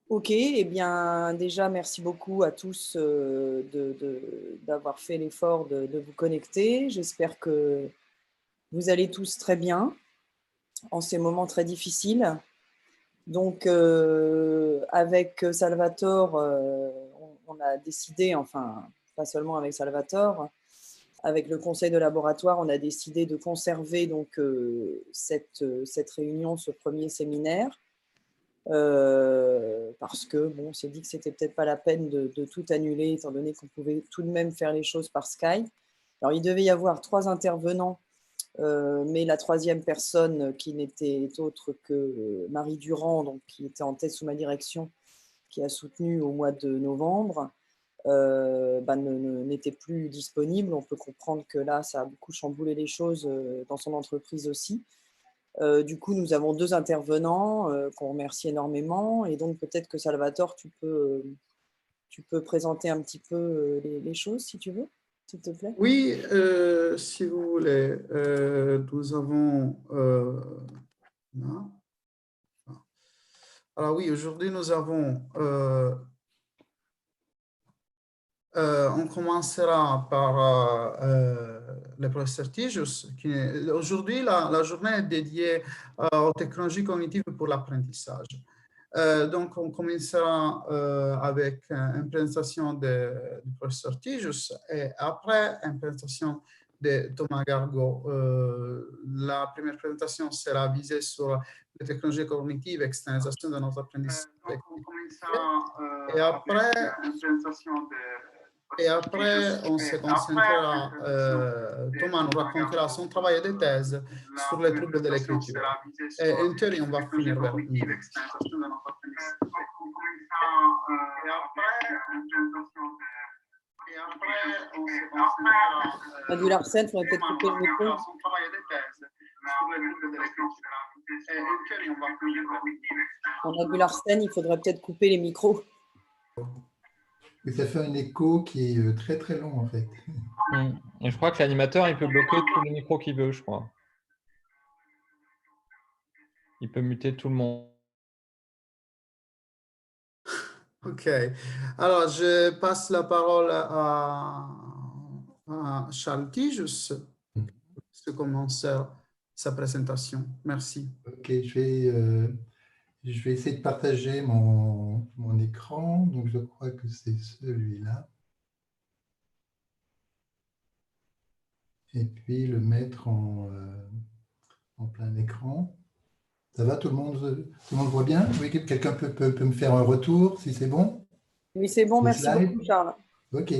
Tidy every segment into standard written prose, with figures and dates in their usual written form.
Ok, eh bien déjà merci beaucoup à tous d'avoir fait l'effort de vous connecter. J'espère que vous allez tous très bien en ces moments très difficiles. Donc avec Salvatore, on a décidé, enfin pas seulement avec Salvatore, avec le conseil de laboratoire, on a décidé de conserver donc cette réunion, ce premier séminaire. Parce que bon, on s'est dit que c'était peut-être pas la peine de tout annuler, étant donné qu'on pouvait tout de même faire les choses par Skype. Alors, il devait y avoir 3 intervenants, mais la troisième personne, qui n'était autre que Marie Durand, donc, qui était en tête sous ma direction, qui a soutenu au mois de novembre, n'était plus disponible. On peut comprendre que là, ça a beaucoup chamboulé les choses dans son entreprise aussi. Du coup, nous avons 2 intervenants qu'on remercie énormément. Et donc, peut-être que Salvatore, tu peux présenter un petit peu les choses, si tu veux, s'il te plaît. Oui, si vous voulez, nous avons... là. Alors oui, aujourd'hui, nous avons... on commencera par le professeur Tijus. Aujourd'hui, la journée est dédiée aux technologies cognitives pour l'apprentissage. Donc, on commencera avec une présentation du professeur Tijus et après une présentation de Thomas Gargot. La première présentation sera visée sur les technologies cognitives, externalisation de notre apprentissage. Donc, on commencera Et après, avec une présentation de et après, on se concentrera, Thomas nous racontera son travail de thèse sur les troubles de l'écriture. Et en théorie, on va finir vers midi. Nabul Arsène, il faudrait peut-être couper le micro. Pour Nabul Arsène, il faudrait peut-être couper les micros. Et ça fait un écho qui est très très long en fait. Et je crois que l'animateur, il peut bloquer tous les micros qu'il veut, je crois. Il peut muter tout le monde. OK. Alors, je passe la parole à Charles Tijus pour commencer sa présentation. Merci. Ok, je vais essayer de partager mon écran. Donc, je crois que c'est celui-là. Et puis, le mettre en plein écran. Ça va, tout le monde voit bien? Oui, quelqu'un peut me faire un retour, si c'est bon? Oui, c'est bon, Les merci slides. beaucoup, Charles. Ok.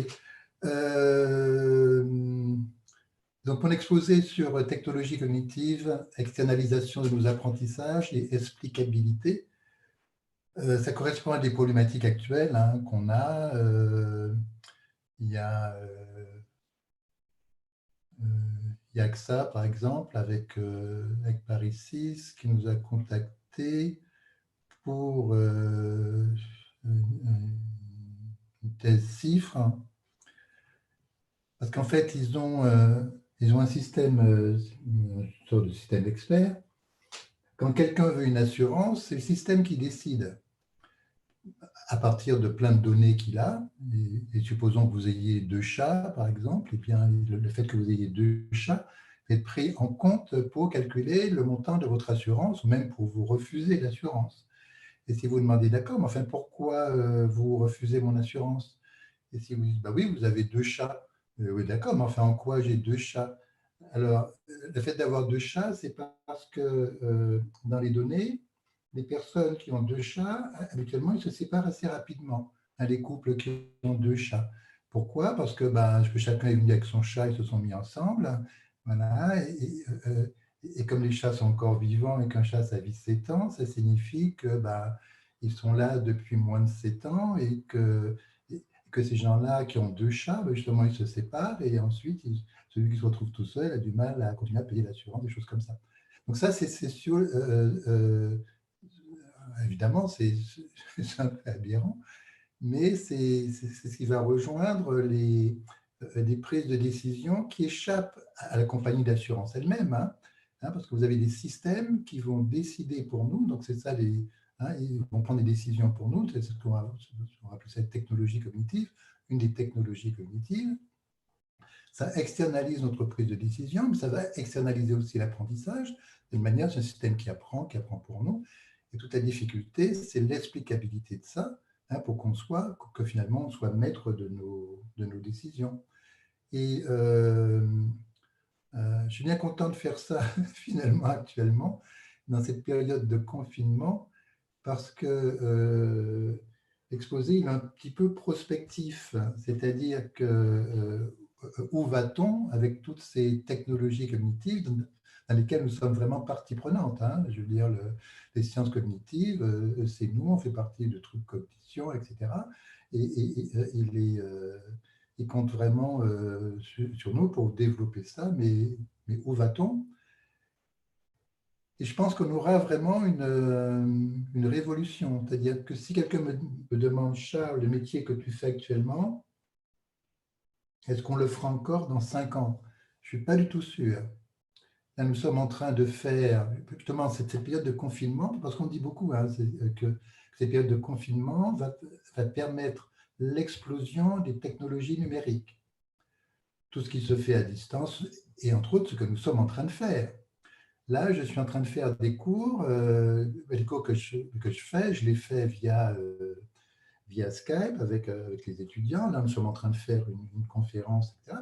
Donc, mon exposé sur technologie cognitive, externalisation de nos apprentissages et explicabilité, ça correspond à des problématiques actuelles qu'on a. Il y a AXA, par exemple, avec Paris 6, qui nous a contactés pour une thèse CIFRE. Parce qu'en fait, ils ont un système, une sorte de système d'experts. Quand quelqu'un veut une assurance, c'est le système qui décide à partir de plein de données qu'il a. Et supposons que vous ayez 2 chats, par exemple, et bien le fait que vous ayez 2 chats est pris en compte pour calculer le montant de votre assurance, ou même pour vous refuser l'assurance. Et si vous demandez, d'accord, mais enfin, pourquoi vous refusez mon assurance? Et si vous dites, bah oui, vous avez 2 chats. Oui, d'accord, mais enfin, en quoi j'ai 2 chats? Alors, le fait d'avoir 2 chats, c'est parce que dans les données, les personnes qui ont 2 chats, habituellement, ils se séparent assez rapidement. Les couples qui ont 2 chats. Pourquoi? Parce que chacun est venu avec son chat, ils se sont mis ensemble. Voilà. Et comme les chats sont encore vivants et qu'un chat, ça vit 7 ans, ça signifie que ils sont là depuis moins de 7 ans et que ces gens-là qui ont 2 chats, justement, ils se séparent et ensuite, celui qui se retrouve tout seul a du mal à continuer à payer l'assurance, des choses comme ça. Donc ça, c'est sûr, évidemment, c'est un peu aberrant, mais c'est ce qui va rejoindre des prises de décision qui échappent à la compagnie d'assurance elle-même, parce que vous avez des systèmes qui vont décider pour nous, donc c'est ça hein, ils vont prendre des décisions pour nous, c'est ce qu'on va appeler cette technologie cognitive, une des technologies cognitives. Ça externalise notre prise de décision, mais ça va externaliser aussi l'apprentissage. D'une manière, c'est un système qui apprend pour nous. Et toute la difficulté, c'est l'explicabilité de ça, hein, pour que finalement on soit maître de nos décisions. Et je suis bien content de faire ça finalement actuellement, dans cette période de confinement, parce que l'exposé il est un petit peu prospectif, c'est-à-dire que où va-t-on avec toutes ces technologies cognitives dans lesquelles nous sommes vraiment partie prenante, hein. Je veux dire, les sciences cognitives, c'est nous, on fait partie de trucs cognition, etc. Et il compte vraiment sur nous pour développer ça, mais où va-t-on? Et je pense qu'on aura vraiment une révolution. C'est-à-dire que si quelqu'un me demande, Charles, le métier que tu fais actuellement, est-ce qu'on le fera encore dans 5 ans? Je ne suis pas du tout sûr. Là, nous sommes en train de faire, justement, cette période de confinement, parce qu'on dit beaucoup, hein, que cette période de confinement va permettre l'explosion des technologies numériques. Tout ce qui se fait à distance, et entre autres, ce que nous sommes en train de faire. Là, je suis en train de faire des cours, les cours que je fais, je les fais via Skype avec les étudiants. Là, nous sommes en train de faire une conférence, etc.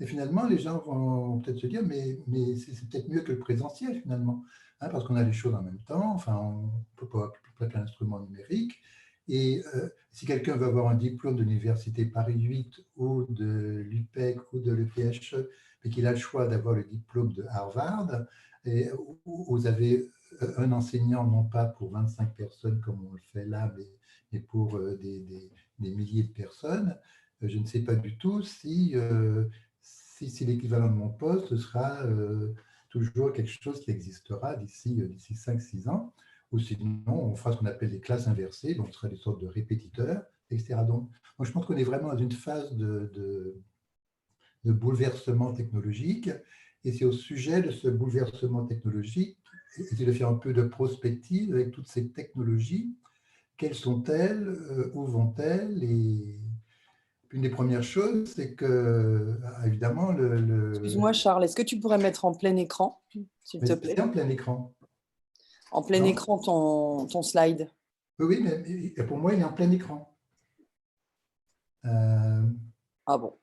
Et finalement, les gens vont peut-être se dire, mais c'est peut-être mieux que le présentiel, finalement, hein, parce qu'on a les choses en même temps, enfin, on peut pas plein d'instruments numériques. Et si quelqu'un veut avoir un diplôme de l'université Paris 8 ou de l'UPEC ou de l'EPHE, mais qu'il a le choix d'avoir le diplôme de Harvard, et où vous avez un enseignant, non pas pour 25 personnes comme on le fait là, mais pour des milliers de personnes, je ne sais pas du tout si l'équivalent de mon poste sera toujours quelque chose qui existera d'ici 5-6 ans, ou sinon on fera ce qu'on appelle les classes inversées, donc ce sera des sortes de répétiteurs, etc. Donc je pense qu'on est vraiment dans une phase de bouleversement technologique, et c'est au sujet de ce bouleversement technologique, essayer de faire un peu de prospective avec toutes ces technologies. Quelles sont-elles? Où vont-elles? Et une des premières choses, c'est que, évidemment, Excuse-moi, Charles, est-ce que tu pourrais mettre en plein écran, s'il te plaît? c'est en plein écran. En plein écran ton slide. Oui, mais pour moi, il est en plein écran. Ah bon.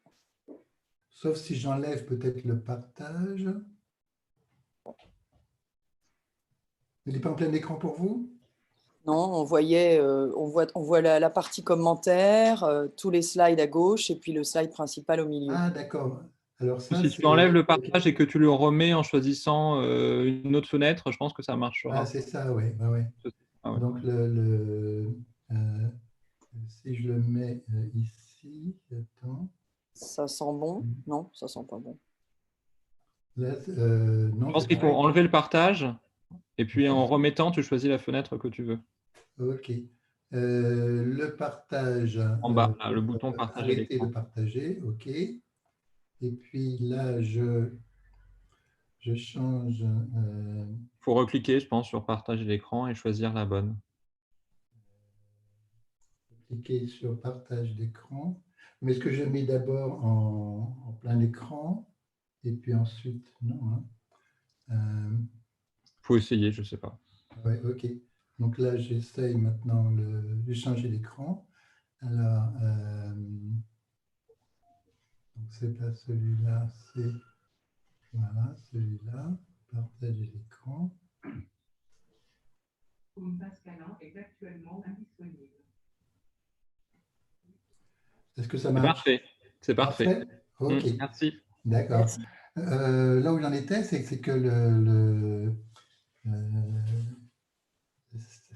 Sauf si j'enlève peut-être le partage. Il n'est pas en plein écran pour vous? Non, on voit la partie commentaire, tous les slides à gauche et puis le slide principal au milieu. Ah, d'accord. Alors ça, Si tu enlèves le partage et que tu le remets en choisissant une autre fenêtre, je pense que ça marchera. Ah, c'est ça, oui. Ouais. Ah ouais. Donc, si je le mets ici, attends. Ça sent bon? Non, ça sent pas bon. Là, non, Je pense qu'il faut enlever le partage et puis en remettant, tu choisis la fenêtre que tu veux. OK. Le partage. En bas, là, le bouton partager Arrêter l'écran. de partager, OK. Et puis là, je change. Il faut recliquer, je pense, sur partager l'écran et choisir la bonne. Cliquer sur partage d'écran. Mais est-ce que je mets d'abord en plein écran et puis ensuite, non. Hein. Il faut essayer, je ne sais pas. Ouais, OK. Donc là, j'essaye maintenant de changer l'écran. Alors, c'est pas celui-là, c'est voilà, celui-là. Partager l'écran. Pascalin est actuellement indisponible. Est-ce que ça C'est marche? parfait. C'est parfait. OK. Merci. D'accord. Là où j'en étais, c'est que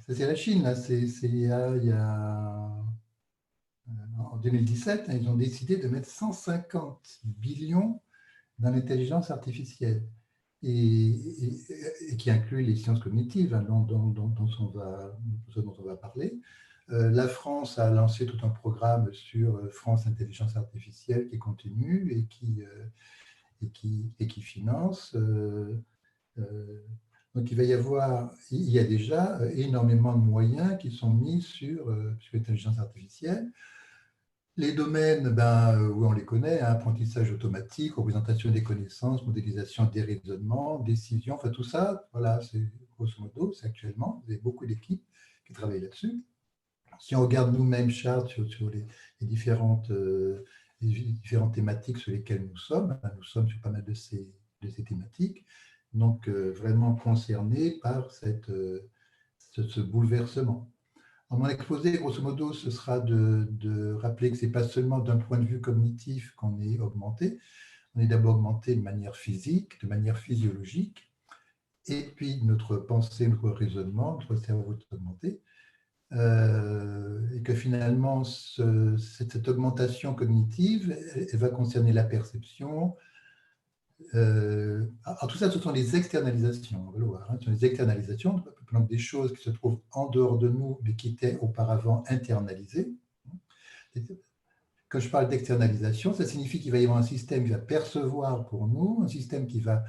c'est la Chine, là. En 2017, ils ont décidé de mettre 150 billions dans l'intelligence artificielle et qui inclut les sciences cognitives, hein, dont on va parler. La France a lancé tout un programme sur France Intelligence Artificielle qui continue et qui finance Donc, il y a déjà énormément de moyens qui sont mis sur l'intelligence artificielle. Les domaines, oui, on les connaît, hein, apprentissage automatique, représentation des connaissances, modélisation des raisonnements, décision, enfin tout ça, voilà, c'est grosso modo, c'est actuellement, vous avez beaucoup d'équipes qui travaillent là-dessus. Si on regarde nous-mêmes, Charles, sur les différentes thématiques sur lesquelles nous sommes sur pas mal de ces thématiques, donc vraiment concernés par ce bouleversement. Mon exposé, grosso modo, ce sera de rappeler que ce n'est pas seulement d'un point de vue cognitif qu'on est augmenté, on est d'abord augmenté de manière physique, de manière physiologique, et puis notre pensée, notre raisonnement, notre cerveau est augmenté, et que finalement, cette augmentation cognitive, elle va concerner la perception. Alors tout ça, ce sont les externalisations, on va le voir, hein, ce sont les externalisations, donc des choses qui se trouvent en dehors de nous, mais qui étaient auparavant internalisées. Quand je parle d'externalisation, ça signifie qu'il va y avoir un système qui va percevoir pour nous, un système qui va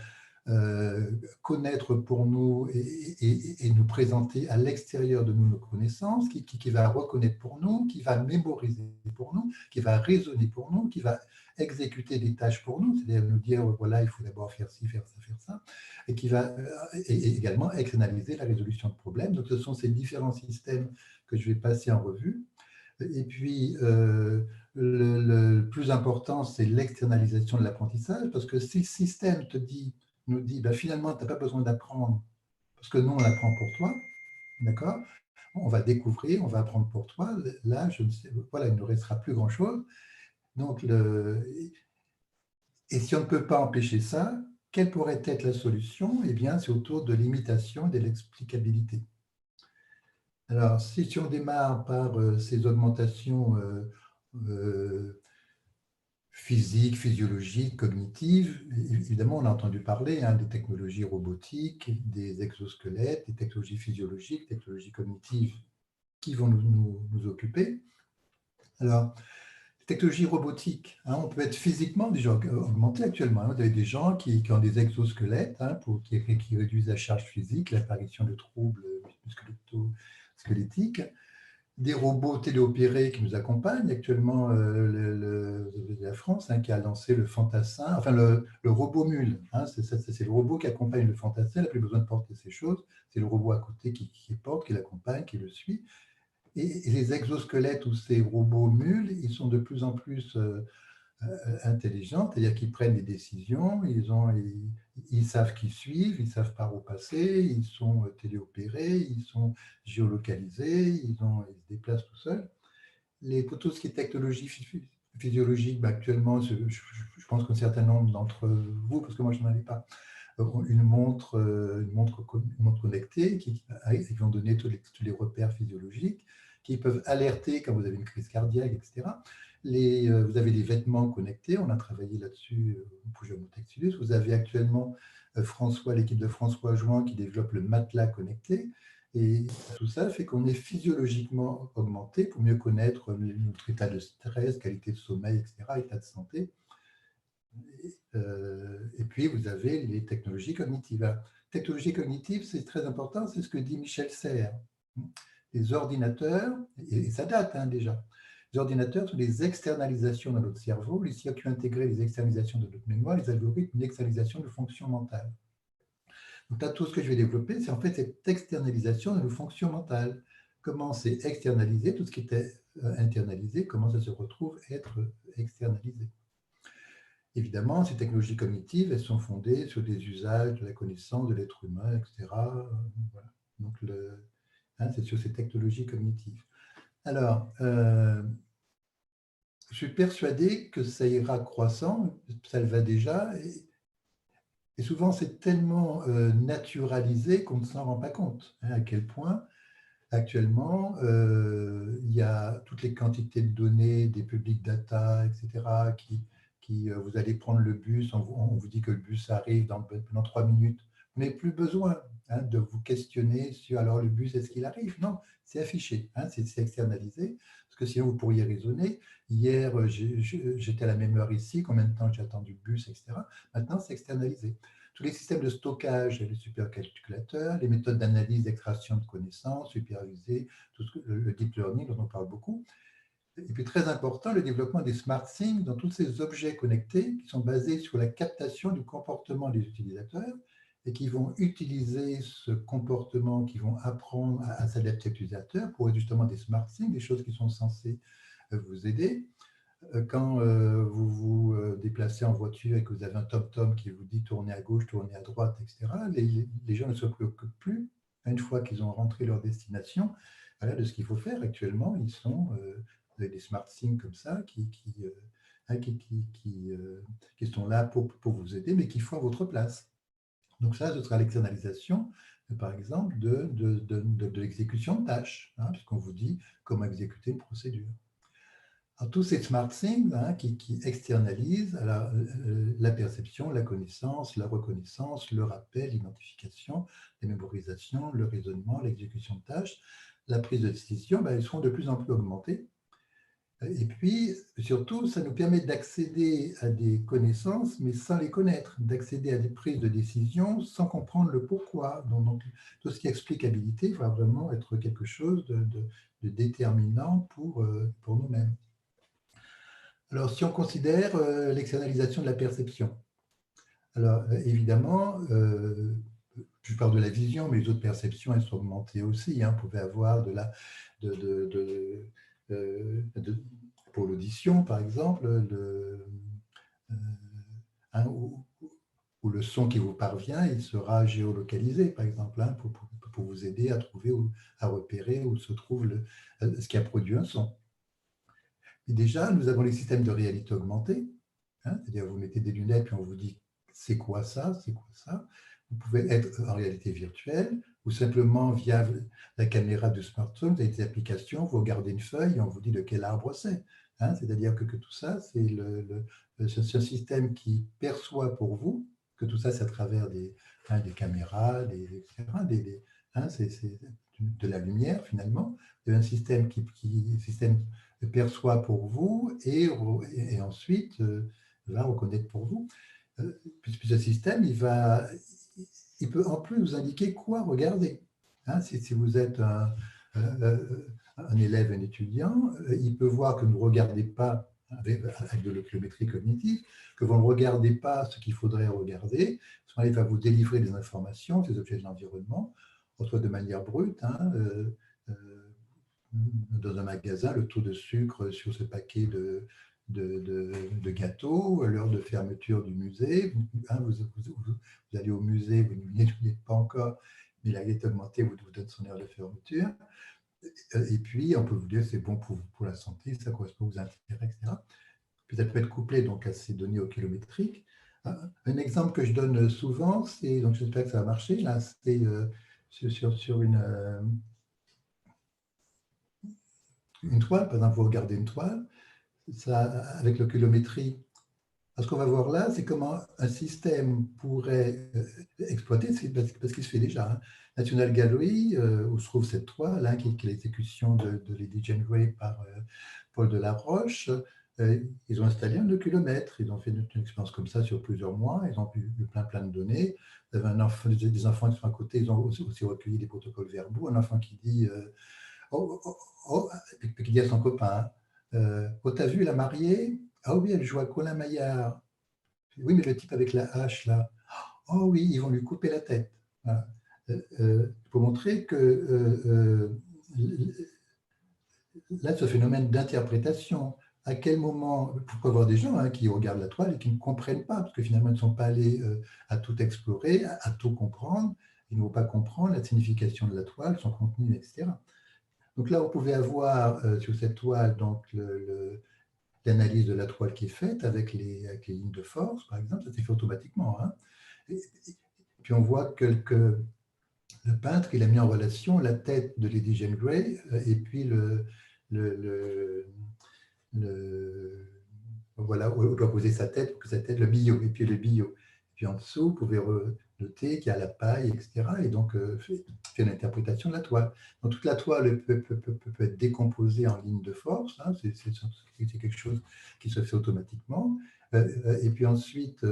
connaître pour nous et nous présenter à l'extérieur de nous nos connaissances, qui va reconnaître pour nous, qui va mémoriser pour nous, qui va raisonner pour nous, qui va exécuter des tâches pour nous, c'est-à-dire nous dire, voilà, il faut d'abord faire ci, faire ça, et qui va également externaliser la résolution de problèmes. Donc, ce sont ces différents systèmes que je vais passer en revue. Et puis, le plus important, c'est l'externalisation de l'apprentissage, parce que si le système nous dit, finalement, tu n'as pas besoin d'apprendre, parce que nous, on apprend pour toi, d'accord? On va découvrir, on va apprendre pour toi. Là, je ne sais, voilà, il ne nous restera plus grand-chose. Donc, et si on ne peut pas empêcher ça, quelle pourrait être la solution? Eh bien, c'est autour de l'imitation et de l'explicabilité. Alors, si on démarre par ces augmentations physiques, physiologiques, cognitives, évidemment, on a entendu parler des technologies robotiques, des exosquelettes, des technologies physiologiques, des technologies cognitives qui vont nous occuper. Alors, les technologies robotiques, on peut être physiquement déjà augmenté actuellement. Vous avez des gens qui ont des exosquelettes qui réduisent la charge physique, l'apparition de troubles musculo-squelettiques, des robots téléopérés qui nous accompagnent. Actuellement, la France qui a lancé le fantassin, enfin le robot mule. C'est le robot qui accompagne le fantassin, il n'a plus besoin de porter ces choses. C'est le robot à côté qui porte, qui l'accompagne, qui le suit. Et les exosquelettes ou ces robots mules, ils sont de plus en plus intelligents, c'est-à-dire qu'ils prennent des décisions, ils savent qui suivent, ils savent par où passer, ils sont téléopérés, ils sont géolocalisés, ils se déplacent tout seuls. Tout ce qui est technologie physiologique, actuellement, je pense qu'un certain nombre d'entre vous, parce que moi je n'en avais pas, une montre connectée qui vont donner tous les repères physiologiques, qui peuvent alerter quand vous avez une crise cardiaque, etc. Vous avez des vêtements connectés, on a travaillé là-dessus au Pujol Textilus. Vous avez actuellement l'équipe de François Jouan qui développe le matelas connecté. Et tout ça fait qu'on est physiologiquement augmenté pour mieux connaître notre état de stress, qualité de sommeil, etc., état de santé. Et puis, vous avez les technologies cognitives. Technologies cognitives, c'est très important, c'est ce que dit Michel Serres. Les ordinateurs, et ça date déjà, les ordinateurs sont des externalisations dans notre cerveau, les circuits intégrés, les externalisations de notre mémoire, les algorithmes, une externalisation de fonctions mentales. Donc là, tout ce que je vais développer, c'est en fait cette externalisation de nos fonctions mentales. Comment c'est externalisé, tout ce qui était internalisé, comment ça se retrouve être externalisé. Évidemment, ces technologies cognitives, elles sont fondées sur des usages de la connaissance de l'être humain, etc. Voilà. Donc, c'est sur ces technologies cognitives. Alors, je suis persuadé que ça ira croissant, ça le va déjà, et souvent c'est tellement naturalisé qu'on ne s'en rend pas compte, à quel point actuellement il y a toutes les quantités de données, des public data, etc., vous allez prendre le bus, on vous dit que le bus arrive dans 3 minutes. Vous n'avez plus besoin de vous questionner sur alors le bus, est-ce qu'il arrive? Non, c'est affiché, c'est externalisé, parce que sinon vous pourriez raisonner. Hier, j'étais à la même heure ici, combien de temps j'ai attendu le bus, etc. Maintenant, c'est externalisé. tous les systèmes de stockage, les supercalculateurs, les méthodes d'analyse, d'extraction de connaissances, supervisées, tout le deep learning dont on parle beaucoup. Et puis très important, le développement des smart things dans tous ces objets connectés qui sont basés sur la captation du comportement des utilisateurs et qui vont utiliser ce comportement, qui vont apprendre à s'adapter à l'utilisateur pour être justement des smart things, des choses qui sont censées vous aider. Quand vous vous déplacez en voiture et que vous avez un tom-tom qui vous dit tournez à gauche, tournez à droite, etc., les gens ne se préoccupent plus, une fois qu'ils ont rentré leur destination, voilà, de ce qu'il faut faire. Actuellement, ils sont des smart things comme ça qui sont là pour vous aider, mais qui font à votre place. Donc ça, ce sera l'externalisation, par exemple, de l'exécution de tâches, hein, puisqu'on vous dit comment exécuter une procédure. Alors, tous ces smart things qui externalisent la perception, la connaissance, la reconnaissance, le rappel, l'identification, la mémorisation, le raisonnement, l'exécution de tâches, la prise de décision, ils seront de plus en plus augmentés. Et puis, surtout, ça nous permet d'accéder à des connaissances, mais sans les connaître, d'accéder à des prises de décision sans comprendre le pourquoi. Donc tout ce qui est explicabilité va vraiment être quelque chose de déterminant pour nous-mêmes. Alors, si on considère l'externalisation de la perception, alors évidemment, je parle de la vision, mais les autres perceptions, elles sont augmentées aussi. Hein. Vous pouvez avoir pour l'audition, par exemple, où le son qui vous parvient, il sera géolocalisé, par exemple, hein, pour vous aider à trouver ou à repérer où se trouve ce qui a produit un son. Et déjà, nous avons les systèmes de réalité augmentée, hein, c'est-à-dire vous mettez des lunettes puis on vous dit c'est quoi ça, c'est quoi ça. Vous pouvez être en réalité virtuelle ou simplement via la caméra du smartphone, vous avez des applications, vous regardez une feuille et on vous dit de quel arbre c'est. Hein, c'est-à-dire que tout ça, c'est un système qui perçoit pour vous, que tout ça c'est à travers des caméras, etc. C'est de la lumière finalement. Vous avez un système qui perçoit pour vous et ensuite va reconnaître pour vous. Puis ce système, il peut en plus vous indiquer quoi regarder. Hein, si vous êtes un élève, un étudiant, il peut voir que vous ne regardez pas avec de l'oculométrie cognitive, que vous ne regardez pas ce qu'il faudrait regarder. Il va vous délivrer des informations, des objets de l'environnement, soit de manière brute, hein, dans un magasin, le taux de sucre sur ce paquet de gâteaux, l'heure de fermeture du musée. Hein, vous allez au musée, vous n'y êtes pas encore, mais la réalité augmentée vous donne son heure de fermeture. Et puis, on peut vous dire c'est bon pour la santé, ça correspond aux intérêts, etc. Puis ça peut être couplé donc, à ces données oculométriques. Un exemple que je donne souvent, c'est, donc j'espère que ça va marcher, là, c'est sur une toile, par exemple, vous regardez une toile, ça, avec l'oculométrie, ce qu'on va voir là, c'est comment un système pourrait exploiter, parce qu'il se fait déjà. Hein. National Gallery, où se trouve cette toile, hein, qui est l'exécution de Lady Jane Grey par Paul Delaroche, ils ont installé un oculomètre, ils ont fait une expérience comme ça sur plusieurs mois, ils ont eu plein de données. Vous avez des enfants qui sont à côté, ils ont aussi recueilli des protocoles verbaux, un enfant qui dit qui dit à son copain, oh, t'as vu la mariée? Ah oui, elle joue à Colin Maillard. Oui, mais le type avec la hache, là. Oh oui, ils vont lui couper la tête. Voilà. Pour montrer que là, ce phénomène d'interprétation, à quel moment, il faut avoir des gens qui regardent la toile et qui ne comprennent pas, parce que finalement, ils ne sont pas allés à tout explorer, à tout comprendre, ils ne vont pas comprendre la signification de la toile, son contenu, etc. Donc là, vous pouvez avoir sur cette toile donc, l'analyse de la toile qui est faite avec les lignes de force, par exemple, ça s'est fait automatiquement. Hein. Et puis on voit que le peintre, il a mis en relation la tête de Lady Jane Grey et puis voilà, où doit poser sa tête, le billot, et puis le billot. Et puis en dessous, vous pouvez noter qu'il y a la paille, etc. Et donc, fait une interprétation de la toile. Donc, toute la toile peut être décomposée en lignes de force. Hein, c'est quelque chose qui se fait automatiquement. Et puis ensuite,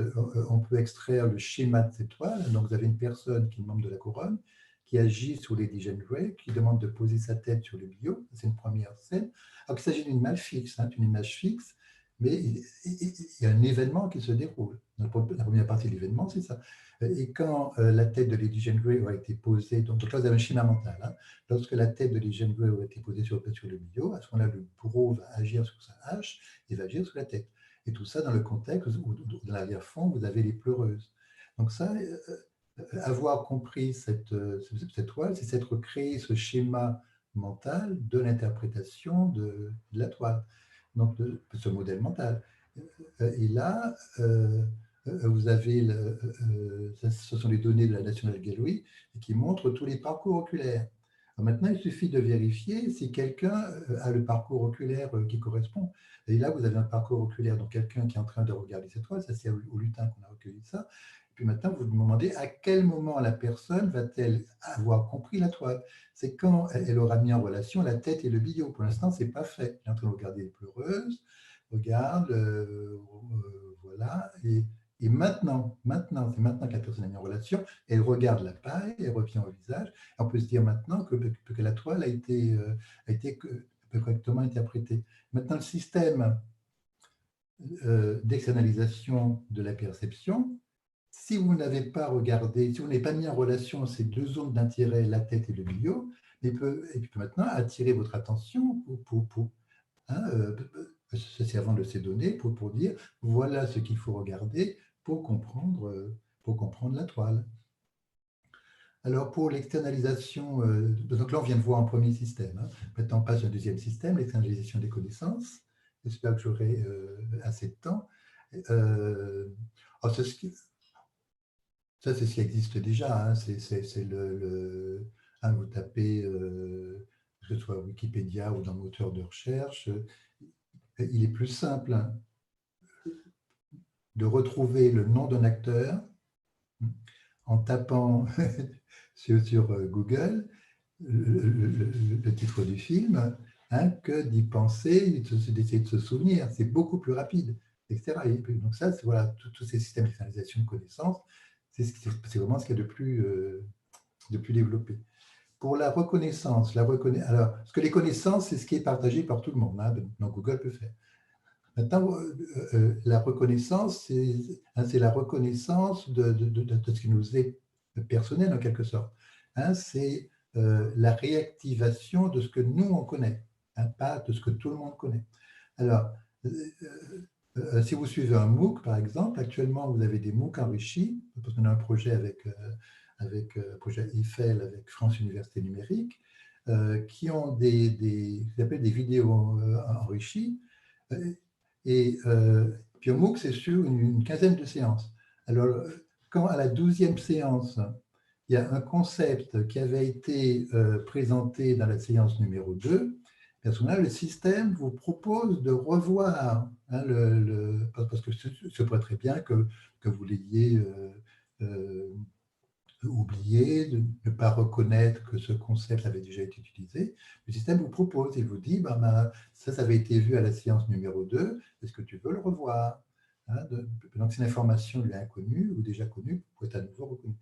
on peut extraire le schéma de cette toile. Donc, vous avez une personne qui est membre de la couronne, qui agit sur Lady Jane Grey, qui demande de poser sa tête sur le billot. C'est une première scène. Alors qu'il s'agit d'une image fixe, hein, une image fixe, mais il y a un événement qui se déroule. Donc, la première partie de l'événement, c'est ça. Et quand la tête de Lady Jane Grey aura été posée, donc là, vous avez un schéma mental. Hein, lorsque la tête de Lady Jane Grey aura été posée sur le billot, à ce moment-là, le bourreau va agir sur sa hache et va agir sur la tête. Et tout ça dans le contexte où, dans l'arrière-fond, vous avez les pleureuses. Donc ça, avoir compris cette toile, c'est s'être créé ce schéma mental de l'interprétation de la toile, donc de ce modèle mental. Et là, vous avez, ce sont les données de la National Gallery qui montrent tous les parcours oculaires. Alors maintenant, il suffit de vérifier si quelqu'un a le parcours oculaire qui correspond. Et là, vous avez un parcours oculaire, donc quelqu'un qui est en train de regarder cette toile, ça c'est au lutin qu'on a recueilli ça. Et puis maintenant, vous vous demandez à quel moment la personne va-t-elle avoir compris la toile. C'est quand elle aura mis en relation la tête et le billot. Pour l'instant, ce n'est pas fait. Elle est en train de regarder les pleureuses, regarde, voilà, et maintenant, c'est maintenant que la personne a mis en relation, elle regarde la paille, elle revient au visage, et on peut se dire maintenant que la toile a été correctement interprétée. Maintenant, le système d'externalisation de la perception, si vous n'avez pas regardé, si vous n'avez pas mis en relation ces deux zones d'intérêt, la tête et le billot, il peut maintenant attirer votre attention se servant de ces données pour dire voilà ce qu'il faut regarder pour comprendre la toile. Alors pour l'externalisation, donc là on vient de voir un premier système, hein. Maintenant on passe à un deuxième système, l'externalisation des connaissances. J'espère que j'aurai assez de temps. Ça c'est ce qui existe déjà, hein. C'est vous tapez, que ce soit Wikipédia ou dans le moteur de recherche, il est plus simple de retrouver le nom d'un acteur en tapant sur Google le titre du film, hein, que d'y penser, d'essayer de se souvenir. C'est beaucoup plus rapide, etc. Et donc ça, voilà, tous ces systèmes d'externalisation de connaissances, c'est vraiment ce qu'il y a de plus développé. Pour la reconnaissance, alors, parce que les connaissances, c'est ce qui est partagé par tout le monde, hein, donc Google peut faire. Maintenant, la reconnaissance, c'est la reconnaissance de ce qui nous est personnel en quelque sorte. Hein, c'est la réactivation de ce que nous, on connaît, hein, pas de ce que tout le monde connaît. Alors, si vous suivez un MOOC, par exemple, actuellement, vous avez des MOOC enrichis, parce qu'on a un projet avec le projet Eiffel, avec France Université Numérique, qui ont qui s'appellent des vidéos enrichies. Et puis un MOOC, c'est sur une quinzaine de séances. Alors, quand à la 12e séance, il y a un concept qui avait été présenté dans la séance numéro 2, à ce moment-là, le système vous propose de revoir, hein, parce que ce pourrait très bien que vous l'ayez oublié, de ne pas reconnaître que ce concept avait déjà été utilisé. Le système vous propose, il vous dit, ça avait été vu à la séance numéro 2, est-ce que tu veux le revoir, hein, donc c'est une information lui inconnue ou déjà connue, pour être à nouveau reconnue.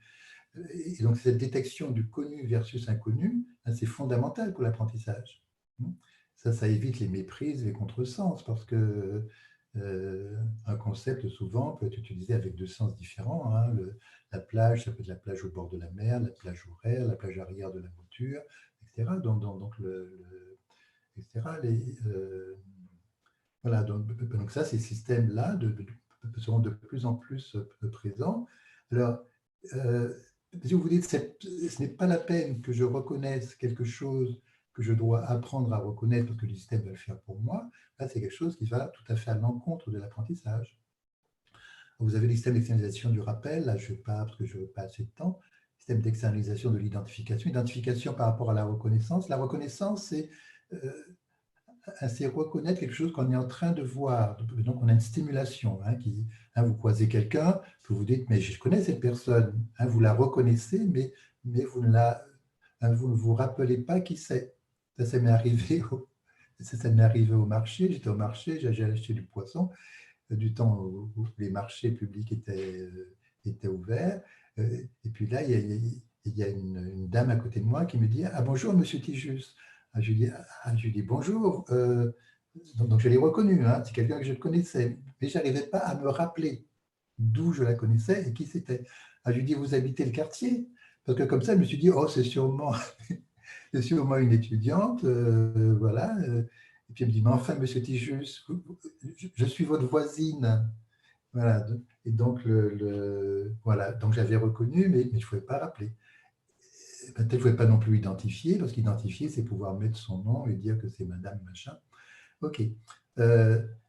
Et donc cette détection du connu versus inconnu, hein, c'est fondamental pour l'apprentissage. Ça évite les méprises, les contresens, parce que un concept souvent peut être utilisé avec deux sens différents, hein. La plage, ça peut être la plage au bord de la mer, la plage horaire, la plage arrière de la voiture, etc. Voilà, donc ça, ces systèmes-là seront de plus en plus présents. Alors, si vous vous dites, ce n'est pas la peine que je reconnaisse quelque chose que je dois apprendre à reconnaître parce que le système va le faire pour moi, là, c'est quelque chose qui va tout à fait à l'encontre de l'apprentissage. Vous avez le système d'externalisation du rappel, là, je ne vais pas, parce que je n'ai pas assez de temps, système d'externalisation de l'identification, identification par rapport à la reconnaissance. La reconnaissance, c'est c'est reconnaître quelque chose qu'on est en train de voir. Donc, on a une stimulation. Vous croisez quelqu'un, que vous dites, mais je connais cette personne. Vous la reconnaissez, mais vous ne vous rappelez pas qui c'est. Ça m'est arrivé au marché. J'étais au marché, j'ai acheté du poisson, du temps où les marchés publics étaient ouverts. Et puis là, il y a une dame à côté de moi qui me dit, ah bonjour, monsieur Tijus. Je lui dis bonjour. Donc je l'ai reconnu, c'est quelqu'un que je connaissais, mais je n'arrivais pas à me rappeler d'où je la connaissais et qui c'était. Je lui dis, vous habitez le quartier? Parce que comme ça, je me suis dit, oh, c'est sûrement une étudiante, voilà. Et puis elle me dit, mais enfin, monsieur Tijus, je suis votre voisine. Voilà. Et donc, voilà. Donc j'avais reconnu, mais je ne pouvais pas rappeler. Peut-être ne pouvais pas non plus identifier, parce qu'identifier, c'est pouvoir mettre son nom et dire que c'est madame machin. OK.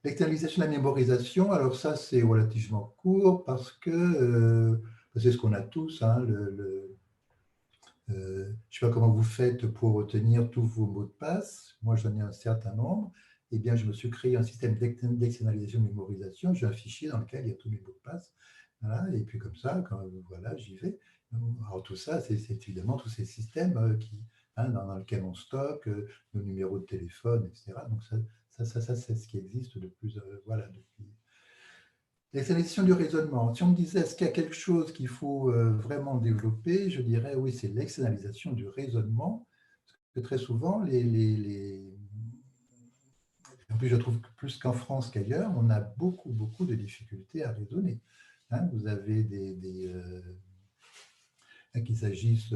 L'externalisation de la mémorisation, alors ça, c'est relativement court parce que c'est ce qu'on a tous. Je ne sais pas comment vous faites pour retenir tous vos mots de passe. Moi, j'en ai un certain nombre. Eh bien, je me suis créé un système d'externalisation de mémorisation. J'ai un fichier dans lequel il y a tous mes mots de passe. Voilà. Et puis comme ça, voilà, j'y vais. Alors tout ça, c'est évidemment tous ces systèmes dans lesquels on stocke nos numéros de téléphone, etc. Donc ça c'est ce qui existe de plus, voilà, depuis. L'externalisation du raisonnement. Si on me disait, est-ce qu'il y a quelque chose qu'il faut vraiment développer, je dirais oui, c'est l'externalisation du raisonnement. Parce que très souvent, en plus, je trouve que plus qu'en France qu'ailleurs, on a beaucoup de difficultés à raisonner. Vous avez qu'il s'agisse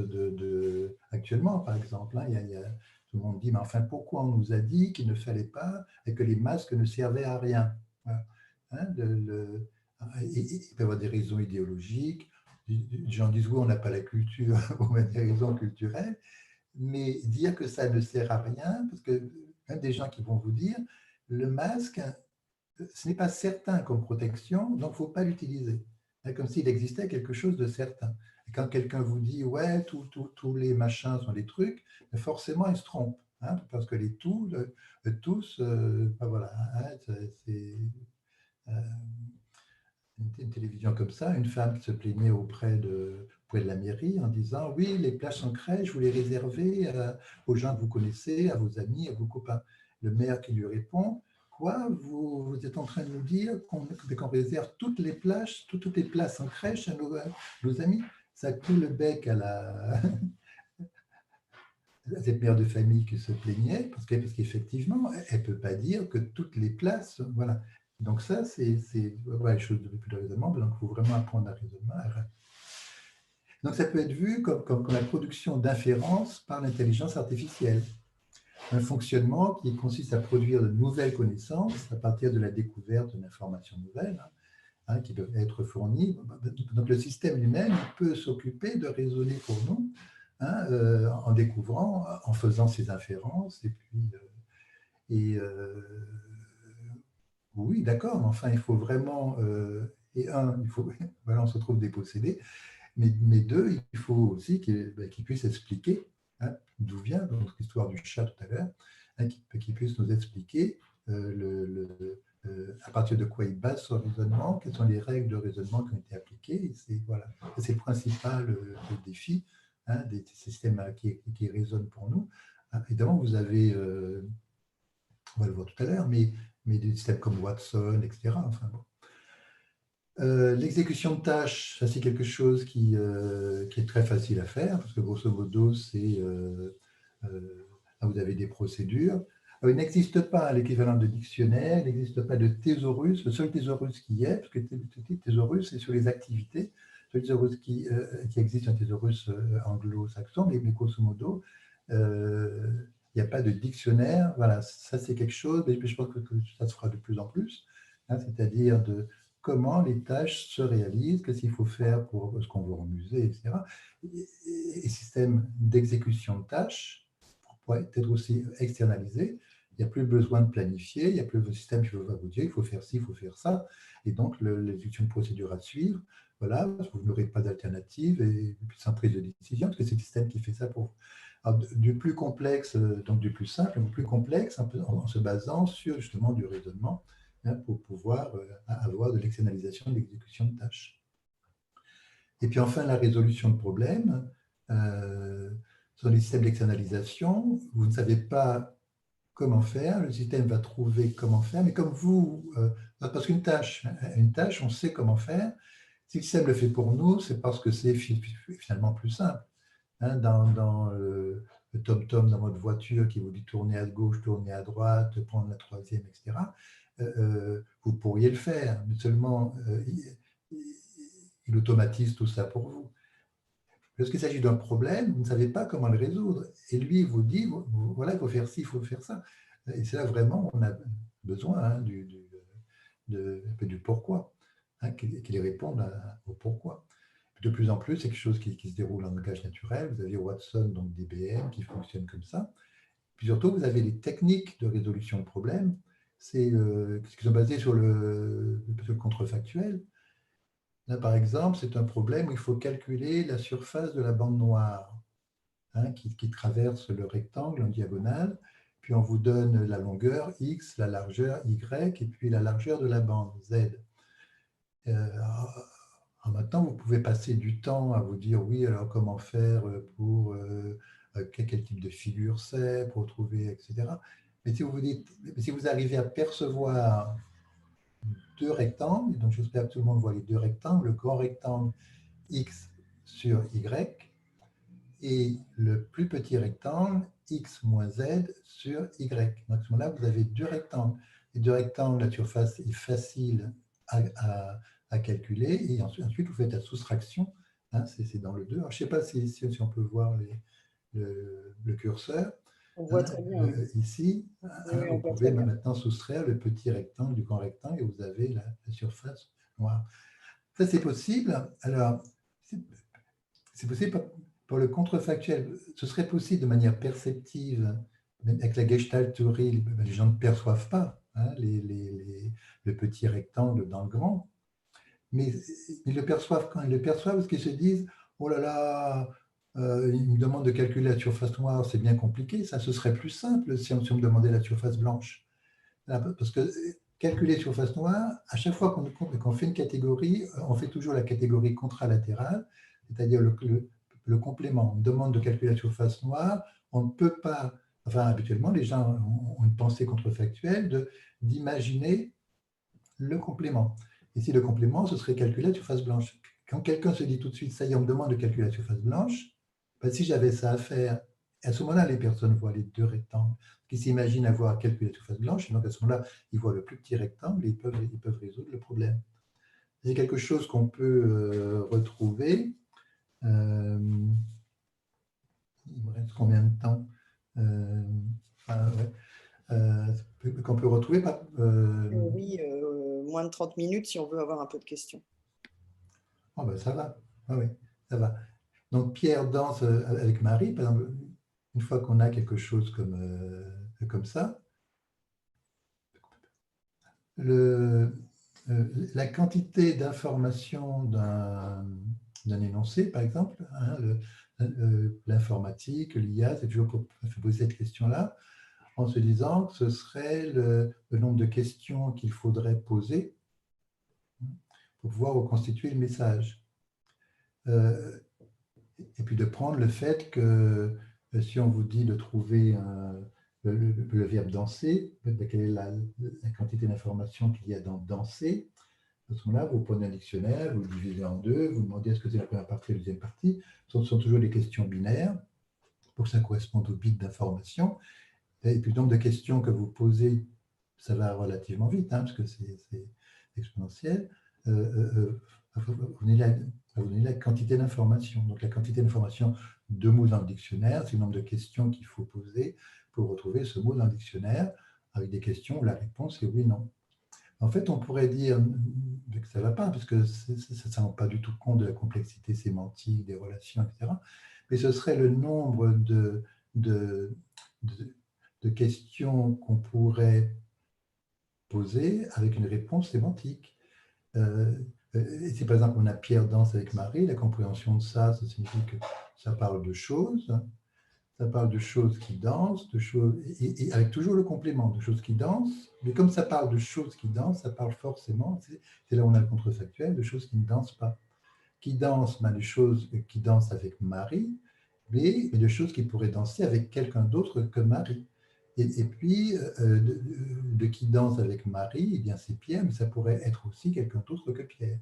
actuellement, par exemple, tout le monde dit, mais enfin, pourquoi on nous a dit qu'il ne fallait pas et que les masques ne servaient à rien? Voilà. Il peut y avoir des raisons idéologiques. Les gens disent, oui, on n'a pas la culture, on a des raisons culturelles, mais dire que ça ne sert à rien, parce que même des gens qui vont vous dire, le masque, ce n'est pas certain comme protection, donc il ne faut pas l'utiliser. Comme s'il existait quelque chose de certain. Et quand quelqu'un vous dit, ouais, tous les machins sont des trucs, forcément, il se trompe. Parce que les tous, voilà, c'est une télévision comme ça, une femme qui se plaignait auprès de la mairie en disant, oui, les places en crèche, vous les réservez aux gens que vous connaissez, à vos amis, à vos copains. Le maire qui lui répond, quoi, vous êtes en train de nous dire qu'on réserve toutes les places en crèche à nos amis? Ça coule le bec à cette mère de famille qui se plaignait, parce qu'effectivement, elle ne peut pas dire que toutes les places, voilà. Donc ça, c'est une chose de plus de raisonnement, donc il faut vraiment apprendre à raisonnement. Donc ça peut être vu comme la production d'inférences par l'intelligence artificielle. Un fonctionnement qui consiste à produire de nouvelles connaissances à partir de la découverte d'informations nouvelles qui peuvent être fournies. Donc le système lui-même peut s'occuper de raisonner pour nous en découvrant, en faisant ses inférences. Oui, d'accord, mais enfin, il faut vraiment... voilà, on se trouve dépossédé, mais deux, il faut aussi qu'il puisse expliquer d'où vient, donc l'histoire du chat tout à l'heure, qu'il puisse nous expliquer à partir de quoi il base son raisonnement, quelles sont les règles de raisonnement qui ont été appliquées. C'est le principal défi des systèmes qui raisonnent pour nous. Évidemment, vous avez, on va le voir tout à l'heure, mais des systèmes comme Watson, etc. Enfin, bon. L'exécution de tâches, ça c'est quelque chose qui est très facile à faire, parce que grosso modo, vous avez des procédures. Il n'existe pas l'équivalent de dictionnaire, il n'existe pas de thésaurus. Le seul thésaurus qui y est, parce que thésaurus, c'est sur les activités. Le seul thésaurus qui existe, un thésaurus anglo-saxon, mais grosso modo, il n'y a pas de dictionnaire. Voilà, ça c'est quelque chose, mais je pense que ça se fera de plus en plus, c'est-à-dire de comment les tâches se réalisent, qu'est-ce qu'il faut faire pour ce qu'on veut au musée, etc. Et système d'exécution de tâches pourrait être aussi externalisé. Il n'y a plus besoin de planifier, il n'y a plus de système qui va vous dire il faut faire ci, il faut faire ça. Et donc, l'exécution de procédure à suivre, voilà, parce que vous n'aurez pas d'alternative et puis sans prise de décision, parce que c'est le système qui fait ça pour vous. Alors, du plus complexe, donc du plus simple au plus complexe, en se basant sur justement du raisonnement, hein, pour pouvoir avoir de l'externalisation de l'exécution de tâches. Et puis enfin, la résolution de problèmes. Sur les systèmes d'externalisation, vous ne savez pas comment faire, le système va trouver comment faire, mais comme vous, parce qu'une tâche, on sait comment faire. Si le système le fait pour nous, c'est parce que c'est finalement plus simple. Hein, dans le TomTom, dans votre voiture qui vous dit tourner à gauche, tourner à droite, prendre la troisième, etc., vous pourriez le faire, mais seulement il automatise tout ça pour vous. Lorsqu'il s'agit d'un problème, vous ne savez pas comment le résoudre. Et lui, il vous dit, voilà, il faut faire ci, il faut faire ça. Et c'est là vraiment on a besoin, hein, du pourquoi, hein, qu'il réponde au pourquoi. De plus en plus, c'est quelque chose qui se déroule en langage naturel. Vous avez Watson, donc d'IBM, qui fonctionne comme ça. Puis surtout, vous avez les techniques de résolution de problèmes, qui sont basées sur le contrefactuel. Là, par exemple, c'est un problème où il faut calculer la surface de la bande noire, hein, qui traverse le rectangle en diagonale, puis on vous donne la longueur X, la largeur Y, et puis la largeur de la bande Z. Maintenant, vous pouvez passer du temps à vous dire, oui, alors comment faire pour quel type de figure c'est, pour trouver, etc. Mais si vous dites, si vous arrivez à percevoir deux rectangles, donc j'espère que tout le monde voit les deux rectangles, le grand rectangle X sur Y et le plus petit rectangle X moins Z sur Y. Donc à ce moment-là, vous avez deux rectangles. Les deux rectangles, la surface est facile à calculer et ensuite vous faites la soustraction, hein, c'est dans le 2. Alors, je ne sais pas si on peut voir le curseur. On voit très bien. Ici, Oui, vous pouvez maintenant soustraire le petit rectangle du grand rectangle et vous avez la surface noire. Ça, c'est possible. Alors, c'est possible pour le contrefactuel. Ce serait possible de manière perceptive. Avec la Gestalt théorie, les gens ne perçoivent pas, hein, le petit rectangle dans le grand. Mais ils le perçoivent quand ils le perçoivent parce qu'ils se disent « Oh là là, il me demande de calculer la surface noire, c'est bien compliqué. Ça, ce serait plus simple si on me demandait la surface blanche. » Parce que calculer surface noire, à chaque fois qu'on fait une catégorie, on fait toujours la catégorie contralatérale, c'est-à-dire le complément. On me demande de calculer la surface noire, on ne peut pas, enfin habituellement les gens ont une pensée contrefactuelle d'imaginer le complément. Ici, le complément, ce serait calculer la surface blanche. Quand quelqu'un se dit tout de suite, ça y est, on me demande de calculer la surface blanche, ben, si j'avais ça à faire, à ce moment-là, les personnes voient les deux rectangles, qui s'imaginent avoir calculé la surface blanche, et donc à ce moment-là, ils voient le plus petit rectangle et ils peuvent résoudre le problème. C'est quelque chose qu'on peut retrouver. Il me reste combien de temps qu'on peut retrouver Oui, moins de 30 minutes si on veut avoir un peu de questions. Oh ben ça va, oui, ça va. Donc Pierre danse avec Marie, par exemple, une fois qu'on a quelque chose comme ça, la quantité d'informations d'un énoncé, par exemple, hein, l'informatique, l'IA, c'est toujours pour poser cette question-là, en se disant que ce serait le nombre de questions qu'il faudrait poser pour pouvoir reconstituer le message. Et puis de prendre le fait que si on vous dit de trouver le verbe danser, quelle est la quantité d'informations qu'il y a dans danser, à ce moment-là, vous prenez un dictionnaire, vous le divisez en deux, vous demandez est-ce que c'est la première partie ou la deuxième partie. Ce sont toujours des questions binaires pour que ça corresponde au bit d'information. Et puis le nombre de questions que vous posez, ça va relativement vite, hein, parce que c'est exponentiel. Vous donnez la quantité d'informations. Donc la quantité d'informations de mots dans le dictionnaire, c'est le nombre de questions qu'il faut poser pour retrouver ce mot dans le dictionnaire, avec des questions où la réponse est oui, non. En fait, on pourrait dire que ça ne va pas, parce que ça ne rend pas du tout compte de la complexité sémantique, des relations, etc. Mais ce serait le nombre de questions qu'on pourrait poser avec une réponse sémantique. Si par exemple on a Pierre danse avec Marie, la compréhension de ça, ça signifie que ça parle de choses, ça parle de choses qui dansent, de choses, et avec toujours le complément de choses qui dansent, mais comme ça parle de choses qui dansent, ça parle forcément, c'est là où on a le contrefactuel, de choses qui ne dansent pas. Qui dansent, ben, les choses qui dansent avec Marie, mais de choses qui pourraient danser avec quelqu'un d'autre que Marie. Et puis, de qui danse avec Marie, eh bien c'est Pierre, mais ça pourrait être aussi quelqu'un d'autre que Pierre.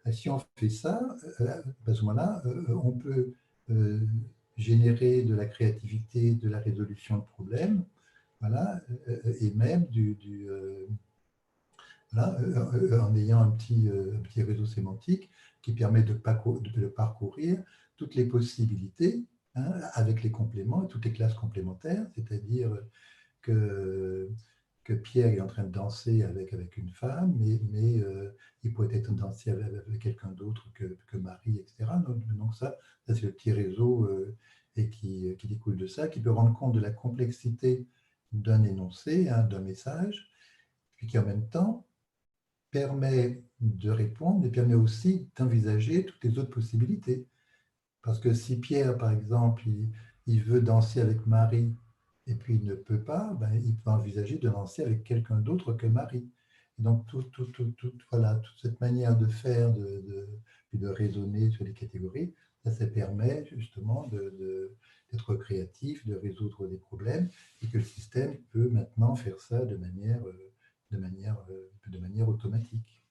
Et si on fait ça, à ce moment-là, on peut générer de la créativité, de la résolution de problèmes, voilà, et même voilà, en ayant un petit réseau sémantique qui permet de parcourir toutes les possibilités, hein, avec les compléments et toutes les classes complémentaires, c'est-à-dire que Pierre est en train de danser avec une femme, mais il pourrait être dansé avec quelqu'un d'autre que Marie, etc. Donc ça c'est le petit réseau et qui découle de ça, qui peut rendre compte de la complexité d'un énoncé, hein, d'un message, puis qui en même temps permet de répondre, mais permet aussi d'envisager toutes les autres possibilités. Parce que si Pierre, par exemple, il veut danser avec Marie, et puis il ne peut pas, ben, il peut envisager de danser avec quelqu'un d'autre que Marie. Et donc, voilà, toute cette manière de faire, de raisonner sur les catégories, ça permet justement d'être créatif, de résoudre des problèmes, et que le système peut maintenant faire ça de manière automatique.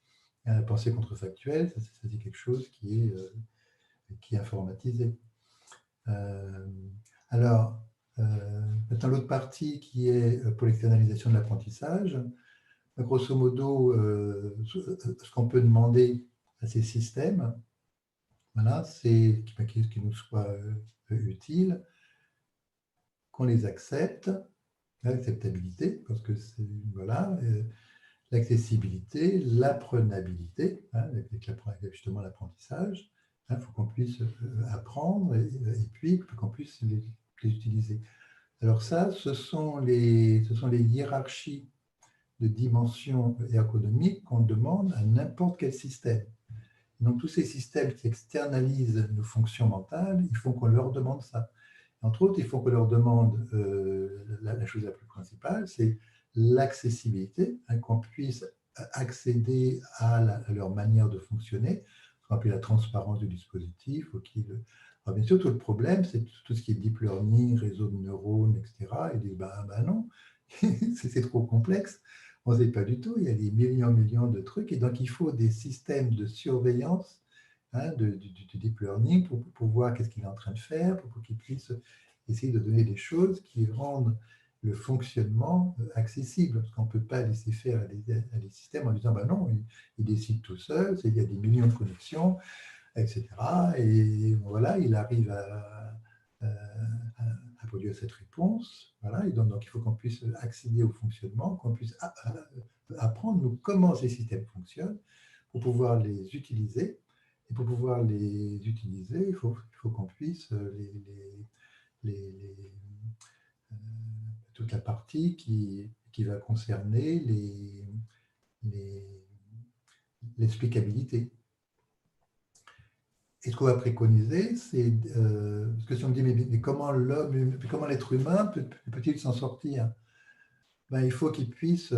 La pensée contrefactuelle, ça c'est quelque chose qui est informatisé. Alors, maintenant l'autre partie qui est pour l'externalisation de l'apprentissage, grosso modo, ce qu'on peut demander à ces systèmes, voilà, c'est qu'ils nous soient utiles, qu'on les accepte, l'acceptabilité, parce que c'est, voilà, l'accessibilité, l'apprenabilité, hein, avec justement l'apprentissage. Il faut qu'on puisse apprendre et puis qu'on puisse les utiliser. Alors ça, ce sont les hiérarchies de dimensions ergonomiques qu'on demande à n'importe quel système. Donc tous ces systèmes qui externalisent nos fonctions mentales, il faut qu'on leur demande ça. Entre autres, il faut qu'on leur demande la chose la plus principale, c'est l'accessibilité, hein, qu'on puisse accéder à leur manière de fonctionner, ce qu'on appelle la transparence du dispositif. Alors bien sûr, tout le problème, c'est tout ce qui est deep learning, réseau de neurones, etc. Ils disent, ben non, c'est trop complexe. On ne sait pas du tout, il y a des millions de trucs, et donc il faut des systèmes de surveillance, hein, du deep learning pour voir qu'est-ce qu'il est en train de faire, pour qu'il puisse essayer de donner des choses qui rendent le fonctionnement accessible, parce qu'on ne peut pas laisser faire à des systèmes en disant ben non, il décide tout seul, il y a des millions de connexions, etc. Et voilà, il arrive à produire cette réponse. Voilà, et donc il faut qu'on puisse accéder au fonctionnement, qu'on puisse apprendre nous, comment ces systèmes fonctionnent pour pouvoir les utiliser. Et pour pouvoir les utiliser, il faut qu'on puisse toute la partie qui va concerner l'explicabilité. Et ce qu'on va préconiser, c'est parce que si on me dit mais comment l'être humain peut-il s'en sortir, ben, il faut qu'il puisse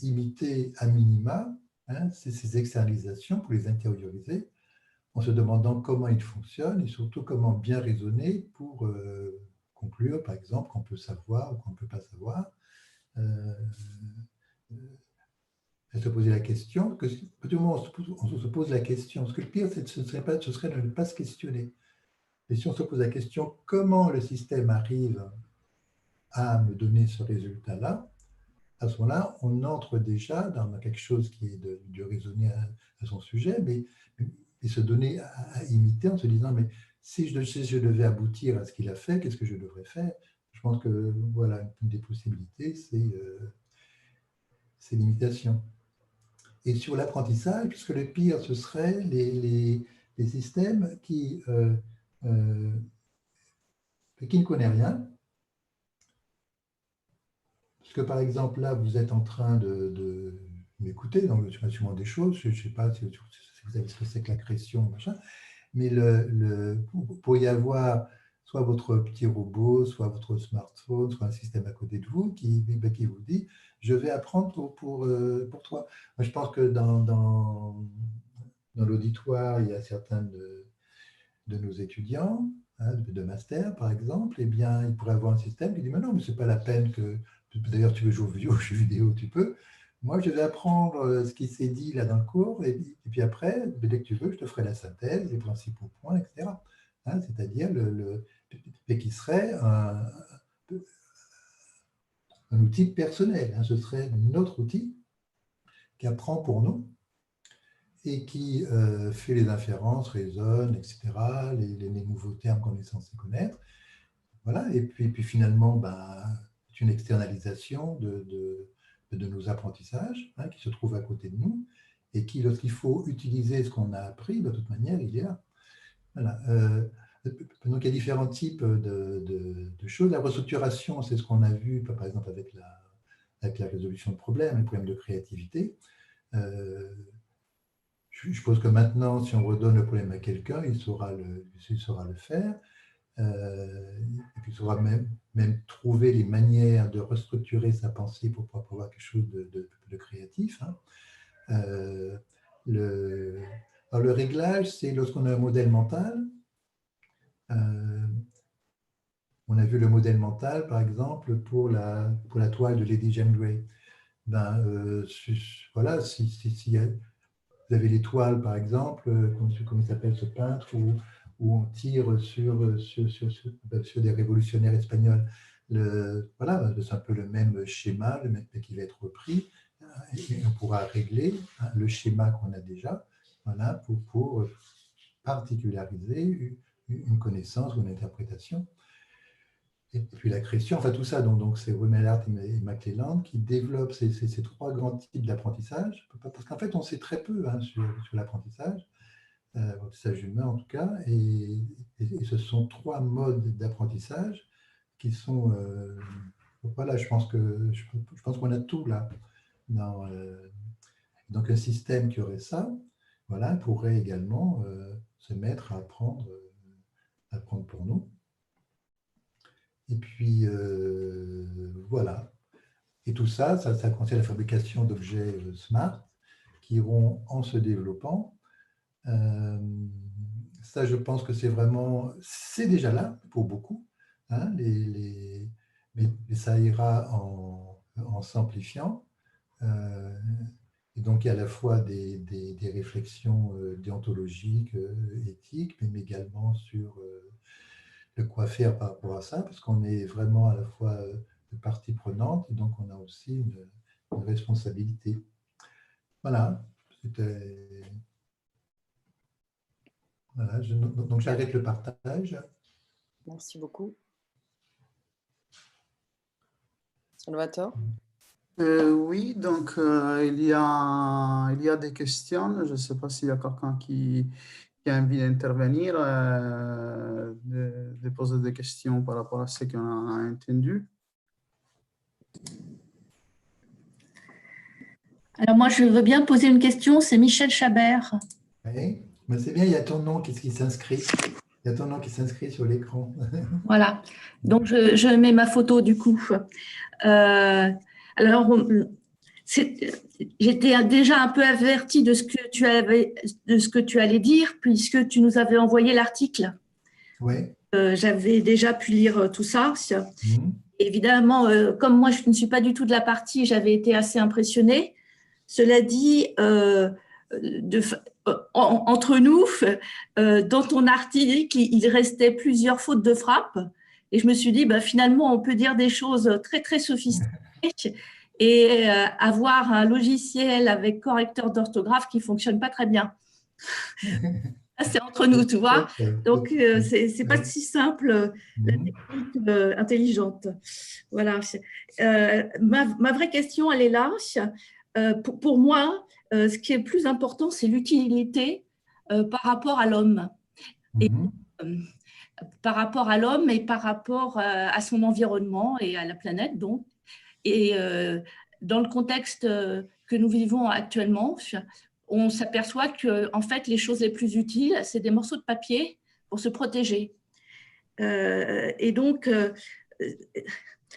imiter à minima, hein, ces externalisations pour les intérioriser, en se demandant comment ils fonctionnent et surtout comment bien raisonner pour conclure, par exemple, qu'on peut savoir ou qu'on ne peut pas savoir. Se poser la question, que à tout moment on se pose la question, parce que le pire, ce serait de ne pas se questionner. Et si on se pose la question, comment le système arrive à me donner ce résultat-là, à ce moment-là, on entre déjà dans quelque chose qui est de raisonner à son sujet, mais se donner à imiter en se disant, mais si je devais aboutir à ce qu'il a fait, qu'est-ce que je devrais faire? Je pense que voilà, une des possibilités, c'est l'imitation. Et sur l'apprentissage, puisque le pire, ce serait les systèmes qui ne connaissent rien. Parce que par exemple, là, vous êtes en train de m'écouter, donc je fais sûrement des choses, je ne sais pas si vous savez ce que c'est que l'accrétion, machin, mais pour y avoir soit votre petit robot, soit votre smartphone, soit un système à côté de vous qui vous dit « je vais apprendre pour toi ». Moi, je pense que dans l'auditoire, il y a certains de nos étudiants, hein, de master par exemple, eh bien, ils pourraient avoir un système qui dit « mais non, mais ce n'est pas la peine que… D'ailleurs, tu veux jouer aux jeux vidéo, tu peux. Moi, je vais apprendre ce qui s'est dit là dans le cours, et puis après, dès que tu veux, je te ferai la synthèse, les principaux points, etc. » Hein, c'est-à-dire qui serait un outil personnel. Hein, ce serait notre outil qui apprend pour nous et qui fait les inférences, raisonne, etc., les nouveaux termes qu'on est censé connaître. Voilà. Et puis finalement, c'est une externalisation de nos apprentissages, hein, qui se trouvent à côté de nous et qui, lorsqu'il faut utiliser ce qu'on a appris, de toute manière, il est là. Voilà. Donc, il y a différents types de choses. La restructuration, c'est ce qu'on a vu, par exemple, avec la résolution de problèmes, les problèmes de créativité. Je suppose que maintenant, si on redonne le problème à quelqu'un, il saura le faire. Et puis, il saura même trouver les manières de restructurer sa pensée pour pouvoir avoir quelque chose de créatif. Hein. Alors, le réglage, c'est lorsqu'on a un modèle mental. On a vu le modèle mental, par exemple, pour la toile de Lady Jane Grey. Voilà, si vous avez les toiles, par exemple, comment il s'appelle ce peintre, où on tire sur des révolutionnaires espagnols. Voilà, c'est un peu le même schéma, le même qui va être repris, et on pourra régler le schéma qu'on a déjà, voilà, pour particulariser une connaissance ou une interprétation. Et puis la création, enfin tout ça, donc c'est Rumelart et McClelland qui développent ces trois grands types d'apprentissage, parce qu'en fait on sait très peu sur l'apprentissage humain en tout cas, et ce sont trois modes d'apprentissage qui sont, voilà, je pense qu'on a tout là. Donc un système qui aurait ça, voilà, pourrait également se mettre à apprendre pour nous. Et puis, voilà. Et tout ça concerne la fabrication d'objets smart qui iront en se développant. Ça, je pense que c'est déjà là pour beaucoup, hein, mais ça ira en s'amplifiant. Et donc, il y a à la fois des réflexions déontologiques, éthiques, mais également sur de quoi faire par rapport à ça, parce qu'on est vraiment à la fois de partie prenante, et donc on a aussi une responsabilité. Voilà. Voilà, donc j'arrête le partage. Merci beaucoup. Salvatore? Oui, donc il y a des questions. Je ne sais pas s'il y a quelqu'un qui a envie d'intervenir, de poser des questions par rapport à ce qu'on a entendu. Alors moi, je veux bien poser une question, c'est Michel Chabert. Oui, mais c'est bien, il y a ton nom qui s'inscrit. Il y a ton nom qui s'inscrit sur l'écran. Voilà, donc je mets ma photo du coup. Alors, j'étais déjà un peu avertie de ce que tu allais dire, puisque tu nous avais envoyé l'article. Oui. J'avais déjà pu lire tout ça. Évidemment, comme moi, je ne suis pas du tout de la partie, j'avais été assez impressionnée. Cela dit, entre nous, dans ton article, il restait plusieurs fautes de frappe. Et je me suis dit, finalement, on peut dire des choses très, très sophistiquées et avoir un logiciel avec correcteur d'orthographe qui ne fonctionne pas très bien. C'est entre nous, tu vois. Donc, ce n'est pas si simple, la technique intelligente. Voilà. Ma vraie question, elle est là. Pour moi, ce qui est plus important, c'est l'utilité par rapport à l'homme. Par rapport à l'homme et par rapport à son environnement et à la planète, donc. Et dans le contexte que nous vivons actuellement, on s'aperçoit que en fait, les choses les plus utiles, c'est des morceaux de papier pour se protéger. Et donc,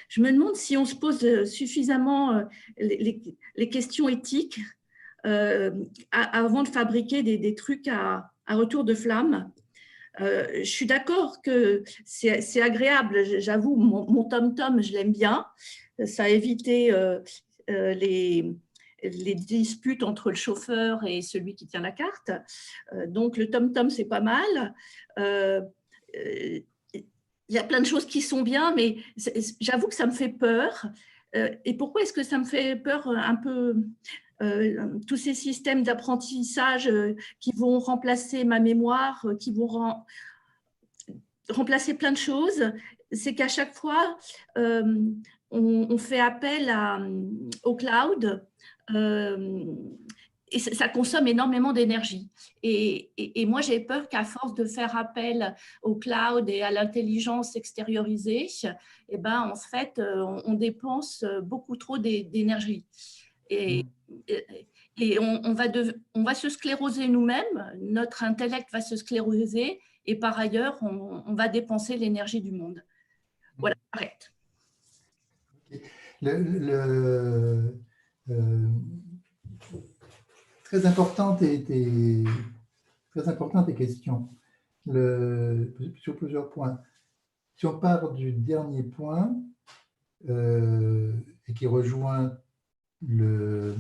je me demande si on se pose suffisamment les questions éthiques avant de fabriquer des trucs à retour de flamme. Je suis d'accord que c'est agréable, j'avoue, mon tom-tom, je l'aime bien. Ça a évité les disputes entre le chauffeur et celui qui tient la carte. Donc, le tom-tom, c'est pas mal. Il y a plein de choses qui sont bien, mais j'avoue que ça me fait peur. Et pourquoi est-ce que ça me fait peur un peu tous ces systèmes d'apprentissage qui vont remplacer ma mémoire, qui vont remplacer plein de choses, c'est qu'à chaque fois, on fait appel au cloud et ça consomme énormément d'énergie. Et moi, j'ai peur qu'à force de faire appel au cloud et à l'intelligence extériorisée, eh ben, en fait, on dépense beaucoup trop d'énergie. Et on va se scléroser nous-mêmes, notre intellect va se scléroser et par ailleurs, on va dépenser l'énergie du monde. Voilà, arrête. Très importante tes questions sur plusieurs points. Si on part du dernier point et qui rejoint le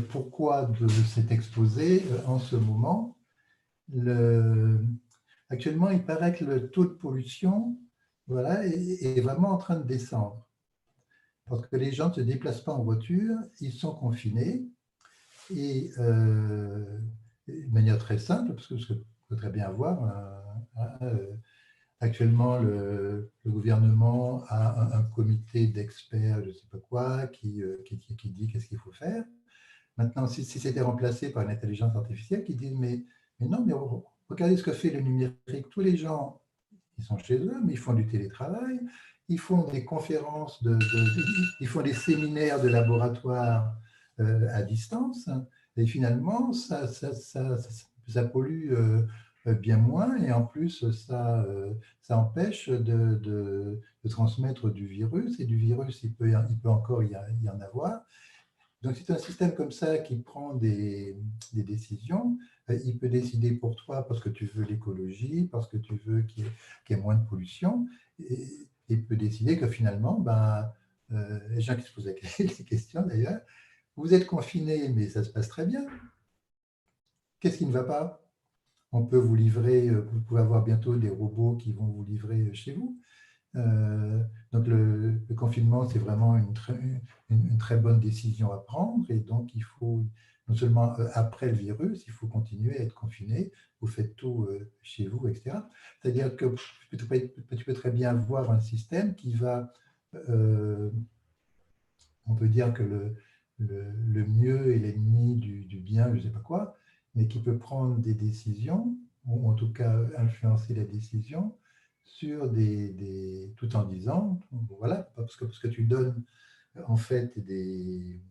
pourquoi de cet exposé en ce moment, actuellement, il paraît que le taux de pollution est vraiment en train de descendre. Parce que les gens ne se déplacent pas en voiture, ils sont confinés. Et de manière très simple, parce que vous pouvez très bien voir, actuellement, le gouvernement a un comité d'experts, je ne sais pas quoi, qui dit qu'est-ce qu'il faut faire. Maintenant, si c'était remplacé par une intelligence artificielle qui dit mais non, mais regardez ce que fait le numérique. Tous les gens, ils sont chez eux, mais ils font du télétravail, ils font des conférences, ils font des séminaires de laboratoire à distance. Et finalement, ça pollue bien moins et en plus, ça empêche de transmettre du virus. Et du virus, il peut encore y en avoir. Donc, c'est un système comme ça qui prend des décisions. Il peut décider pour toi parce que tu veux l'écologie, parce que tu veux qu'il y ait moins de pollution. Et il peut décider que finalement, les gens qui se posent les questions d'ailleurs, vous êtes confinés, mais ça se passe très bien. Qu'est-ce qui ne va pas? On peut vous livrer, vous pouvez avoir bientôt des robots qui vont vous livrer chez vous. Donc le confinement, c'est vraiment une très bonne décision à prendre et donc il faut, non seulement après le virus, il faut continuer à être confiné, vous faites tout chez vous, etc. C'est-à-dire que tu peux très bien avoir un système qui va, on peut dire que le mieux est l'ennemi du bien, je ne sais pas quoi, mais qui peut prendre des décisions, ou en tout cas influencer la décision, sur tout en disant, voilà, parce que tu donnes en fait des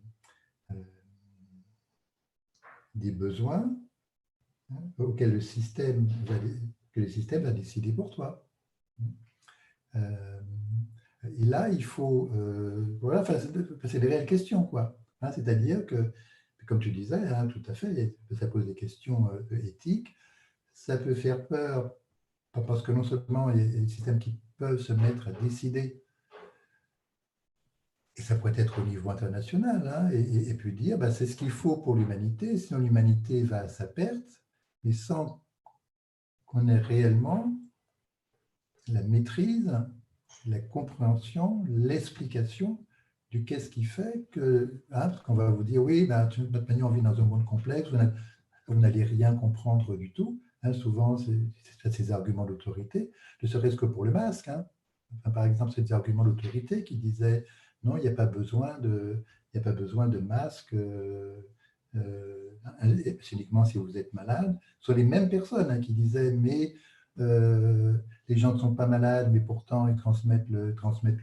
besoins auxquels le système va décider pour toi. Et là, il faut, voilà, c'est des réelles questions, quoi. C'est-à-dire que, comme tu disais, tout à fait, ça pose des questions éthiques, ça peut faire peur. Parce que non seulement il y a des systèmes qui peuvent se mettre à décider, et ça pourrait être au niveau international, et puis dire c'est ce qu'il faut pour l'humanité, sinon l'humanité va à sa perte, mais sans qu'on ait réellement la maîtrise, la compréhension, l'explication du qu'est-ce qui fait que, parce qu'on va vous dire oui, de toute manière on vit dans un monde complexe, vous n'allez rien comprendre du tout. Souvent, c'est ces arguments d'autorité, ne serait-ce que pour le masque. Par exemple, c'est des arguments d'autorité qui disaient non, il n'y a pas besoin de masque, c'est uniquement si vous êtes malade. Ce sont les mêmes personnes qui disaient mais les gens ne sont pas malades, mais pourtant ils transmettent le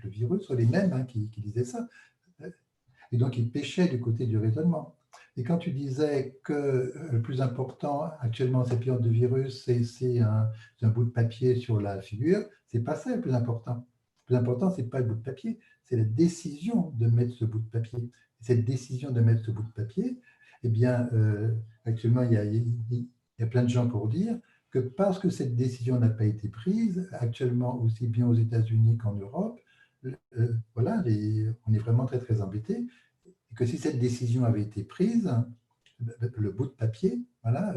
virus. Ce sont les mêmes qui disaient ça. Et donc, ils péchaient du côté du raisonnement. Et quand tu disais que le plus important actuellement, cette période de virus, c'est un bout de papier sur la figure, ce n'est pas ça le plus important. Le plus important, ce n'est pas le bout de papier, c'est la décision de mettre ce bout de papier. Et cette décision de mettre ce bout de papier, eh bien, actuellement, il y a plein de gens pour dire que parce que cette décision n'a pas été prise, actuellement, aussi bien aux États-Unis qu'en Europe, voilà, on est vraiment très, très embêtés. Et que si cette décision avait été prise, le bout de papier, voilà,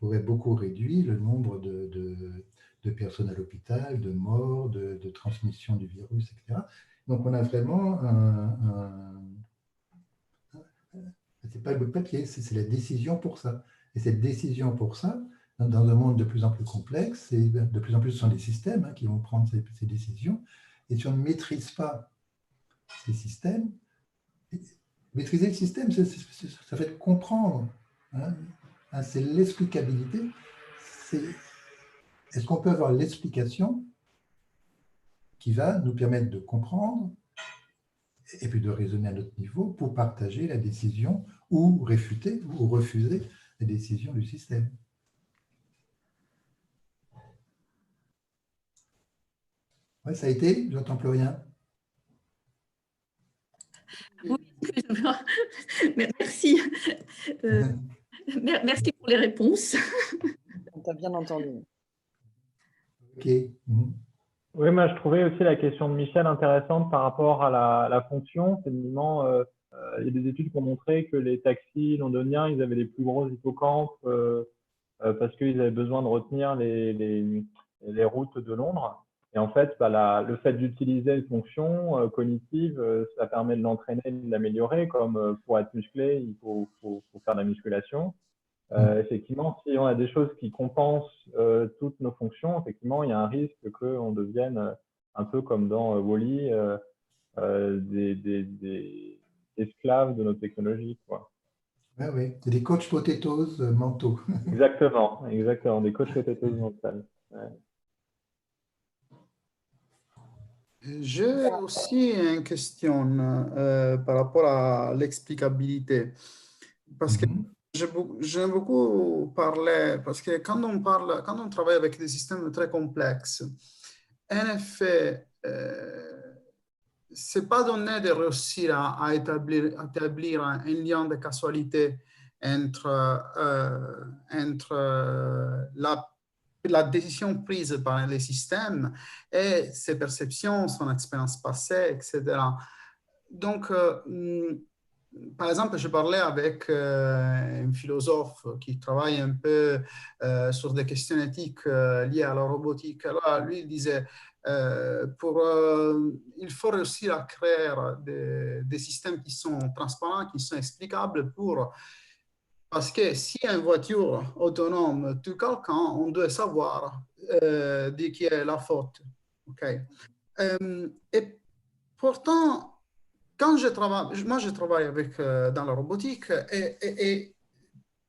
aurait beaucoup réduit le nombre de personnes à l'hôpital, de morts, de transmission du virus, etc. Donc, on a vraiment c'est pas le bout de papier, c'est la décision pour ça. Et cette décision pour ça, dans un monde de plus en plus complexe, et de plus en plus ce sont les systèmes qui vont prendre ces décisions. Et si on ne maîtrise pas ces systèmes, maîtriser le système, ça fait comprendre. C'est l'explicabilité. Est-ce qu'on peut avoir l'explication qui va nous permettre de comprendre et puis de raisonner à notre niveau pour partager la décision ou réfuter ou refuser la décision du système. Ouais, ça a été, je n'entends plus rien. Oui, merci. Merci pour les réponses. On t'a bien entendu. Ok. Oui, moi je trouvais aussi la question de Michel intéressante par rapport à la fonction. Finalement, il y a des études qui ont montré que les taxis londoniens, ils avaient les plus gros hippocampes parce qu'ils avaient besoin de retenir les routes de Londres. Et en fait, le fait d'utiliser une fonction cognitive, ça permet de l'entraîner, de l'améliorer. Comme pour être musclé, il faut faire de la musculation. Effectivement, si on a des choses qui compensent toutes nos fonctions, effectivement, il y a un risque qu'on devienne un peu comme dans Wall-E, des esclaves de nos technologies, quoi. Oui, oui, c'est des coachs potatoes mentaux. Exactement, des coachs potatoes mentales. Ouais. J'ai aussi une question par rapport à l'explicabilité. Parce que j'aime beaucoup parler, parce que quand on travaille avec des systèmes très complexes, en effet, c'est pas donné de réussir à établir un lien de causalité entre la décision prise par les systèmes et ses perceptions, son expérience passée, etc. Donc, par exemple, je parlais avec un philosophe qui travaille un peu sur des questions éthiques liées à la robotique. Alors, lui, il disait, il faut réussir à créer des systèmes qui sont transparents, qui sont explicables parce que si une voiture autonome tue quelqu'un, on doit savoir de qui est la faute. Okay. Et pourtant, quand je travaille dans la robotique et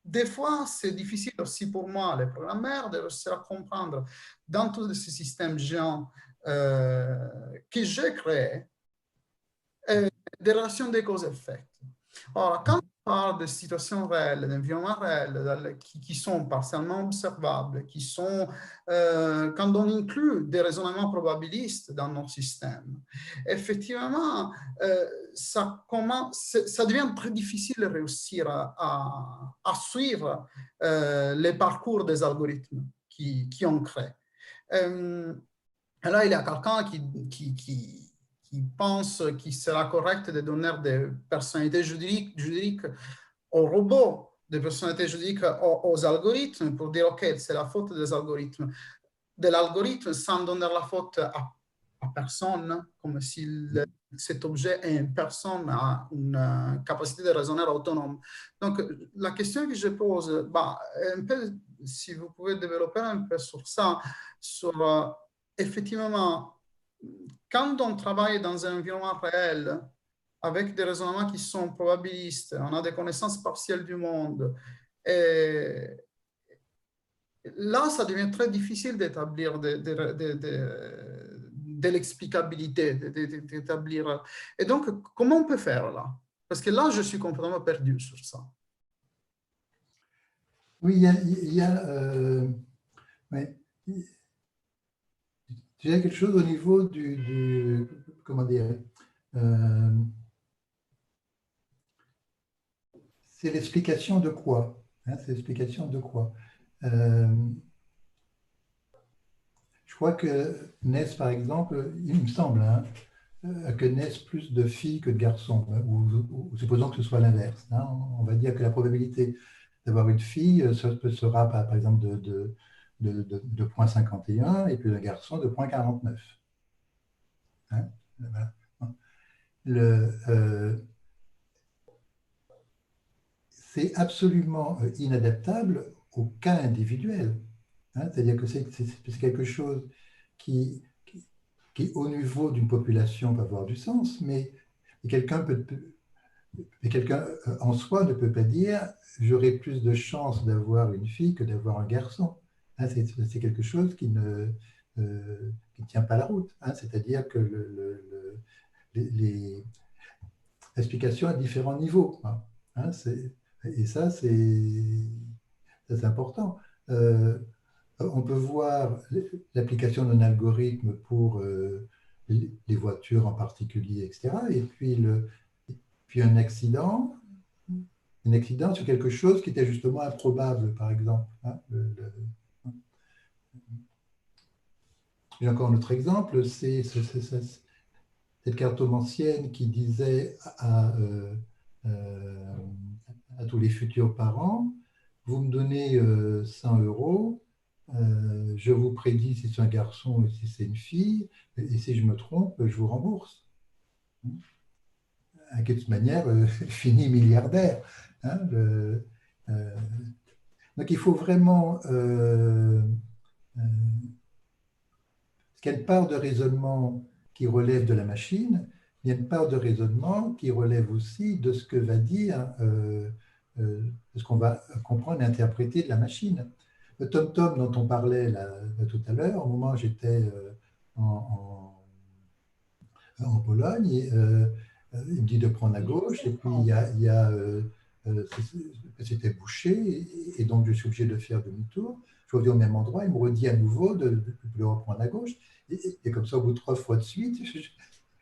des fois, c'est difficile aussi pour moi, les programmeurs, de réussir à comprendre dans tous ces systèmes géants que j'ai créés des relations de cause-effet. Alors, quand on parle de situations réelles, d'environnements réels qui sont partiellement observables, quand on inclut des raisonnements probabilistes dans nos systèmes, effectivement, ça devient très difficile de réussir à suivre les parcours des algorithmes qui ont créé. Là, il y a quelqu'un qui pense qu'il sera correct de donner des personnalités juridiques aux robots, des personnalités juridiques aux algorithmes pour dire, OK, c'est la faute des algorithmes, de l'algorithme sans donner la faute à personne, comme si cet objet est une personne, a une capacité de raisonner autonome. Donc, la question que je pose, un peu, si vous pouvez développer un peu sur ça, sur effectivement, quand on travaille dans un environnement réel, avec des raisonnements qui sont probabilistes, on a des connaissances partielles du monde, et là, ça devient très difficile d'établir de l'explicabilité, d'établir. Et donc, comment on peut faire là? Parce que là, je suis complètement perdu sur ça. Oui, ouais. Il y a quelque chose au niveau comment dire, c'est l'explication de quoi, hein, c'est l'explication de quoi. Je crois que naissent, par exemple, il me semble, hein, que naissent plus de filles que de garçons, ou supposons que ce soit l'inverse. Hein, on va dire que la probabilité d'avoir une fille sera par exemple de 0,51 et puis un garçon de 0,49. Hein, c'est absolument inadaptable au cas individuel. Hein, c'est-à-dire que c'est quelque chose qui, au niveau d'une population, peut avoir du sens, mais quelqu'un en soi ne peut pas dire j'aurai plus de chances d'avoir une fille que d'avoir un garçon. Hein, c'est quelque chose qui ne tient pas la route. Hein, c'est-à-dire que l'explication à différents niveaux. Hein, et ça, c'est important. On peut voir l'application d'un algorithme pour les voitures en particulier, etc. Et puis un accident sur quelque chose qui était justement improbable, par exemple. Hein, J'ai encore un autre exemple, c'est cette cartomancienne qui disait à tous les futurs parents, vous me donnez 100 €, je vous prédis si c'est un garçon ou si c'est une fille, et si je me trompe, je vous rembourse. De toute manière, fini milliardaire. Hein, donc il faut vraiment qu'il y ait une part de raisonnement qui relève de la machine, il y a une part de raisonnement qui relève aussi de ce que va dire, de ce qu'on va comprendre et interpréter de la machine. Le TomTom dont on parlait là, tout à l'heure, au moment où j'étais en Pologne, il me dit de prendre à gauche, et puis c'était bouché, et donc je suis obligé de faire demi-tour. Je reviens au même endroit, il me redit à nouveau de le reprendre à gauche, et comme ça, au bout de 3 fois de suite,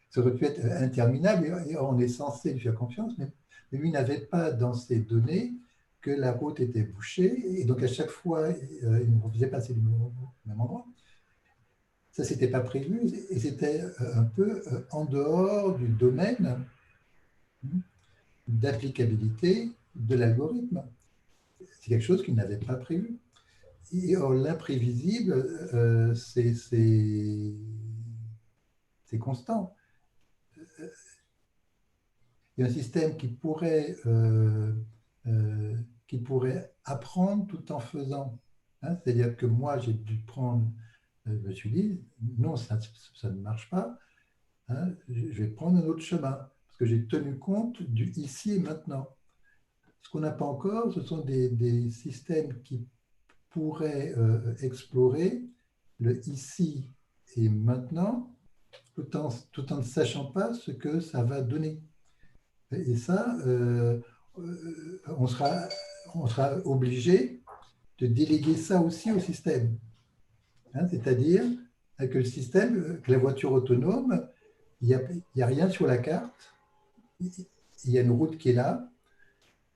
ça aurait pu être interminable, et on est censé lui faire confiance, mais lui n'avait pas dans ses données que la route était bouchée, et donc à chaque fois, il me faisait passer au même endroit. Ça, ce n'était pas prévu, et c'était un peu en dehors du domaine d'applicabilité de l'algorithme. C'est quelque chose qu'il n'avait pas prévu. Et or, l'imprévisible, c'est constant. Il y a un système qui pourrait apprendre tout en faisant. Hein, c'est-à-dire que moi, j'ai dû prendre, je me suis dit, non, ça ne marche pas, hein, je vais prendre un autre chemin, parce que j'ai tenu compte du ici et maintenant. Ce qu'on n'a pas encore, ce sont des systèmes qui pourraient explorer le ici et maintenant, tout en ne sachant pas ce que ça va donner. Et ça, on sera obligé de déléguer ça aussi au système. Hein, c'est-à-dire que le système, que la voiture autonome, il n'y a rien sur la carte, il y a une route qui est là,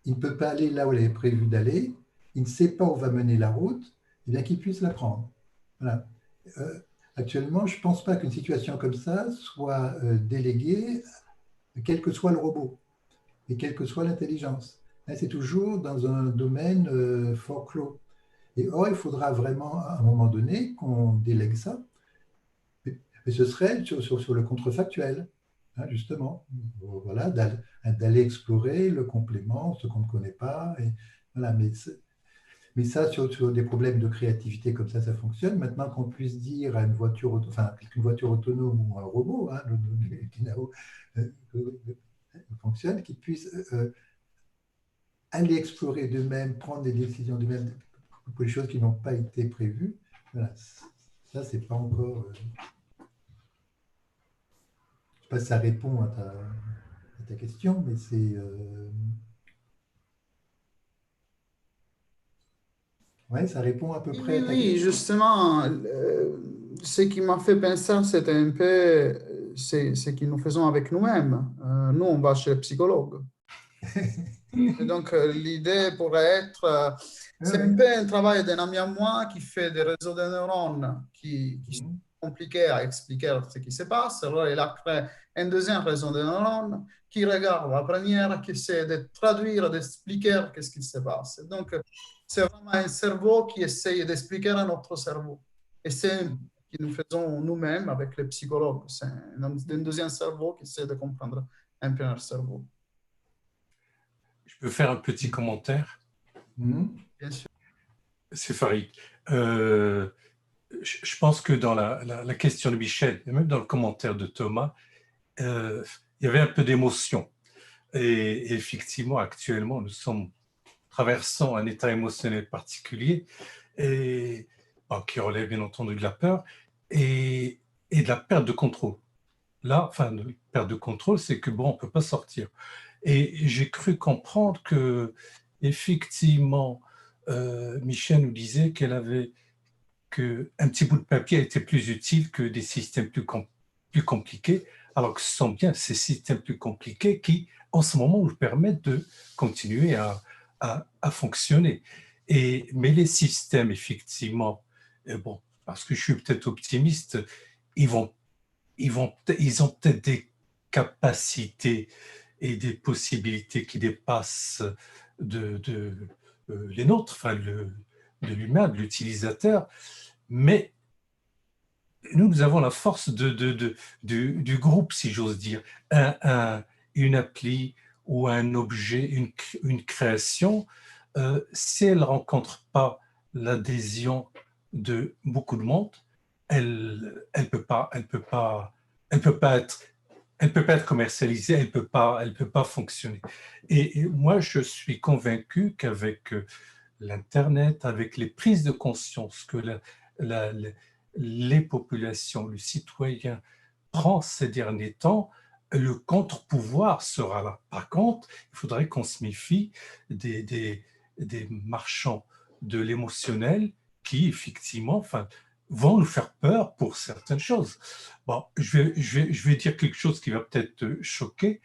il ne peut pas aller là où il avait prévu d'aller, il ne sait pas où va mener la route, et bien qu'il puisse la prendre. Voilà. Actuellement, je ne pense pas qu'une situation comme ça soit déléguée, quel que soit le robot et quelle que soit l'intelligence. C'est toujours dans un domaine fort clos. Et or, il faudra vraiment, à un moment donné, qu'on délègue ça. Mais ce serait sur le contrefactuel, hein, justement. Voilà, d'aller explorer le complément, ce qu'on ne connaît pas. Et, voilà, mais ça, sur des problèmes de créativité comme ça fonctionne. Maintenant qu'on puisse dire à une voiture autonome ou un robot, hein, le Kinao fonctionne, qu'ils puissent aller explorer d'eux-mêmes, prendre des décisions d'eux-mêmes pour les choses qui n'ont pas été prévues. Voilà. Ça, c'est pas encore... Je ne sais pas si ça répond à ta ta question, mais c'est... Ouais, ça répond à peu près à ta Oui, question. justement, ce qui m'a fait penser, c'était un peu ce que nous faisons avec nous-mêmes. Nous, on va chez le psychologue. Et donc, l'idée pourrait être, c'est un peu un travail d'un ami à moi qui fait des réseaux de neurones qui sont compliqués à expliquer ce qui se passe. Alors, il a créé un deuxième réseau de neurones qui regarde la première, qui essaie de traduire, d'expliquer qu'est-ce qui se passe. Donc, c'est vraiment un cerveau qui essaye d'expliquer à notre cerveau. Et c'est ce que nous faisons nous-mêmes avec les psychologues. C'est un deuxième cerveau qui essaie de comprendre un peu notre cerveau. Je peux faire un petit commentaire? Bien sûr. C'est Farid. Je pense que dans la question de Michel, et même dans le commentaire de Thomas, il y avait un peu d'émotion. Et effectivement, actuellement, nous sommes traversant un état émotionnel particulier et, qui relève bien entendu de la peur et de la perte de contrôle. Là, enfin, la perte de contrôle, c'est que bon, on ne peut pas sortir. Et j'ai cru comprendre que, effectivement, Michel nous disait qu'elle avait qu'un petit bout de papier était plus utile que des systèmes plus compliqués, alors que ce sont bien ces systèmes plus compliqués qui, en ce moment, nous permettent de continuer à fonctionner. Mais les systèmes, effectivement, bon, parce que je suis peut-être optimiste, ils ont peut-être des capacités et des possibilités qui dépassent les nôtres, enfin, de l'humain, de l'utilisateur, mais nous avons la force du groupe, si j'ose dire. Une appli ou un objet, une création, si elle ne rencontre pas l'adhésion de beaucoup de monde, elle peut pas être commercialisée, elle peut pas fonctionner. Et moi, je suis convaincu qu'avec l'Internet, avec les prises de conscience que les populations, le citoyen prend ces derniers temps, le contre-pouvoir sera là. Par contre, il faudrait qu'on se méfie des marchands de l'émotionnel qui, effectivement, enfin, vont nous faire peur pour certaines choses. Bon, je vais dire quelque chose qui va peut-être choquer.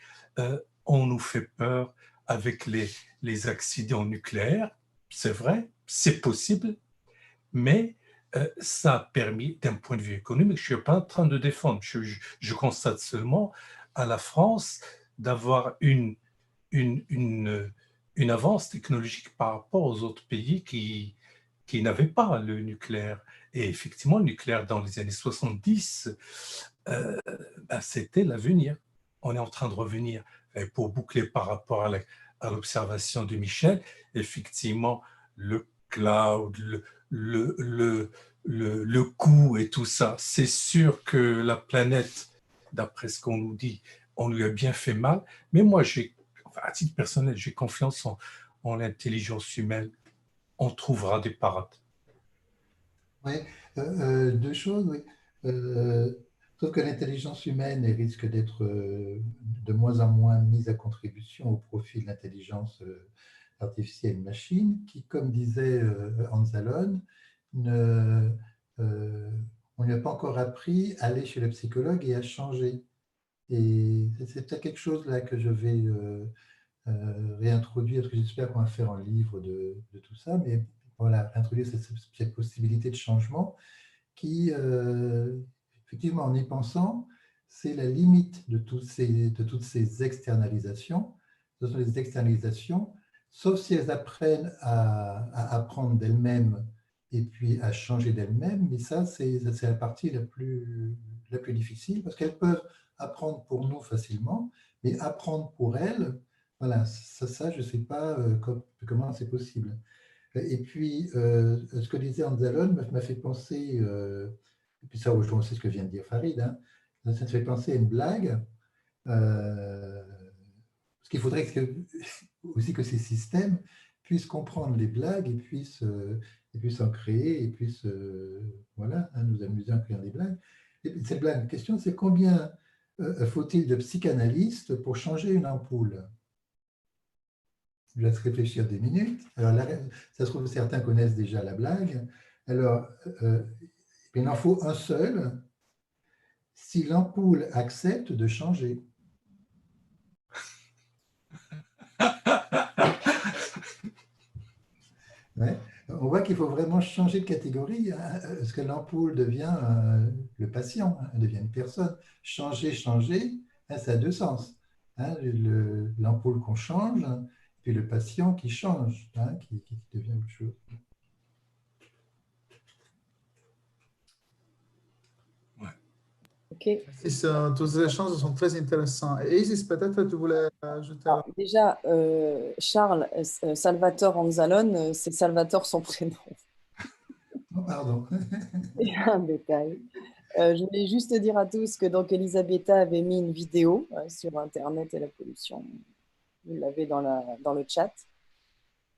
On nous fait peur avec les accidents nucléaires. C'est vrai, c'est possible, mais ça a permis, d'un point de vue économique, je ne suis pas en train de défendre, je constate seulement à la France d'avoir une avance technologique par rapport aux autres pays qui n'avaient pas le nucléaire. Et effectivement, le nucléaire dans les années 70, c'était l'avenir. On est en train de revenir. Et pour boucler par rapport à l'observation de Michel, effectivement, le cloud, le coût et tout ça, c'est sûr que la planète, d'après ce qu'on nous dit, on lui a bien fait mal. Mais moi, à titre personnel, j'ai confiance en l'intelligence humaine. On trouvera des parades. Oui, deux choses, oui. Sauf que l'intelligence humaine elle risque d'être de moins en moins mise à contribution au profit de l'intelligence artificielle machine, qui, comme disait Hans Alon, on ne lui a pas encore appris à aller chez le psychologue et à changer. Et c'est peut-être quelque chose là que je vais réintroduire, parce que j'espère qu'on va faire un livre de tout ça, mais voilà, introduire cette possibilité de changement qui, effectivement, en y pensant, c'est la limite de toutes ces externalisations. Ce sont des externalisations, sauf si elles apprennent à apprendre d'elles-mêmes et puis à changer d'elles-mêmes, mais ça, c'est la partie la plus difficile, parce qu'elles peuvent apprendre pour nous facilement, mais apprendre pour elles, voilà, ça je ne sais pas comment c'est possible. Et puis, ce que disait Anzalone m'a fait penser, et puis ça rejoint aussi ce que vient de dire Farid, hein, ça me fait penser à une blague, parce qu'il faudrait aussi que ces systèmes puissent comprendre les blagues et puissent en créer et puissent voilà, hein, nous amuser en créant des blagues. Et cette blague en question, c'est combien faut-il de psychanalyste pour changer une ampoule? Je laisse réfléchir des minutes. Alors, ça se trouve, certains connaissent déjà la blague. Alors, il en faut un seul si l'ampoule accepte de changer. Ouais. On voit qu'il faut vraiment changer de catégorie, hein, parce que l'ampoule devient le patient, hein, elle devient une personne. Changer, hein, ça a deux sens. Hein, l'ampoule qu'on change, puis le patient qui change, hein, qui devient autre chose. Ok. Tous ces échanges sont très intéressants. Et Isis, peut-être tu voulais ajouter. Alors, déjà, Charles, Salvatore Anzalone, c'est Salvatore son prénom. Oh, pardon. C'est un détail. Je voulais juste dire à tous que donc Elisabetta avait mis une vidéo sur Internet et la pollution. Vous l'avez dans le chat,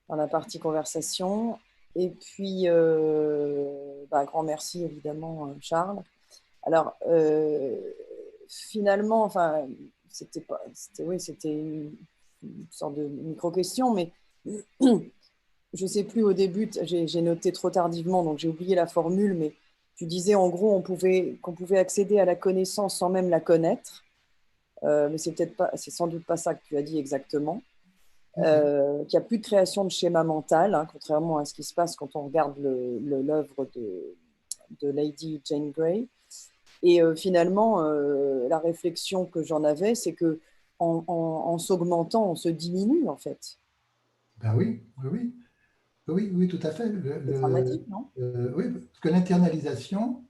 dans la partie conversation. Et puis, grand merci évidemment, Charles. Alors, finalement, enfin, c'était une sorte de micro-question, mais je ne sais plus au début, j'ai noté trop tardivement, donc j'ai oublié la formule, mais tu disais en gros qu'on pouvait accéder à la connaissance sans même la connaître, mais c'est sans doute pas ça que tu as dit exactement. Qu'il n'y a plus de création de schéma mental, hein, contrairement à ce qui se passe quand on regarde l'œuvre de Lady Jane Grey. Et finalement, la réflexion que j'en avais, c'est que en s'augmentant, on se diminue en fait. Ben oui, tout à fait. C'est dramatique, non? Oui, parce que l'internalisation,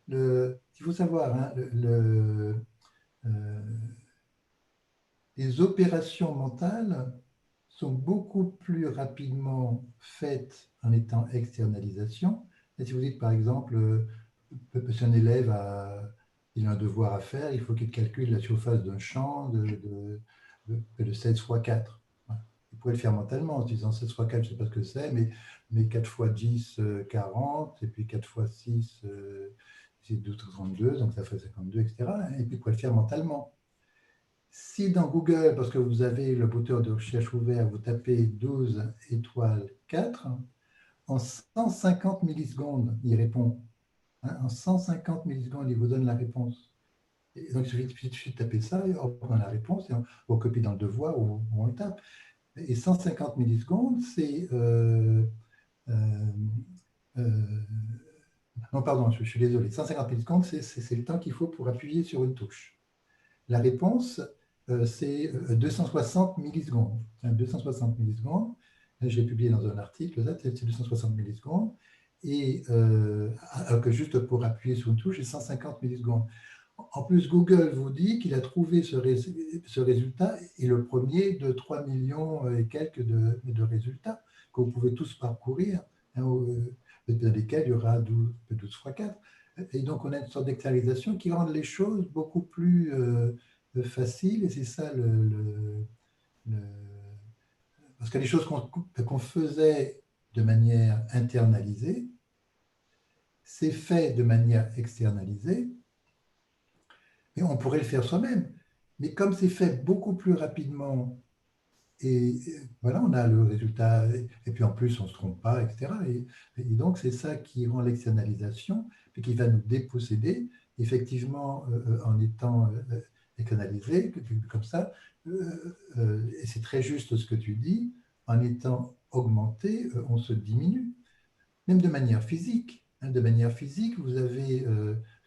il faut savoir, hein, les opérations mentales sont beaucoup plus rapidement faites en étant externalisation. Et si vous dites par exemple, si un élève il a un devoir à faire, il faut qu'il calcule la surface d'un champ de 16 fois 4. Il pourrait le faire mentalement en se disant 16 fois 4, je ne sais pas ce que c'est, mais 4 fois 10, 40, et puis 4 fois 6, c'est 12, 32, donc ça fait 52, etc. Et puis il pourrait le faire mentalement. Si dans Google, parce que vous avez le moteur de recherche ouvert, vous tapez 12 étoiles 4, en 150 millisecondes, il répond. Hein, en 150 millisecondes, il vous donne la réponse. Et donc, il suffit de taper ça, et on prend la réponse, et on copie dans le devoir, ou on le tape. Et 150 millisecondes, c'est... non, pardon, je suis désolé. 150 millisecondes, c'est le temps qu'il faut pour appuyer sur une touche. La réponse, c'est 260 millisecondes. 260 millisecondes. J'ai publié dans un article, c'est 260 millisecondes. Et alors que juste pour appuyer sur une touche, c'est 150 millisecondes. En plus, Google vous dit qu'il a trouvé ce résultat et le premier de 3 millions et quelques de résultats que vous pouvez tous parcourir, hein, dans lesquels il y aura 12 fois 4. Et donc, on a une sorte d'externalisation qui rend les choses beaucoup plus faciles. Et c'est ça parce que les choses qu'on faisait de manière internalisée, c'est fait de manière externalisée. Et on pourrait le faire soi-même. Mais comme c'est fait beaucoup plus rapidement, et voilà, on a le résultat, et puis en plus, on ne se trompe pas, etc. Et donc, c'est ça qui rend l'externalisation, puis qui va nous déposséder, effectivement, en étant externalisé, comme ça. Et c'est très juste ce que tu dis, en étant augmenté, on se diminue, même de manière physique. Hein, de manière physique, vous avez,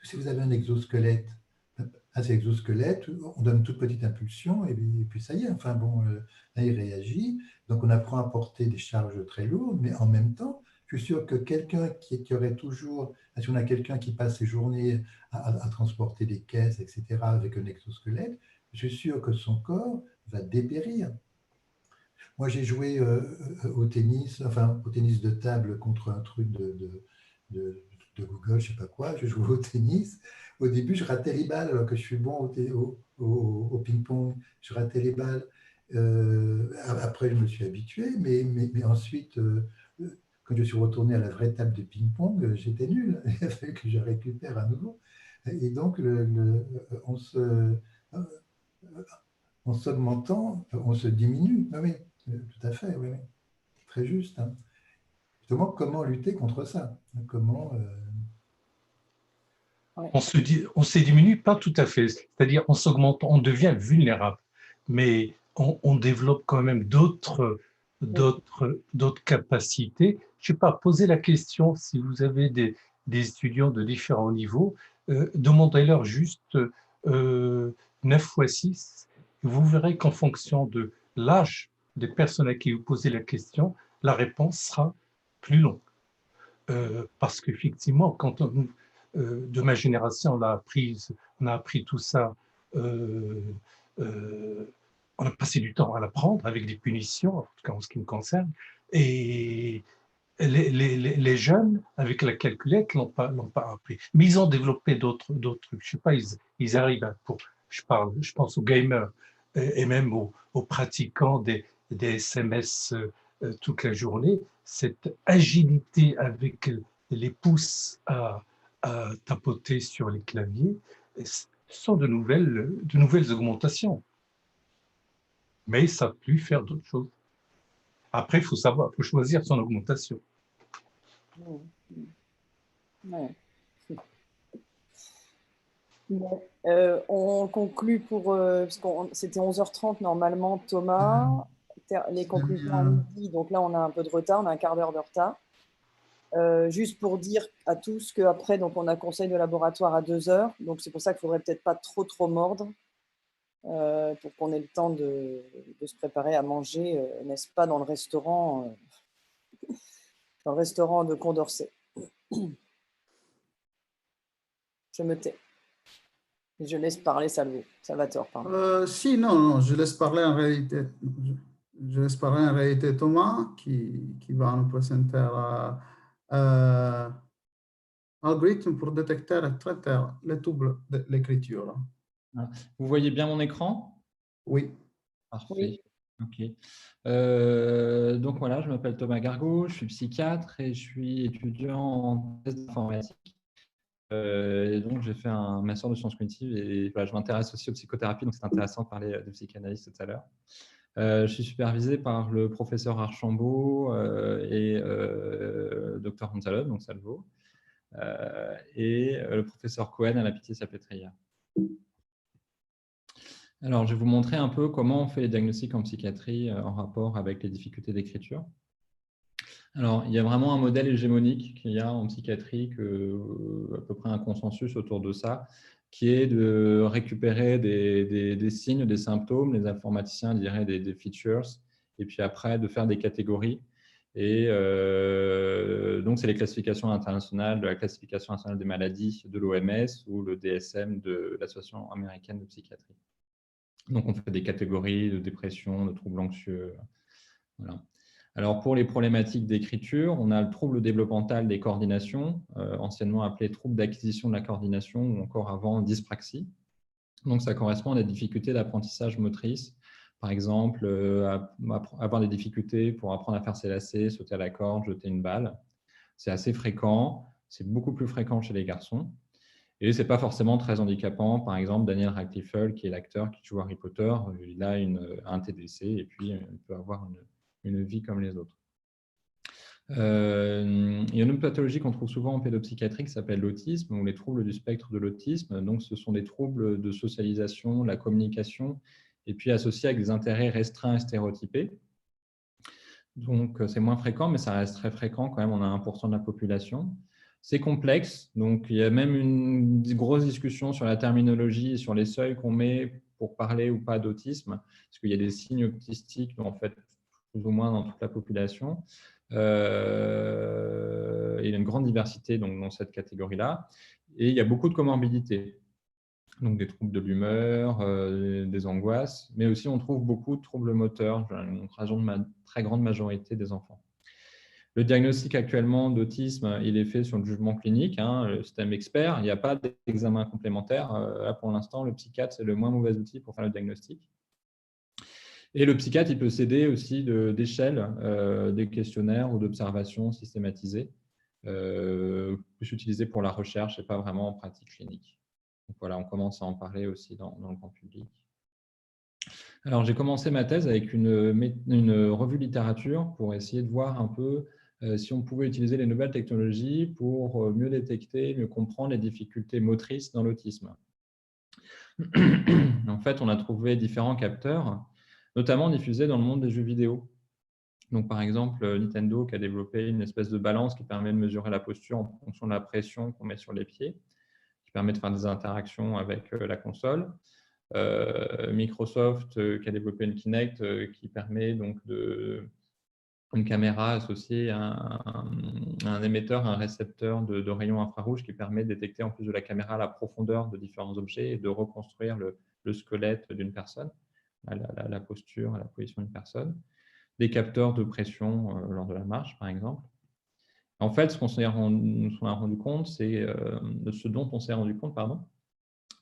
si vous avez un exosquelette, à cet exosquelette, on donne une toute petite impulsion et puis ça y est, enfin bon, là il réagit. Donc on apprend à porter des charges très lourdes, mais en même temps, je suis sûr que quelqu'un qui aurait toujours, si on a quelqu'un qui passe ses journées à transporter des caisses, etc., avec un exosquelette, je suis sûr que son corps va dépérir. Moi j'ai joué au tennis, enfin au tennis de table contre un truc de Google, je ne sais pas quoi, je jouais au tennis. Au début, je ratais les balles, alors que je suis bon au ping-pong, je ratais les balles. Après, je me suis habitué, mais ensuite, quand je suis retourné à la vraie table de ping-pong, j'étais nul. Il a fallu que je récupère à nouveau. Et donc, en s'augmentant, on se diminue. Oui, oui, tout à fait, oui, oui. Très juste. Hein. Justement, comment lutter contre ça? Comment On se diminue pas tout à fait, c'est-à-dire on s'augmente, on devient vulnérable, mais on développe quand même d'autres capacités. Je ne sais pas, poser la question, si vous avez des étudiants de différents niveaux, demandez-leur juste 9 fois 6, vous verrez qu'en fonction de l'âge des personnes à qui vous posez la question, la réponse sera plus longue. Parce qu'effectivement, quand de ma génération, on a appris tout ça, on a passé du temps à l'apprendre avec des punitions, en tout cas en ce qui me concerne, et les jeunes, avec la calculette, l'ont pas appris. Mais ils ont développé d'autres trucs. Je sais pas, ils arrivent à, je pense aux gamers et même aux pratiquants des SMS toute la journée, cette agilité avec les pouces à tapoter sur les claviers, ce sont de nouvelles augmentations. Mais ça ne peut plus faire d'autres choses. Après, il faut choisir son augmentation. Ouais. Bon, on conclut parce que c'était 11h30 normalement, Thomas. Les conclusions à midi, donc là on a un peu de retard, on a un quart d'heure de retard. Juste pour dire à tous qu'après, donc on a conseil de laboratoire à 2h, donc c'est pour ça qu'il ne faudrait peut-être pas trop mordre pour qu'on ait le temps de se préparer à manger, n'est-ce pas, dans le restaurant de Condorcet. Je me tais. Je laisse parler Salvatore. Si, non, je laisse parler en réalité. Je laisse parler en réalité Thomas qui va nous présenter l'algorithme pour détecter et traiter les troubles de l'écriture. Vous voyez bien mon écran? Oui. Parfait. Oui. Ok. Donc voilà, je m'appelle Thomas Gargaud, je suis psychiatre et je suis étudiant en thèse d'informatique. Et donc j'ai fait un master de sciences cognitives et voilà, je m'intéresse aussi aux psychothérapies, donc c'est intéressant de parler de psychanalyse tout à l'heure. Je suis supervisé par le professeur Archambault et Dr Gonzalez, donc Salvo, et le professeur Cohen à la Pitié-Salpêtrière. Alors, je vais vous montrer un peu comment on fait les diagnostics en psychiatrie en rapport avec les difficultés d'écriture. Alors, il y a vraiment un modèle hégémonique qu'il y a en psychiatrie, à peu près un consensus autour de ça, qui est de récupérer des signes, des symptômes, les informaticiens diraient des features, et puis après de faire des catégories. Et donc, c'est les classifications internationales de la classification nationale des maladies de l'OMS ou le DSM de l'Association américaine de psychiatrie. Donc, on fait des catégories de dépression, de troubles anxieux. Voilà. Alors, pour les problématiques d'écriture, on a le trouble développemental des coordinations, anciennement appelé trouble d'acquisition de la coordination ou encore avant dyspraxie. Donc, ça correspond à des difficultés d'apprentissage motrice. Par exemple, avoir des difficultés pour apprendre à faire ses lacets, sauter à la corde, jeter une balle. C'est assez fréquent. C'est beaucoup plus fréquent chez les garçons. Et ce n'est pas forcément très handicapant. Par exemple, Daniel Radcliffe, qui est l'acteur qui joue Harry Potter, il a un TDC et puis il peut avoir une vie comme les autres. Il y a une autre pathologie qu'on trouve souvent en pédopsychiatrie qui s'appelle l'autisme ou les troubles du spectre de l'autisme. Donc, ce sont des troubles de socialisation, la communication, et puis associés avec des intérêts restreints et stéréotypés. Donc, c'est moins fréquent, mais ça reste très fréquent quand même. On a 1% de la population. C'est complexe, donc il y a même une grosse discussion sur la terminologie et sur les seuils qu'on met pour parler ou pas d'autisme, parce qu'il y a des signes autistiques, en fait, plus ou moins dans toute la population. Il y a une grande diversité donc, dans cette catégorie-là, et il y a beaucoup de comorbidités, donc des troubles de l'humeur, des angoisses, mais aussi on trouve beaucoup de troubles moteurs, une très grande majorité des enfants. Le diagnostic actuellement d'autisme, il est fait sur le jugement clinique, le système expert. Il n'y a pas d'examen complémentaire. Là, pour l'instant, le psychiatre, c'est le moins mauvais outil pour faire le diagnostic. Et le psychiatre, il peut s'aider aussi d'échelles, des questionnaires ou d'observations systématisées, plus utilisées pour la recherche et pas vraiment en pratique clinique. Donc voilà, on commence à en parler aussi dans le grand public. Alors, j'ai commencé ma thèse avec une revue littérature pour essayer de voir un peu si on pouvait utiliser les nouvelles technologies pour mieux détecter, mieux comprendre les difficultés motrices dans l'autisme. En fait, on a trouvé différents capteurs, notamment diffusés dans le monde des jeux vidéo. Donc, par exemple, Nintendo qui a développé une espèce de balance qui permet de mesurer la posture en fonction de la pression qu'on met sur les pieds, qui permet de faire des interactions avec la console. Microsoft qui a développé une Kinect qui permet donc une caméra associée à un émetteur, un récepteur de rayons infrarouges qui permet de détecter en plus de la caméra la profondeur de différents objets et de reconstruire le squelette d'une personne, la posture, la position d'une personne. Des capteurs de pression lors de la marche, par exemple. En fait, ce qu'on s'est rendu compte, c'est ce dont on s'est rendu compte,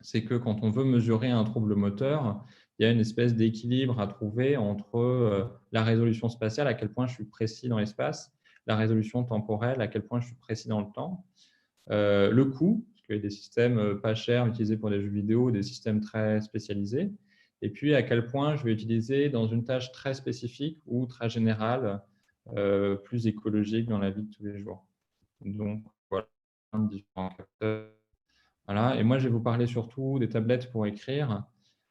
c'est que quand on veut mesurer un trouble moteur, il y a une espèce d'équilibre à trouver entre la résolution spatiale, à quel point je suis précis dans l'espace, la résolution temporelle, à quel point je suis précis dans le temps, le coût, parce qu'il y a des systèmes pas chers utilisés pour des jeux vidéo, des systèmes très spécialisés, et puis à quel point je vais utiliser dans une tâche très spécifique ou très générale, plus écologique dans la vie de tous les jours. Donc, voilà, différents capteurs. Voilà. Et moi, je vais vous parler surtout des tablettes pour écrire,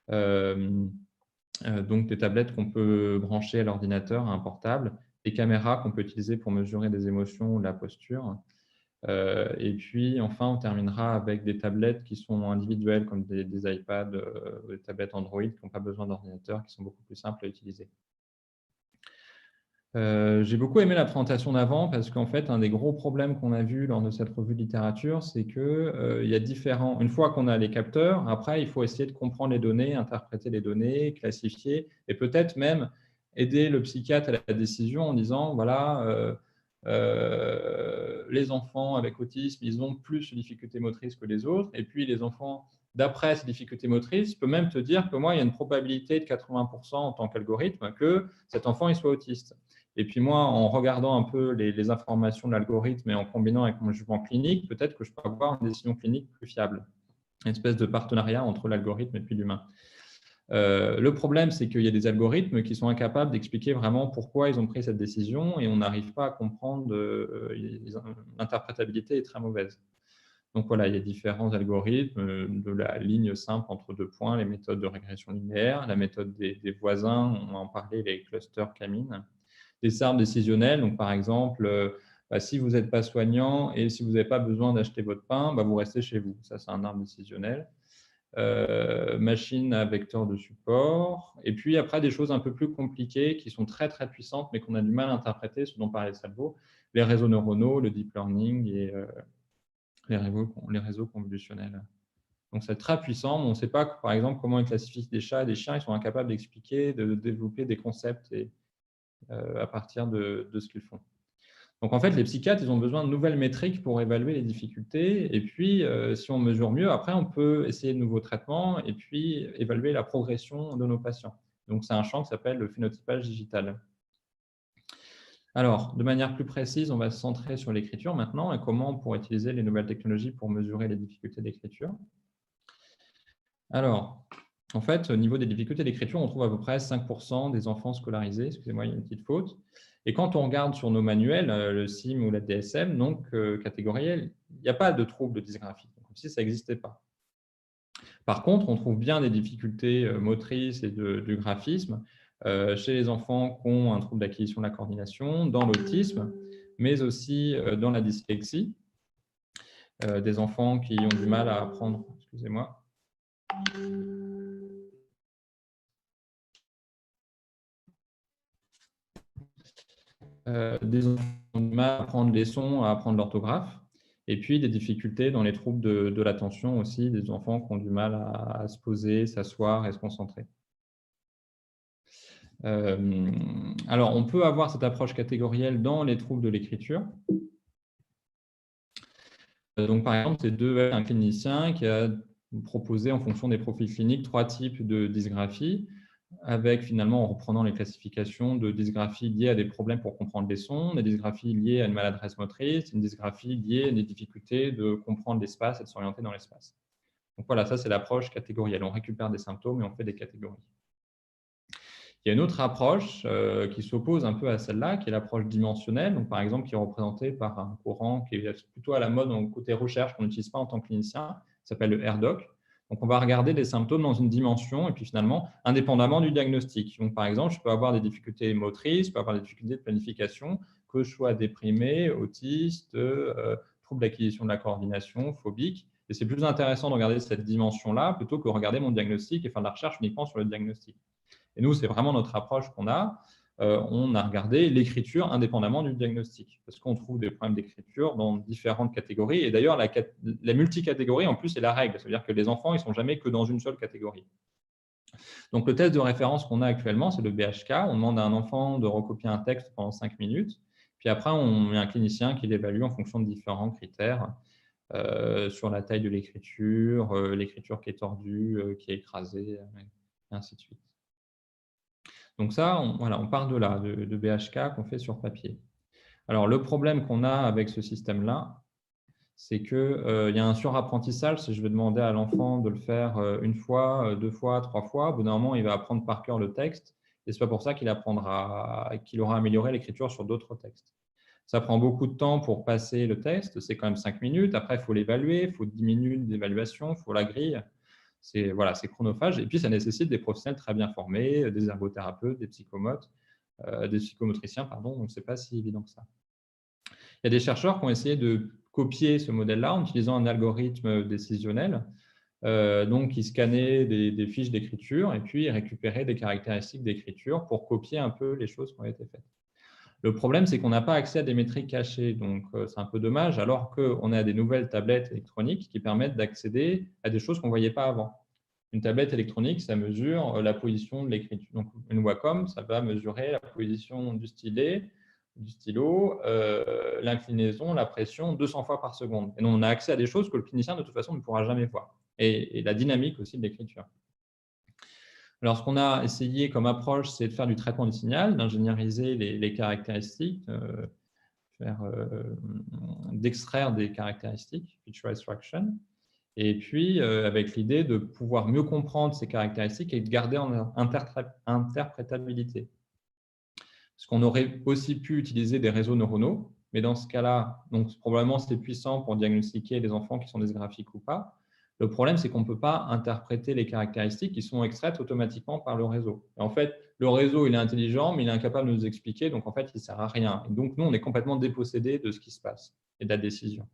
donc des tablettes qu'on peut brancher à l'ordinateur, à un portable, des caméras qu'on peut utiliser pour mesurer des émotions ou de la posture. Et puis, enfin, on terminera avec des tablettes qui sont individuelles, comme des iPads, des tablettes Android qui n'ont pas besoin d'ordinateur, qui sont beaucoup plus simples à utiliser. J'ai beaucoup aimé la présentation d'avant parce qu'en fait, un des gros problèmes qu'on a vu lors de cette revue de littérature, c'est qu'il y a différents… Une fois qu'on a les capteurs, après, il faut essayer de comprendre les données, interpréter les données, classifier et peut-être même aider le psychiatre à la décision en disant, voilà, les enfants avec autisme, ils ont plus de difficultés motrices que les autres. Et puis, les enfants, d'après ces difficultés motrices, peut même te dire que moi, il y a une probabilité de 80% en tant qu'algorithme que cet enfant il soit autiste. Et puis moi, en regardant un peu les informations de l'algorithme et en combinant avec mon jugement clinique, peut-être que je peux avoir une décision clinique plus fiable. Une espèce de partenariat entre l'algorithme et puis l'humain. Le problème, c'est qu'il y a des algorithmes qui sont incapables d'expliquer vraiment pourquoi ils ont pris cette décision et on n'arrive pas à comprendre, l'interprétabilité est très mauvaise. Donc voilà, il y a différents algorithmes, de la ligne simple entre deux points, les méthodes de régression linéaire, la méthode des voisins, on va en parler, les clusters K-mean, des arbres décisionnels. Donc par exemple, si vous n'êtes pas soignant et si vous n'avez pas besoin d'acheter votre pain, vous restez chez vous. Ça, c'est un arbre décisionnel. Machine à vecteur de support. Et puis après, des choses un peu plus compliquées qui sont très, très puissantes, mais qu'on a du mal à interpréter, ce dont parlait Salvo, les réseaux neuronaux, le deep learning et les réseaux convolutionnels. Donc, c'est très puissant, mais on ne sait pas, par exemple, comment ils classifient des chats et des chiens. Ils sont incapables d'expliquer, de développer des concepts à partir de ce qu'ils font. Donc, en fait, les psychiatres, ils ont besoin de nouvelles métriques pour évaluer les difficultés. Et puis, si on mesure mieux, après, on peut essayer de nouveaux traitements et puis évaluer la progression de nos patients. Donc, c'est un champ qui s'appelle le phénotypage digital. Alors, de manière plus précise, on va se centrer sur l'écriture maintenant et comment on pourrait utiliser les nouvelles technologies pour mesurer les difficultés d'écriture. Alors, en fait, au niveau des difficultés d'écriture, on trouve à peu près 5% des enfants scolarisés. Excusez-moi, il y a une petite faute. Et quand on regarde sur nos manuels, le CIM ou la DSM, donc catégoriel, il n'y a pas de trouble de dysgraphie, comme si ça n'existait pas. Par contre, on trouve bien des difficultés motrices et du graphisme chez les enfants qui ont un trouble d'acquisition de la coordination, dans l'autisme, mais aussi dans la dyslexie, des enfants qui ont du mal à apprendre, excusez-moi. Des enfants qui ont du mal à apprendre les sons, à apprendre l'orthographe, et puis des difficultés dans les troubles de l'attention aussi, des enfants qui ont du mal à se poser, s'asseoir et se concentrer. Alors, on peut avoir cette approche catégorielle dans les troubles de l'écriture. Donc, par exemple, c'est un clinicien qui a proposé, en fonction des profils cliniques, 3 types de dysgraphie, avec finalement, en reprenant les classifications de dysgraphie liées à des problèmes pour comprendre les sons, des dysgraphies liées à une maladresse motrice, une dysgraphie liée à des difficultés de comprendre l'espace et de s'orienter dans l'espace. Donc voilà, ça c'est l'approche catégorielle. On récupère des symptômes et on fait des catégories. Il y a une autre approche qui s'oppose un peu à celle-là, qui est l'approche dimensionnelle, donc par exemple qui est représentée par un courant qui est plutôt à la mode dans le côté recherche qu'on n'utilise pas en tant que clinicien, qui s'appelle le RDoC. Donc on va regarder les symptômes dans une dimension et puis finalement indépendamment du diagnostic. Donc par exemple, je peux avoir des difficultés motrices, je peux avoir des difficultés de planification, que je sois déprimé, autiste, trouble d'acquisition de la coordination, phobique. Et c'est plus intéressant de regarder cette dimension-là plutôt que de regarder mon diagnostic et faire de la recherche uniquement sur le diagnostic. Et nous, c'est vraiment notre approche qu'on a. On a regardé l'écriture indépendamment du diagnostic, parce qu'on trouve des problèmes d'écriture dans différentes catégories. Et d'ailleurs, la multicatégorie, en plus, c'est la règle. C'est-à-dire que les enfants, ils ne sont jamais que dans une seule catégorie. Donc, le test de référence qu'on a actuellement, c'est le BHK. On demande à un enfant de recopier un texte pendant 5 minutes. Puis après, on met un clinicien qui l'évalue en fonction de différents critères sur la taille de l'écriture, l'écriture qui est tordue, qui est écrasée, et ainsi de suite. Donc ça, on part de là, de BHK qu'on fait sur papier. Alors, le problème qu'on a avec ce système-là, c'est qu'il y a un surapprentissage. Si je vais demander à l'enfant de le faire une fois, 2 fois, 3 fois, au bout d'un moment, il va apprendre par cœur le texte. Et ce n'est pas pour ça qu'il aura amélioré l'écriture sur d'autres textes. Ça prend beaucoup de temps pour passer le texte. C'est quand même 5 minutes. Après, il faut l'évaluer. Il faut 10 minutes d'évaluation. Il faut la grille. C'est chronophage. Et puis, ça nécessite des professionnels très bien formés, des ergothérapeutes, des psychomotriciens, pardon. Donc, ce n'est pas si évident que ça. Il y a des chercheurs qui ont essayé de copier ce modèle-là en utilisant un algorithme décisionnel, donc qui scannait des fiches d'écriture et puis récupérait des caractéristiques d'écriture pour copier un peu les choses qui ont été faites. Le problème, c'est qu'on n'a pas accès à des métriques cachées, donc c'est un peu dommage, alors qu'on a des nouvelles tablettes électroniques qui permettent d'accéder à des choses qu'on ne voyait pas avant. Une tablette électronique, ça mesure la position de l'écriture. Donc, une Wacom, ça va mesurer la position du stylo, l'inclinaison, la pression 200 fois par seconde. Et donc, on a accès à des choses que le clinicien, de toute façon, ne pourra jamais voir. Et la dynamique aussi de l'écriture. Alors, ce qu'on a essayé comme approche, c'est de faire du traitement du signal, d'ingénieriser les caractéristiques, d'extraire des caractéristiques, feature extraction, et puis avec l'idée de pouvoir mieux comprendre ces caractéristiques et de garder en interprétabilité. Parce qu'on aurait aussi pu utiliser des réseaux neuronaux, mais dans ce cas-là, donc probablement c'est puissant pour diagnostiquer les enfants qui sont dysgraphiques ou pas. Le problème, c'est qu'on ne peut pas interpréter les caractéristiques qui sont extraites automatiquement par le réseau. Et en fait, le réseau, il est intelligent, mais il est incapable de nous expliquer, donc en fait, il ne sert à rien. Et donc, nous, on est complètement dépossédés de ce qui se passe et de la décision.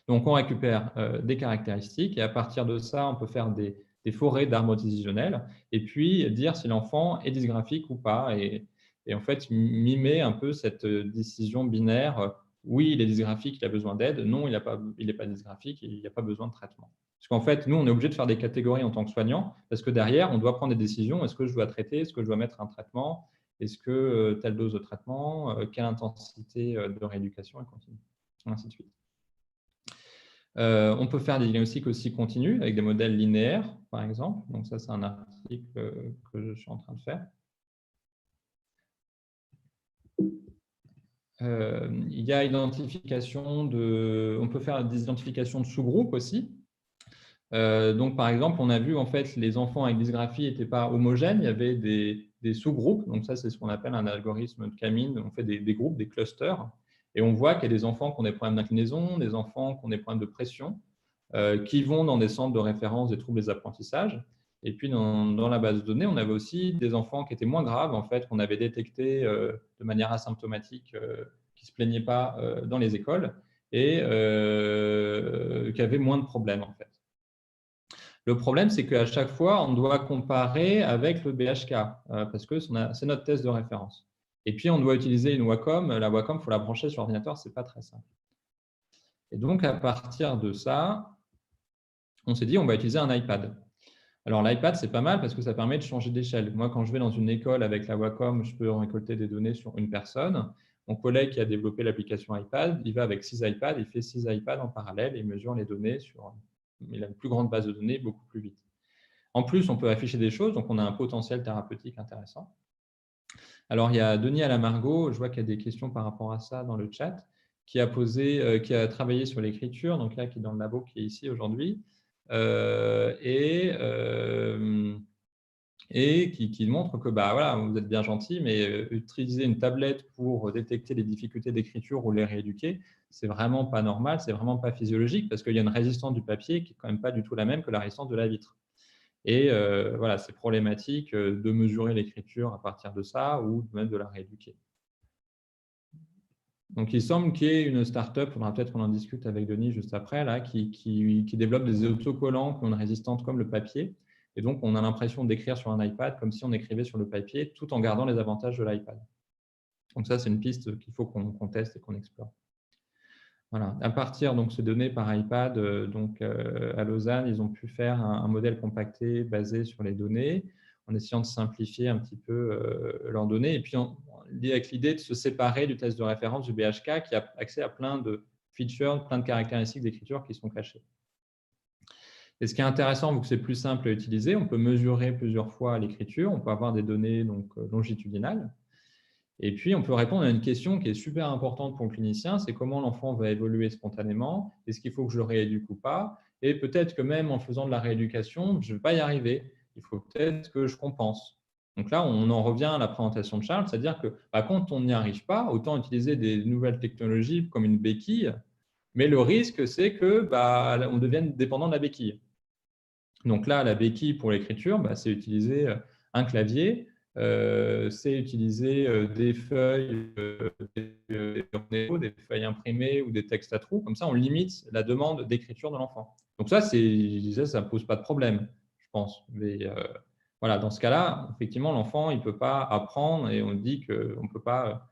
Donc, on récupère des caractéristiques et à partir de ça, on peut faire des forêts d'arbres décisionnels et puis dire si l'enfant est dysgraphique ou pas. Et en fait, mimer un peu cette décision binaire. Oui, il est dysgraphique, il a besoin d'aide. Non, il n'est pas dysgraphique, il n'y a pas besoin de traitement. Parce qu'en fait, nous, on est obligé de faire des catégories en tant que soignant parce que derrière, on doit prendre des décisions. Est-ce que je dois traiter? Est-ce que je dois mettre un traitement? Est-ce que telle dose de traitement? Quelle intensité de rééducation et continue? Ainsi de suite. On peut faire des diagnostics aussi continus avec des modèles linéaires, par exemple. Donc ça, c'est un article que je suis en train de faire. Il y a on peut faire des identifications de sous-groupes aussi. Donc, par exemple, on a vu en fait les enfants avec dysgraphie n'étaient pas homogènes. Il y avait des sous-groupes. Donc, ça, c'est ce qu'on appelle un algorithme de Kamine. On fait des groupes, des clusters. Et on voit qu'il y a des enfants qui ont des problèmes d'inclinaison, des enfants qui ont des problèmes de pression, qui vont dans des centres de référence des troubles des apprentissages. Et puis, dans la base de données, on avait aussi des enfants qui étaient moins graves, en fait, qu'on avait détectés de manière asymptomatique, qui ne se plaignaient pas dans les écoles et qui avaient moins de problèmes, en fait. Le problème, c'est qu'à chaque fois, on doit comparer avec le BHK parce que c'est notre test de référence. Et puis, on doit utiliser une Wacom. La Wacom, il faut la brancher sur l'ordinateur, ce n'est pas très simple. Et donc, à partir de ça, on s'est dit, on va utiliser un iPad. Alors, l'iPad, c'est pas mal parce que ça permet de changer d'échelle. Moi, quand je vais dans une école avec la Wacom, je peux récolter des données sur une personne. Mon collègue qui a développé l'application iPad, il va avec 6 iPads, il fait 6 iPads en parallèle et il mesure les données il a une plus grande base de données beaucoup plus vite. En plus, on peut afficher des choses, donc on a un potentiel thérapeutique intéressant. Alors, il y a Denis Alamargot, je vois qu'il y a des questions par rapport à ça dans le chat, qui a travaillé sur l'écriture, donc là, qui est dans le labo, qui est ici aujourd'hui. et qui montre que bah, voilà, vous êtes bien gentil, mais utiliser une tablette pour détecter les difficultés d'écriture ou les rééduquer, c'est vraiment pas normal, c'est vraiment pas physiologique parce qu'il y a une résistance du papier qui est quand même pas du tout la même que la résistance de la vitre. Et voilà, c'est problématique de mesurer l'écriture à partir de ça ou même de la rééduquer. Donc, il semble qu'il y ait une start-up, il faudra peut-être qu'on en discute avec Denis juste après, là, qui développe des autocollants qui ont une résistance comme le papier. Et donc, on a l'impression d'écrire sur un iPad comme si on écrivait sur le papier, tout en gardant les avantages de l'iPad. Donc, ça, c'est une piste qu'il faut qu'on teste et qu'on explore. Voilà. À partir de ces données par iPad, à Lausanne, ils ont pu faire un modèle compacté basé sur les données, en essayant de simplifier un petit peu leurs données. Et puis, avec l'idée de se séparer du test de référence du BHK qui a accès à plein de features, plein de caractéristiques d'écriture qui sont cachées. Et ce qui est intéressant, vu que c'est plus simple à utiliser, on peut mesurer plusieurs fois l'écriture, on peut avoir des données longitudinales. Et puis, on peut répondre à une question qui est super importante pour le clinicien, c'est comment l'enfant va évoluer spontanément, est-ce qu'il faut que je le rééduque ou pas, et peut-être que même en faisant de la rééducation, je ne vais pas y arriver, il faut peut-être que je compense. Donc là, on en revient à la présentation de Charles, c'est-à-dire que quand on n'y arrive pas, autant utiliser des nouvelles technologies comme une béquille, mais le risque, c'est que on devienne dépendant de la béquille. Donc là, la béquille pour l'écriture, c'est utiliser un clavier, c'est utiliser des feuilles, des feuilles imprimées ou des textes à trous. Comme ça, on limite la demande d'écriture de l'enfant. Donc ça, ça ne pose pas de problème, je pense. Mais voilà, dans ce cas-là, effectivement, l'enfant, il ne peut pas apprendre et on dit qu'on ne peut pas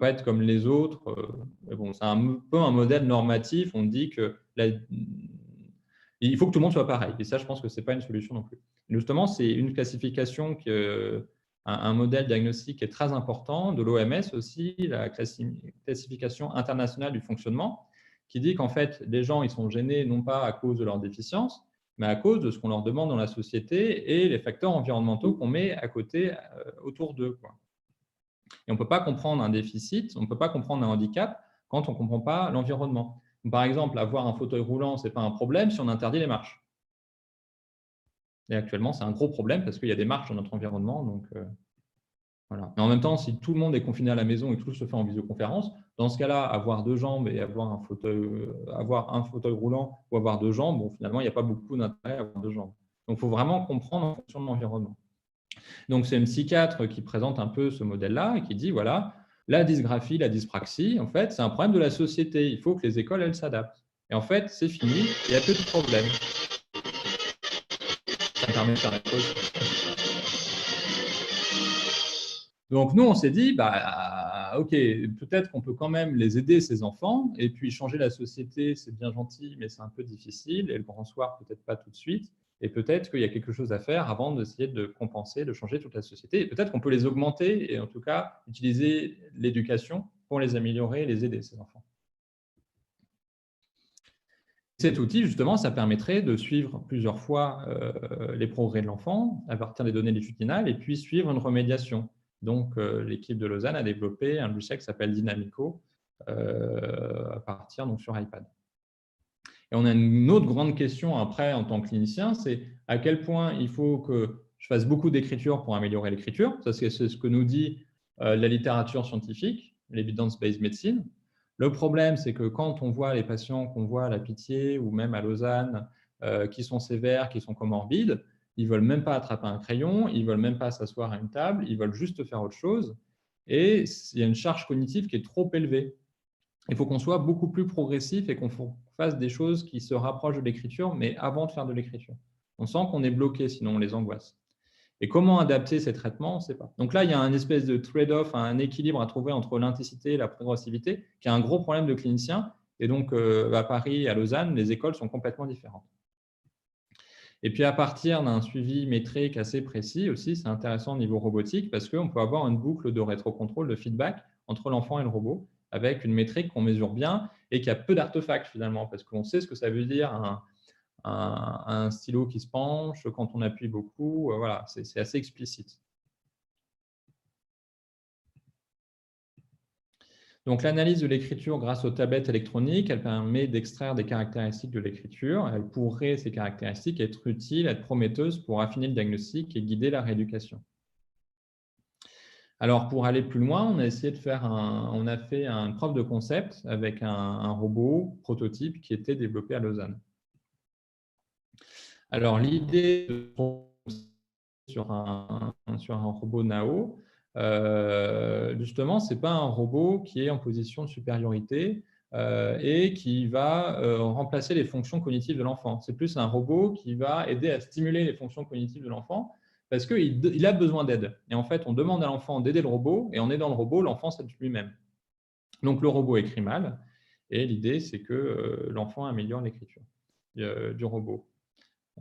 être comme les autres. Mais bon, c'est un peu un modèle normatif. On dit que il faut que tout le monde soit pareil. Et ça, je pense que ce n'est pas une solution non plus. Justement, c'est une classification, un modèle diagnostique qui est très important, de l'OMS aussi, la classification internationale du fonctionnement, qui dit qu'en fait, les gens ils sont gênés non pas à cause de leur déficience, mais à cause de ce qu'on leur demande dans la société et les facteurs environnementaux qu'on met à côté, autour d'eux. Et on ne peut pas comprendre un déficit, on ne peut pas comprendre un handicap quand on ne comprend pas l'environnement. Par exemple, avoir un fauteuil roulant, ce n'est pas un problème si on interdit les marches. Et actuellement, c'est un gros problème parce qu'il y a des marches dans notre environnement. Donc, voilà. Mais en même temps, si tout le monde est confiné à la maison et que tout se fait en visioconférence, dans ce cas-là, avoir deux jambes et avoir un fauteuil roulant ou avoir deux jambes, bon, finalement, il n'y a pas beaucoup d'intérêt à avoir deux jambes. Donc, il faut vraiment comprendre en fonction de l'environnement. Donc, c'est une psychiatre qui présente un peu ce modèle-là et qui dit, voilà, la dysgraphie, la dyspraxie, en fait, c'est un problème de la société. Il faut que les écoles, elles s'adaptent. Et en fait, c'est fini, il n'y a plus de problème. Ça me permet de faire la pause. Donc, nous, on s'est dit, OK, peut-être qu'on peut quand même les aider, ces enfants, et puis changer la société, c'est bien gentil, mais c'est un peu difficile, et le grand soir, peut-être pas tout de suite. Et peut-être qu'il y a quelque chose à faire avant d'essayer de compenser, de changer toute la société. Et peut-être qu'on peut les augmenter et en tout cas utiliser l'éducation pour les améliorer et les aider, ces enfants. Cet outil, justement, ça permettrait de suivre plusieurs fois les progrès de l'enfant à partir des données longitudinales et puis suivre une remédiation. Donc, l'équipe de Lausanne a développé un logiciel qui s'appelle Dynamico à partir sur iPad. Et on a une autre grande question après en tant que clinicien, c'est à quel point il faut que je fasse beaucoup d'écriture pour améliorer l'écriture. Ça, c'est ce que nous dit la littérature scientifique, l'evidence-based medicine. Le problème, c'est que quand on voit les patients qu'on voit à la Pitié ou même à Lausanne, qui sont sévères, qui sont comorbides, ils ne veulent même pas attraper un crayon, ils ne veulent même pas s'asseoir à une table, ils veulent juste faire autre chose. Et il y a une charge cognitive qui est trop élevée. Il faut qu'on soit beaucoup plus progressif et qu'on fasse des choses qui se rapprochent de l'écriture, mais avant de faire de l'écriture. On sent qu'on est bloqué, sinon on les angoisse. Et comment adapter ces traitements, on ne sait pas. Donc là, il y a un espèce de trade-off, un équilibre à trouver entre l'intensité et la progressivité, qui est un gros problème de cliniciens. Et donc, à Paris et à Lausanne, les écoles sont complètement différentes. Et puis, à partir d'un suivi métrique assez précis aussi, c'est intéressant au niveau robotique parce qu'on peut avoir une boucle de rétrocontrôle, de feedback entre l'enfant et le robot, avec une métrique qu'on mesure bien et qui a peu d'artefacts finalement, parce qu'on sait ce que ça veut dire un stylo qui se penche, quand on appuie beaucoup, voilà, c'est assez explicite. Donc, l'analyse de l'écriture grâce aux tablettes électroniques, elle permet d'extraire des caractéristiques de l'écriture. Elle pourrait, ces caractéristiques, être utiles, être prometteuses pour affiner le diagnostic et guider la rééducation. Alors, pour aller plus loin, on a essayé de faire on a fait une preuve de concept avec un robot prototype qui était développé à Lausanne. Alors, l'idée sur un robot NAO, justement, ce n'est pas un robot qui est en position de supériorité et qui va remplacer les fonctions cognitives de l'enfant. C'est plus un robot qui va aider à stimuler les fonctions cognitives de l'enfant parce qu'il a besoin d'aide. Et en fait, on demande à l'enfant d'aider le robot et en aidant le robot, l'enfant s'aide lui-même. Donc, le robot écrit mal et l'idée, c'est que l'enfant améliore l'écriture du robot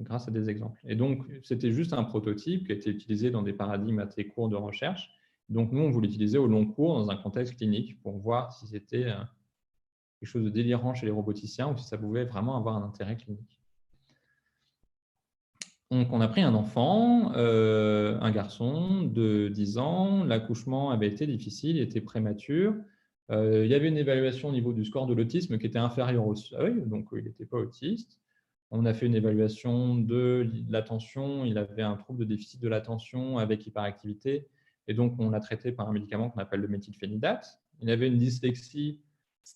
grâce à des exemples. Et donc, c'était juste un prototype qui a été utilisé dans des paradigmes assez courts de recherche. Donc, nous, on voulait l'utiliser au long cours dans un contexte clinique pour voir si c'était quelque chose de délirant chez les roboticiens ou si ça pouvait vraiment avoir un intérêt clinique. Donc, on a pris un enfant, un garçon de 10 ans. L'accouchement avait été difficile, il était prématuré. Il y avait une évaluation au niveau du score de l'autisme qui était inférieur au seuil, donc il n'était pas autiste. On a fait une évaluation de l'attention. Il avait un trouble de déficit de l'attention avec hyperactivité. Et donc, on l'a traité par un médicament qu'on appelle le méthylphénidate. Il avait une dyslexie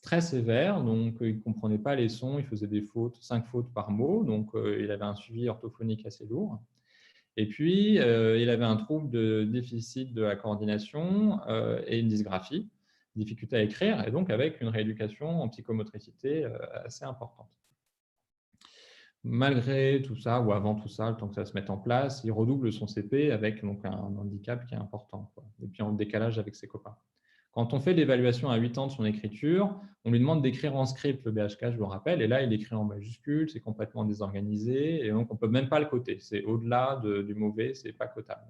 très sévère. Donc, il ne comprenait pas les sons. Il faisait des fautes, 5 fautes par mot. Donc, il avait un suivi orthophonique assez lourd. Et puis, il avait un trouble de déficit de la coordination et une dysgraphie, difficulté à écrire, et donc avec une rééducation en psychomotricité assez importante. Malgré tout ça, ou avant tout ça, le temps que ça se mette en place, il redouble son CP avec donc, un handicap qui est important, quoi. Et puis en décalage avec ses copains. Quand on fait l'évaluation à 8 ans de son écriture, on lui demande d'écrire en script le BHK, je le rappelle, et là, il écrit en majuscule, c'est complètement désorganisé, et donc on ne peut même pas le coter. C'est au-delà du mauvais, ce n'est pas cotable.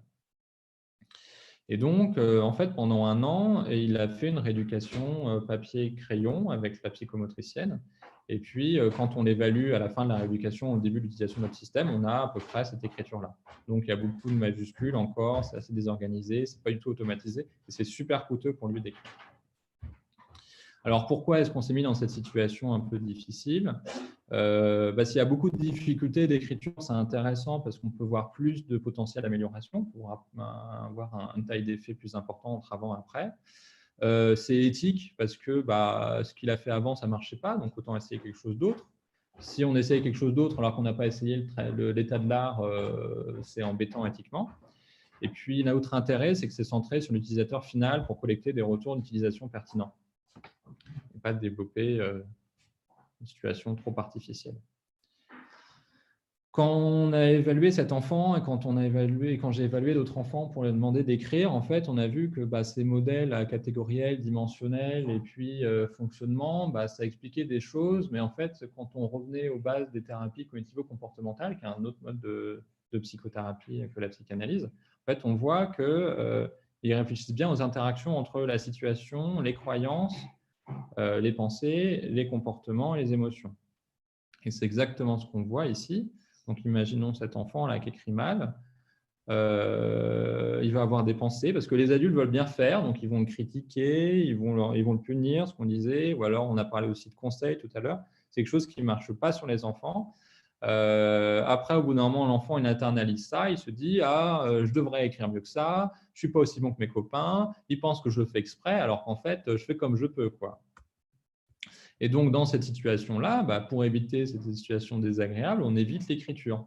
Et donc, en fait, pendant 1 an, il a fait une rééducation papier-crayon avec la psychomotricienne. Et puis, quand on l'évalue à la fin de la rééducation, au début de l'utilisation de notre système, on a à peu près cette écriture-là. Donc, il y a beaucoup de majuscules encore, c'est assez désorganisé, ce n'est pas du tout automatisé, et c'est super coûteux pour lui d'écrire. Alors, pourquoi est-ce qu'on s'est mis dans cette situation un peu difficile ? S'il y a beaucoup de difficultés d'écriture, c'est intéressant parce qu'on peut voir plus de potentiel d'amélioration pour avoir une taille d'effet plus important entre avant et après. C'est éthique parce que ce qu'il a fait avant, ça ne marchait pas, donc autant essayer quelque chose d'autre. Si on essaye quelque chose d'autre alors qu'on n'a pas essayé l'état de l'art, c'est embêtant éthiquement. Et puis, l'autre intérêt, c'est que c'est centré sur l'utilisateur final pour collecter des retours d'utilisation pertinents et pas développer une situation trop artificielle. Quand on a évalué cet enfant et quand j'ai évalué d'autres enfants pour leur demander d'écrire, en fait, on a vu que ces modèles catégoriels, dimensionnels et puis fonctionnement, ça expliquait des choses, mais en fait, quand on revenait aux bases des thérapies cognitivo-comportementales, qui est un autre mode de psychothérapie que la psychanalyse, en fait, on voit qu'ils réfléchissent bien aux interactions entre la situation, les croyances, les pensées, les comportements et les émotions. Et c'est exactement ce qu'on voit ici. Donc, imaginons cet enfant-là qui écrit mal. Il va avoir des pensées parce que les adultes veulent bien faire, donc ils vont le critiquer, ils vont le punir, ce qu'on disait, ou alors on a parlé aussi de conseils tout à l'heure. C'est quelque chose qui ne marche pas sur les enfants. Après, au bout d'un moment, l'enfant il internalise ça, il se dit je devrais écrire mieux que ça, je ne suis pas aussi bon que mes copains, ils pensent que je le fais exprès, alors qu'en fait, je fais comme je peux, quoi. Et donc, dans cette situation-là, pour éviter cette situation désagréable, on évite l'écriture.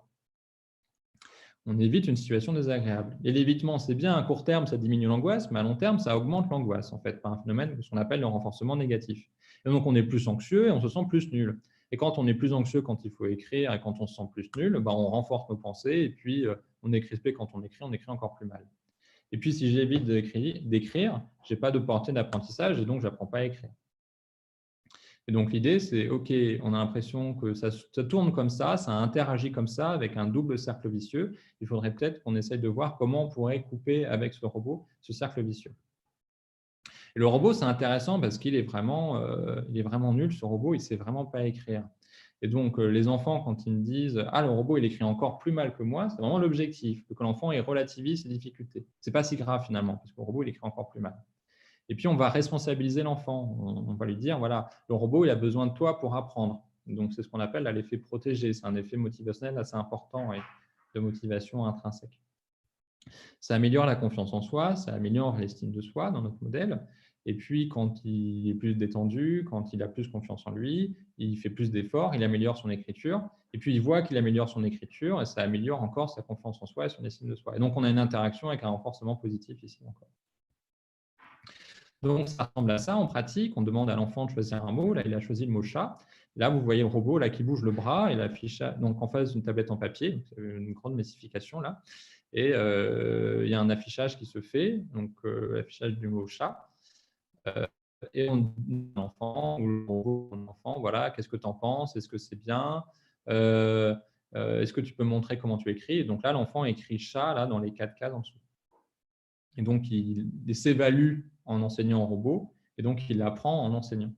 On évite une situation désagréable. Et l'évitement, c'est bien, à court terme, ça diminue l'angoisse, mais à long terme, ça augmente l'angoisse, en fait, par un phénomène qu'on appelle le renforcement négatif. Et donc, on est plus anxieux et on se sent plus nul. Et quand on est plus anxieux quand il faut écrire et quand on se sent plus nul, on renforce nos pensées et puis on est crispé quand on écrit encore plus mal. Et puis, si j'évite d'écrire, je n'ai pas de portée d'apprentissage et donc je n'apprends pas à écrire. Et donc, l'idée, c'est, OK, on a l'impression que ça tourne comme ça interagit comme ça avec un double cercle vicieux. Il faudrait peut-être qu'on essaye de voir comment on pourrait couper avec ce robot ce cercle vicieux. Et le robot, c'est intéressant parce qu'il est vraiment nul, ce robot, il ne sait vraiment pas écrire. Et donc, les enfants, quand ils me disent « Ah, le robot, il écrit encore plus mal que moi », c'est vraiment l'objectif, que l'enfant relativise ses difficultés. Ce n'est pas si grave finalement, parce que le robot, il écrit encore plus mal. Et puis, on va responsabiliser l'enfant. On va lui dire, voilà, le robot, il a besoin de toi pour apprendre. Donc, c'est ce qu'on appelle l'effet protégé. C'est un effet motivationnel assez important et de motivation intrinsèque. Ça améliore la confiance en soi, ça améliore l'estime de soi dans notre modèle. Et puis, quand il est plus détendu, quand il a plus confiance en lui, il fait plus d'efforts, il améliore son écriture. Et puis, il voit qu'il améliore son écriture et ça améliore encore sa confiance en soi et son estime de soi. Et donc, on a une interaction avec un renforcement positif ici encore. Donc, ça ressemble à ça en pratique. On demande à l'enfant de choisir un mot. Là, il a choisi le mot chat. Là, vous voyez le robot là, qui bouge le bras et l'affiche donc en face d'une tablette en papier. C'est une grande massification là. Et il y a un affichage qui se fait, donc l'affichage du mot chat. Et on dit à l'enfant ou le robot à l'enfant, voilà, qu'est-ce que tu en penses? Est-ce que c'est bien? Est-ce que tu peux montrer comment tu écris? Et donc là, l'enfant écrit chat là, dans les 4 cases en dessous. Et donc, il s'évalue en enseignant au robot, et donc il apprend en enseignant.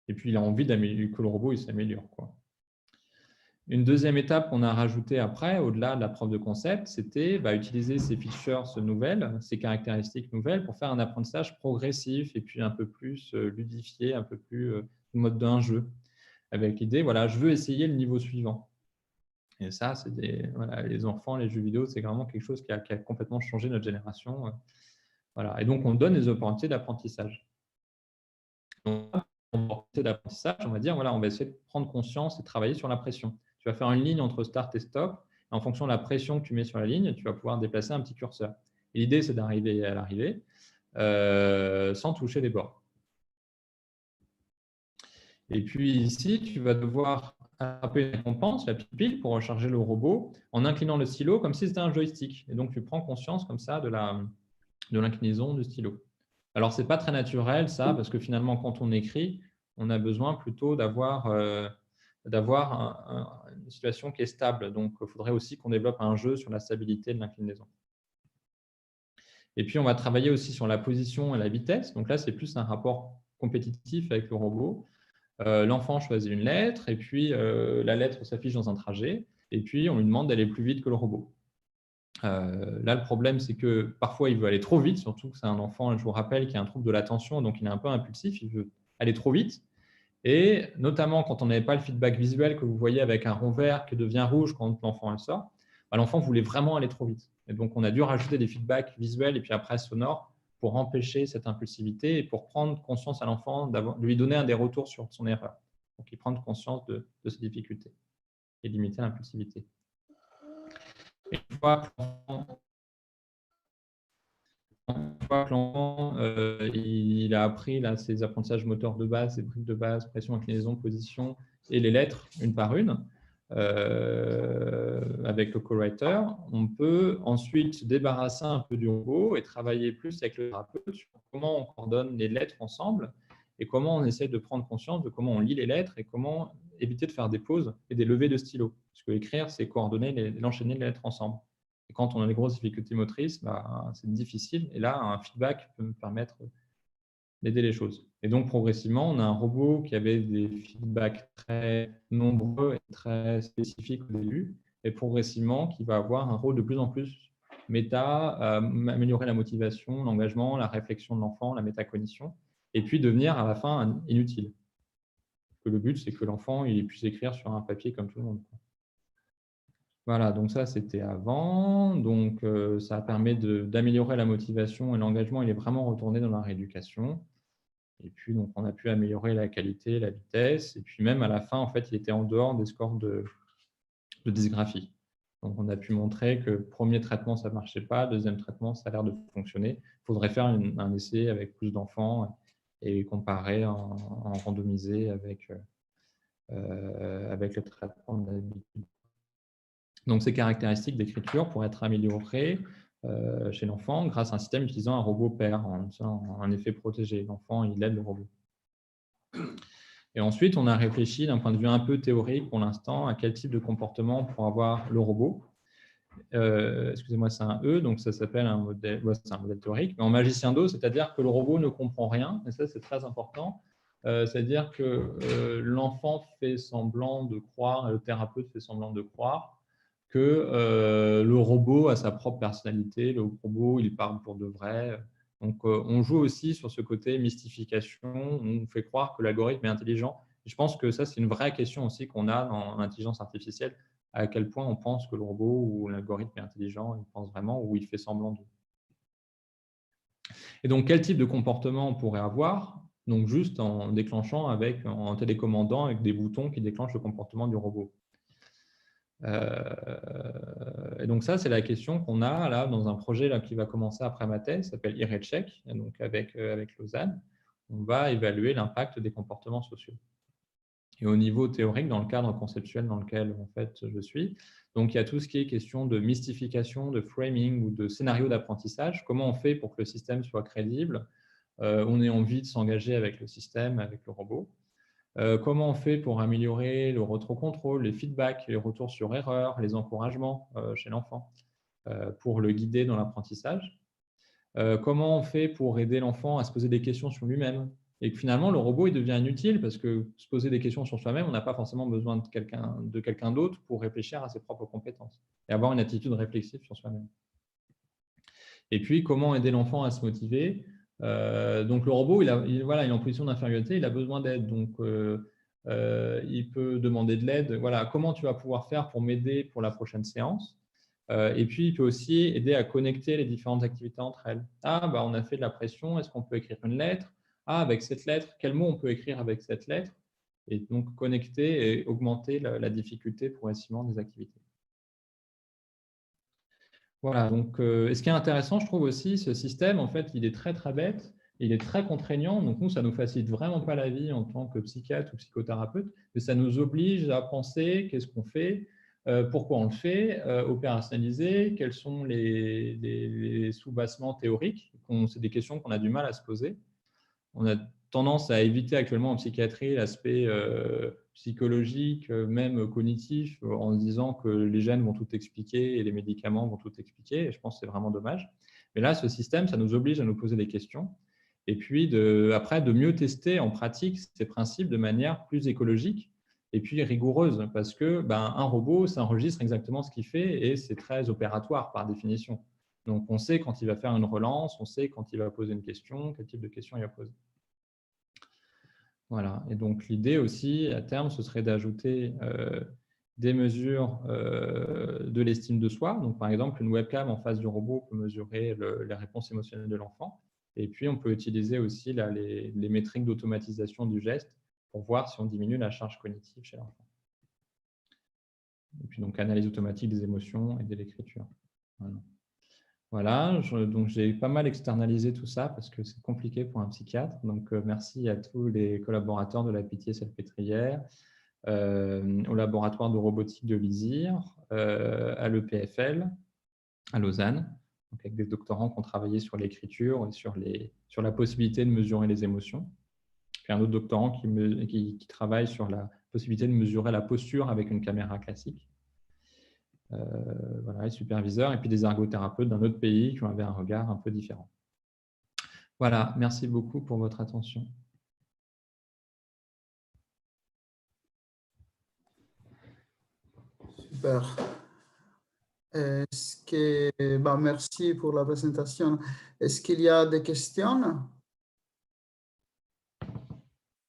Et puis, il a envie que le robot s'améliore, quoi. Une deuxième étape qu'on a rajoutée après, au-delà de la preuve de concept, c'était utiliser ces features nouvelles, ces caractéristiques nouvelles pour faire un apprentissage progressif et puis un peu plus ludifié, un peu plus en mode d'un jeu, avec l'idée, voilà, je veux essayer le niveau suivant. Et ça, c'est les enfants, les jeux vidéo, c'est vraiment quelque chose qui a complètement changé notre génération. Voilà. Et donc, on donne des opportunités d'apprentissage. On va dire, voilà, on va essayer de prendre conscience et de travailler sur la pression. Tu vas faire une ligne entre start et stop. Et en fonction de la pression que tu mets sur la ligne, tu vas pouvoir déplacer un petit curseur. Et l'idée, c'est d'arriver à l'arrivée sans toucher les bords. Et puis ici, tu vas devoir attraper une récompense, la petite pile, pour recharger le robot en inclinant le stylo comme si c'était un joystick. Et donc, tu prends conscience comme ça de l'inclinaison du stylo. Alors, ce n'est pas très naturel, ça, parce que finalement, quand on écrit, on a besoin plutôt d'avoir une situation qui est stable. Donc, il faudrait aussi qu'on développe un jeu sur la stabilité de l'inclinaison. Et puis, on va travailler aussi sur la position et la vitesse. Donc là, c'est plus un rapport compétitif avec le robot. L'enfant choisit une lettre, et puis la lettre s'affiche dans un trajet, et puis on lui demande d'aller plus vite que le robot. Là, le problème, c'est que parfois, il veut aller trop vite, surtout que c'est un enfant, je vous rappelle, qui a un trouble de l'attention, donc il est un peu impulsif, il veut aller trop vite. Et notamment, quand on n'avait pas le feedback visuel que vous voyez avec un rond vert qui devient rouge quand l'enfant le sort, l'enfant voulait vraiment aller trop vite. Et donc, on a dû rajouter des feedbacks visuels et puis après sonores pour empêcher cette impulsivité et pour prendre conscience à l'enfant, de lui donner des retours sur son erreur. Donc, il prend conscience de ses difficultés et limiter l'impulsivité. Une fois que l'enfant il a appris là, ses apprentissages moteurs de base, ses briques de base, pression, inclinaison, position et les lettres une par une, avec le co-writer, on peut ensuite se débarrasser un peu du robot et travailler plus avec le thérapeute sur comment on coordonne les lettres ensemble et comment on essaie de prendre conscience de comment on lit les lettres et comment éviter de faire des pauses et des levées de stylo. Parce que écrire, c'est coordonner, l'enchaîner les lettres ensemble. Et quand on a des grosses difficultés motrices, c'est difficile. Et là, un feedback peut me permettre d'aider les choses. Et donc, progressivement, on a un robot qui avait des feedbacks très nombreux et très spécifiques au début, et progressivement, qui va avoir un rôle de plus en plus méta, améliorer la motivation, l'engagement, la réflexion de l'enfant, la métacognition, et puis devenir à la fin inutile. Le but, c'est que l'enfant il puisse écrire sur un papier comme tout le monde. Voilà, donc ça, c'était avant. Donc, ça permet d'améliorer la motivation et l'engagement. Il est vraiment retourné dans la rééducation. Et puis, donc, on a pu améliorer la qualité, la vitesse. Et puis, même à la fin, en fait, il était en dehors des scores de dysgraphie. Donc, on a pu montrer que premier traitement, ça ne marchait pas. Deuxième traitement, ça a l'air de fonctionner. Il faudrait faire un essai avec plus d'enfants et comparer en randomisé avec le traitement d'habitude. Donc, ces caractéristiques d'écriture pourraient être améliorées chez l'enfant grâce à un système utilisant un robot pair, un effet protégé. L'enfant, il aide le robot. Et ensuite, on a réfléchi d'un point de vue un peu théorique pour l'instant à quel type de comportement pour avoir le robot. Excusez-moi, c'est un E, donc ça s'appelle un modèle, c'est un modèle théorique, mais en magicien d'eau, c'est-à-dire que le robot ne comprend rien, et ça, c'est très important. C'est-à-dire que l'enfant fait semblant de croire, et le thérapeute fait semblant de croire que le robot a sa propre personnalité, le robot, il parle pour de vrai. Donc, on joue aussi sur ce côté mystification, on fait croire que l'algorithme est intelligent. Je pense que ça, c'est une vraie question aussi qu'on a dans l'intelligence artificielle, à quel point on pense que le robot ou l'algorithme est intelligent, il pense vraiment ou il fait semblant de. Et donc, quel type de comportement on pourrait avoir? Donc, juste en déclenchant en télécommandant avec des boutons qui déclenchent le comportement du robot. Et donc, ça, c'est la question qu'on a là dans un projet là, qui va commencer après ma thèse, qui s'appelle IRECheck, donc avec Lausanne. On va évaluer l'impact des comportements sociaux. Et au niveau théorique, dans le cadre conceptuel dans lequel en fait, je suis, donc il y a tout ce qui est question de mystification, de framing ou de scénario d'apprentissage. Comment on fait pour que le système soit crédible? On ait envie de s'engager avec le système, avec le robot. Comment on fait pour améliorer le rétrocontrôle, les feedbacks, les retours sur erreur, les encouragements chez l'enfant pour le guider dans l'apprentissage? Comment on fait pour aider l'enfant à se poser des questions sur lui-même? Et que finalement, le robot il devient inutile parce que se poser des questions sur soi-même, on n'a pas forcément besoin de quelqu'un d'autre pour réfléchir à ses propres compétences et avoir une attitude réflexive sur soi-même. Et puis, comment aider l'enfant à se motiver? Donc, le robot, il est en position d'infériorité, il a besoin d'aide. Donc, il peut demander de l'aide. Voilà, comment tu vas pouvoir faire pour m'aider pour la prochaine séance? Et puis, il peut aussi aider à connecter les différentes activités entre elles. Ah, bah, on a fait de la pression, est-ce qu'on peut écrire une lettre? Ah, avec cette lettre, quel mot on peut écrire avec cette lettre? Et donc, connecter et augmenter la difficulté progressivement des activités. Voilà, donc ce qui est intéressant, je trouve aussi, ce système, en fait, il est très, très bête, il est très contraignant, donc nous, ça ne nous facilite vraiment pas la vie en tant que psychiatre ou psychothérapeute, mais ça nous oblige à penser qu'est-ce qu'on fait, pourquoi on le fait, opérationnaliser, quels sont les sous-bassements théoriques, c'est des questions qu'on a du mal à se poser. On a tendance à éviter actuellement en psychiatrie l'aspect psychologique, même cognitif, en se disant que les gènes vont tout expliquer et les médicaments vont tout expliquer. Et je pense que c'est vraiment dommage. Mais là, ce système, ça nous oblige à nous poser des questions. Et puis, après, de mieux tester en pratique ces principes de manière plus écologique et puis rigoureuse. Parce que un robot, ça enregistre exactement ce qu'il fait et c'est très opératoire par définition. Donc, on sait quand il va faire une relance, on sait quand il va poser une question, quel type de question il va poser. Voilà. Et donc, l'idée aussi, à terme, ce serait d'ajouter des mesures de l'estime de soi. Donc, par exemple, une webcam en face du robot peut mesurer les réponses émotionnelles de l'enfant. Et puis, on peut utiliser aussi là, les métriques d'automatisation du geste pour voir si on diminue la charge cognitive chez l'enfant. Et puis, donc, analyse automatique des émotions et de l'écriture. Voilà, donc j'ai pas mal externalisé tout ça parce que c'est compliqué pour un psychiatre. Donc, merci à tous les collaborateurs de la Pitié-Salpêtrière, au laboratoire de robotique de l'ISIR, à l'EPFL, à Lausanne, donc avec des doctorants qui ont travaillé sur l'écriture et sur la possibilité de mesurer les émotions. Puis un autre doctorant qui travaille sur la possibilité de mesurer la posture avec une caméra classique. Voilà, les superviseurs, et puis des ergothérapeutes d'un autre pays qui avaient un regard un peu différent. Voilà, merci beaucoup pour votre attention. Super. Merci pour la présentation. Est-ce qu'il y a des questions?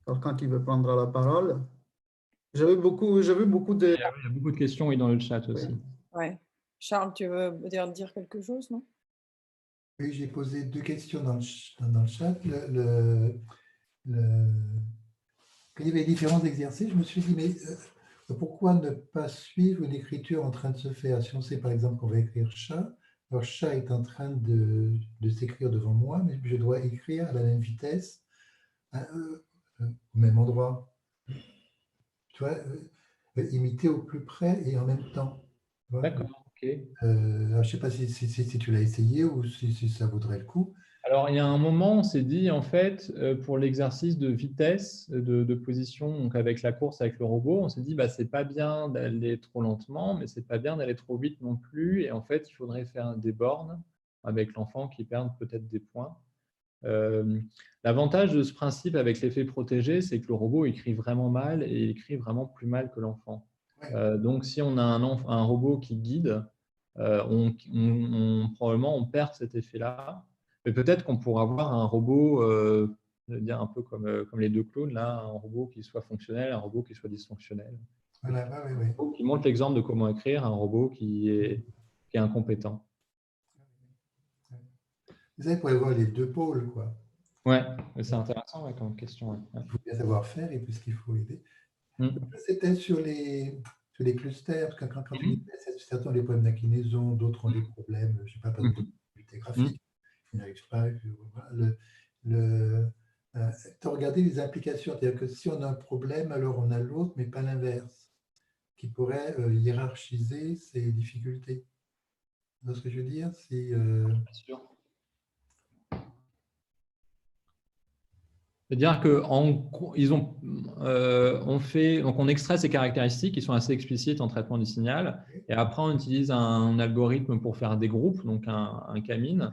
Quelqu'un qui veut prendre la parole? J'ai vu beaucoup de... Il y a beaucoup de questions dans le chat aussi. Oui. Ouais. Charles, tu veux dire quelque chose, non? Oui, j'ai posé 2 questions dans le chat. Quand il y avait différents exercices, je me suis dit, mais pourquoi ne pas suivre une écriture en train de se faire? Si on sait par exemple qu'on va écrire chat, alors chat est en train de s'écrire devant moi, mais je dois écrire à la même vitesse, au même endroit. Tu vois, imiter au plus près et en même temps. D'accord, ok. Je ne sais pas si tu l'as essayé ou si ça vaudrait le coup. Alors, il y a un moment, on s'est dit, en fait, pour l'exercice de vitesse, de position, donc avec la course avec le robot, on s'est dit, c'est pas bien d'aller trop lentement, mais c'est pas bien d'aller trop vite non plus. Et en fait, il faudrait faire des bornes avec l'enfant qui perd peut-être des points. L'avantage de ce principe avec l'effet protégé, c'est que le robot écrit vraiment mal et il écrit vraiment plus mal que l'enfant. Donc, si on a un robot qui guide, probablement on perd cet effet-là. Mais peut-être qu'on pourra avoir un robot, je veux dire un peu comme les deux clones, là, un robot qui soit fonctionnel, un robot qui soit dysfonctionnel. Voilà, oui, oui. Qui montre l'exemple de comment écrire un robot qui est incompétent. Vous savez, pour avoir les deux pôles, quoi. Ouais, c'est intéressant comme question. Ouais. Il faut bien savoir faire et puis ce qu'il faut aider. Mm. C'était sur les clusters, quand tu dis certains ont des problèmes d'inclinaison, d'autres ont des problèmes, je ne sais pas, de difficulté graphique, ils n'arrivent pas. Tu as regardé les implications, c'est-à-dire que si on a un problème, alors on a l'autre, mais pas l'inverse, qui pourrait hiérarchiser ces difficultés. Tu vois ce que je veux dire? Bien sûr. C'est-à-dire on extrait ces caractéristiques qui sont assez explicites en traitement du signal, et après on utilise un algorithme pour faire des groupes, donc un K-mean,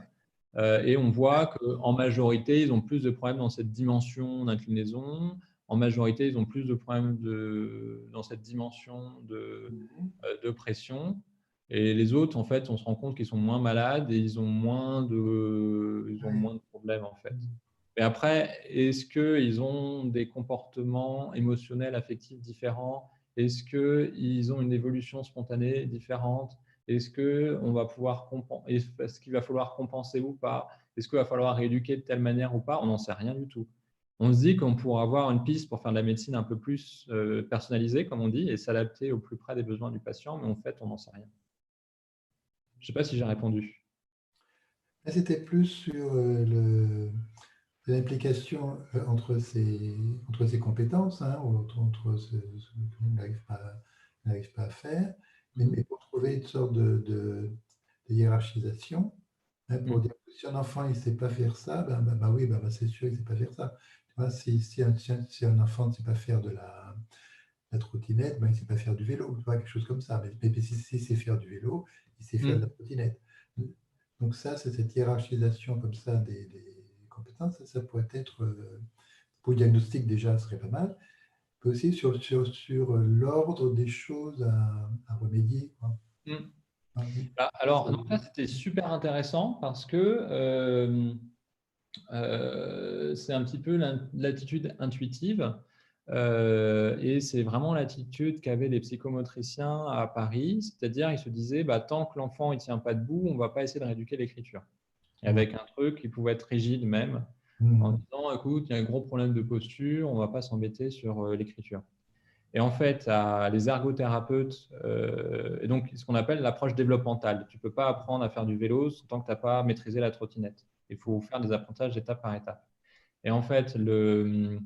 et on voit qu'en majorité, ils ont plus de problèmes dans cette dimension d'inclinaison, en majorité, ils ont plus de problèmes dans cette dimension de pression, et les autres, en fait, on se rend compte qu'ils sont moins malades et ils ont moins de problèmes, en fait. Mais après, est-ce qu'ils ont des comportements émotionnels, affectifs différents? Est-ce qu'ils ont une évolution spontanée différente? Est-ce qu'il va falloir compenser ou pas? Est-ce qu'il va falloir rééduquer de telle manière ou pas? On n'en sait rien du tout. On se dit qu'on pourra avoir une piste pour faire de la médecine un peu plus personnalisée, comme on dit, et s'adapter au plus près des besoins du patient, mais en fait, on n'en sait rien. Je ne sais pas si j'ai répondu. Là, c'était plus sur l'implication entre ces compétences, hein, entre ce qu'on n'arrive pas à faire, mais pour trouver une sorte de hiérarchisation, hein, pour dire que si un enfant il ne sait pas faire ça, oui, c'est sûr qu'il ne sait pas faire ça. Tu vois, si un enfant ne sait pas faire de la trottinette, il ne sait pas faire du vélo, tu vois, quelque chose comme ça. Mais s'il sait faire du vélo, il sait faire de la trottinette. Donc ça, c'est cette hiérarchisation comme ça des compétences, ça pourrait être, pour le diagnostic déjà, ce serait pas mal, mais aussi sur l'ordre des choses à remédier, quoi. Alors, donc là, c'était super intéressant parce que c'est un petit peu l'attitude intuitive et c'est vraiment l'attitude qu'avaient les psychomotriciens à Paris, c'est-à-dire ils se disaient tant que l'enfant ne tient pas debout, on ne va pas essayer de rééduquer l'écriture. Et avec un truc qui pouvait être rigide même, en disant écoute, il y a un gros problème de posture, on ne va pas s'embêter sur l'écriture. Et en fait, les ergothérapeutes, et donc ce qu'on appelle l'approche développementale. Tu ne peux pas apprendre à faire du vélo tant que tu n'as pas maîtrisé la trottinette. Il faut faire des apprentissages étape par étape. Et en fait, les